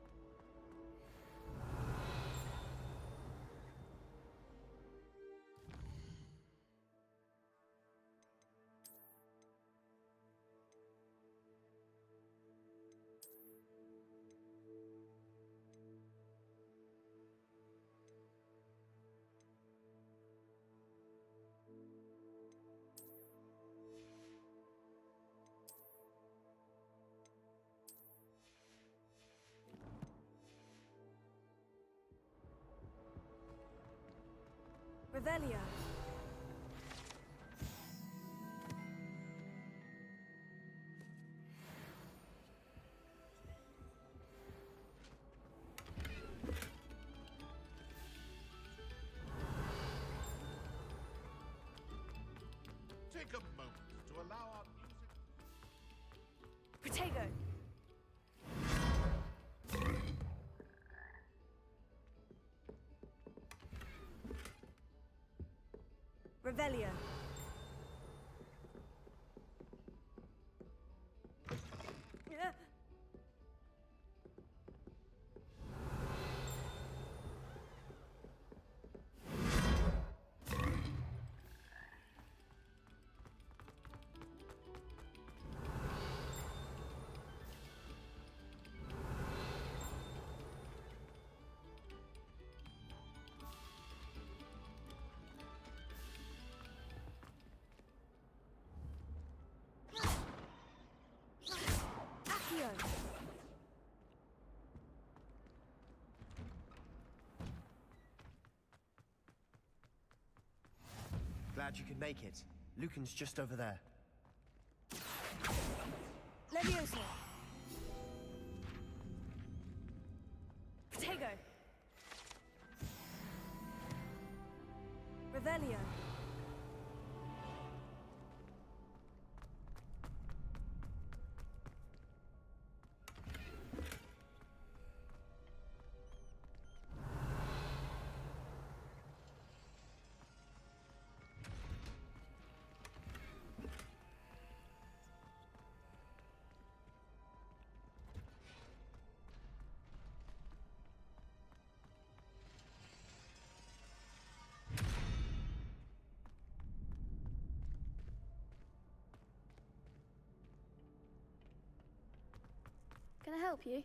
Revelio. Take a moment to allow our music. Protego. Revelio. Glad you could make it. Lucan's just over there. Leviosa. Protego. Revelio. Can I help you?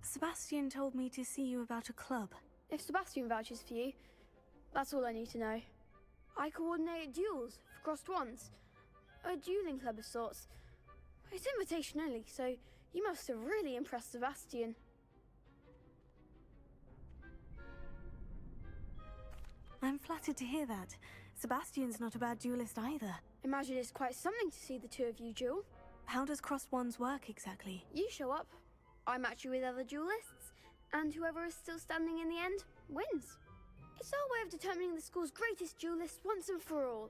Sebastian told me to see you about a club. If Sebastian vouches for you, that's all I need to know. I coordinate duels for crossed wands. A dueling club of sorts. It's invitation only, so you must have really impressed Sebastian. I'm flattered to hear that. Sebastian's not a bad duelist either. Imagine it's quite something to see the two of you duel. How does crossed wands work exactly? You show up, I match you with other duelists, and whoever is still standing in the end wins. It's our way of determining the school's greatest duelist once and for all.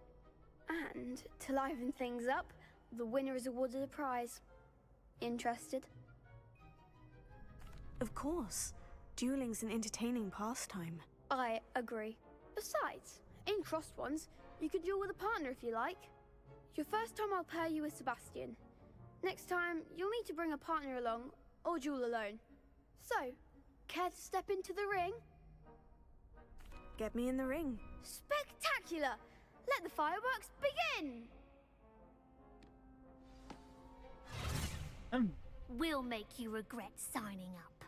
And to liven things up, the winner is awarded a prize. Interested? Of course. Dueling's an entertaining pastime. I agree. Besides, in crossed ones, you could duel with a partner if you like. Your first time I'll pair you with Sebastian. Next time, you'll need to bring a partner along, or duel alone. So, care to step into the ring? Get me in the ring. Spectacular! Let the fireworks begin! We'll make you regret signing up.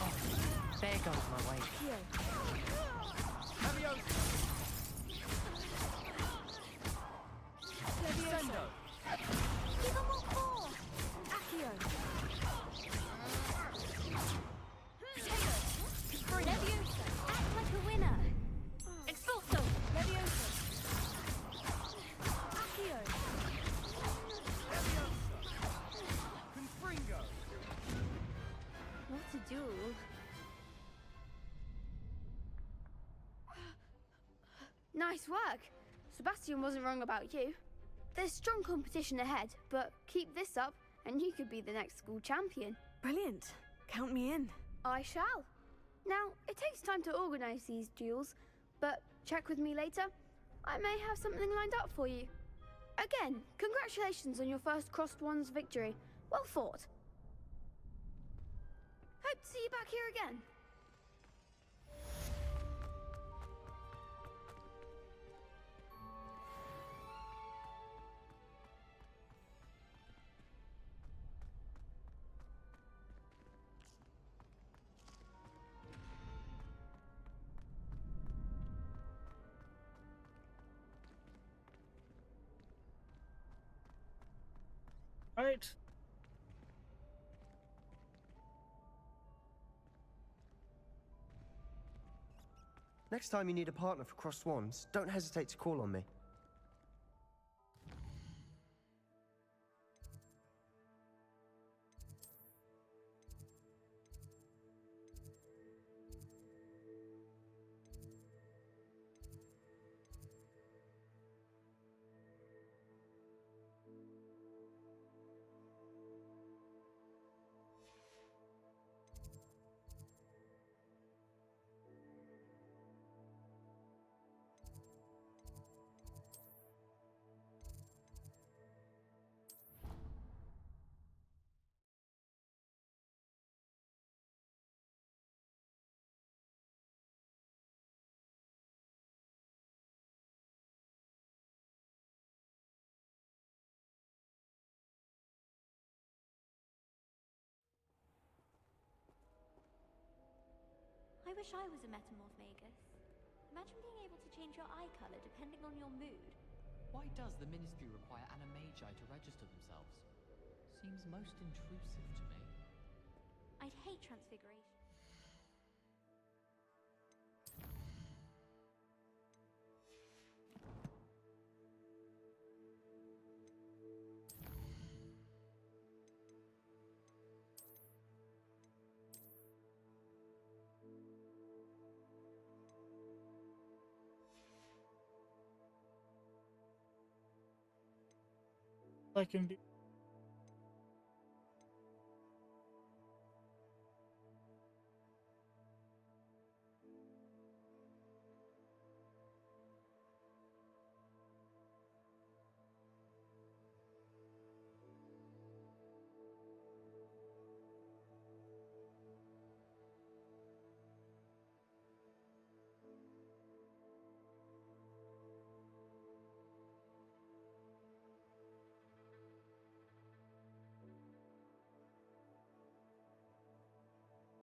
Oh, there goes my way. Give them all four! Accio! Leviosa, act like a winner. Expulso. Leviosa! Accio! Confringo! What a duel. Nice work. Sebastian wasn't wrong about you. There's strong competition ahead, but keep this up and you could be the next school champion. Brilliant. Count me in. I shall. Now, it takes time to organise these duels, but check with me later. I may have something lined up for you. Again, congratulations on your first crossed wands victory. Well fought. Hope to see you back here again. Right. Next time you need a partner for crossed wands, don't hesitate to call on me. I wish I was a metamorph magus. Imagine being able to change your eye color depending on your mood. Why does the Ministry require animagi to register themselves? Seems most intrusive to me. I'd hate transfiguration. I can be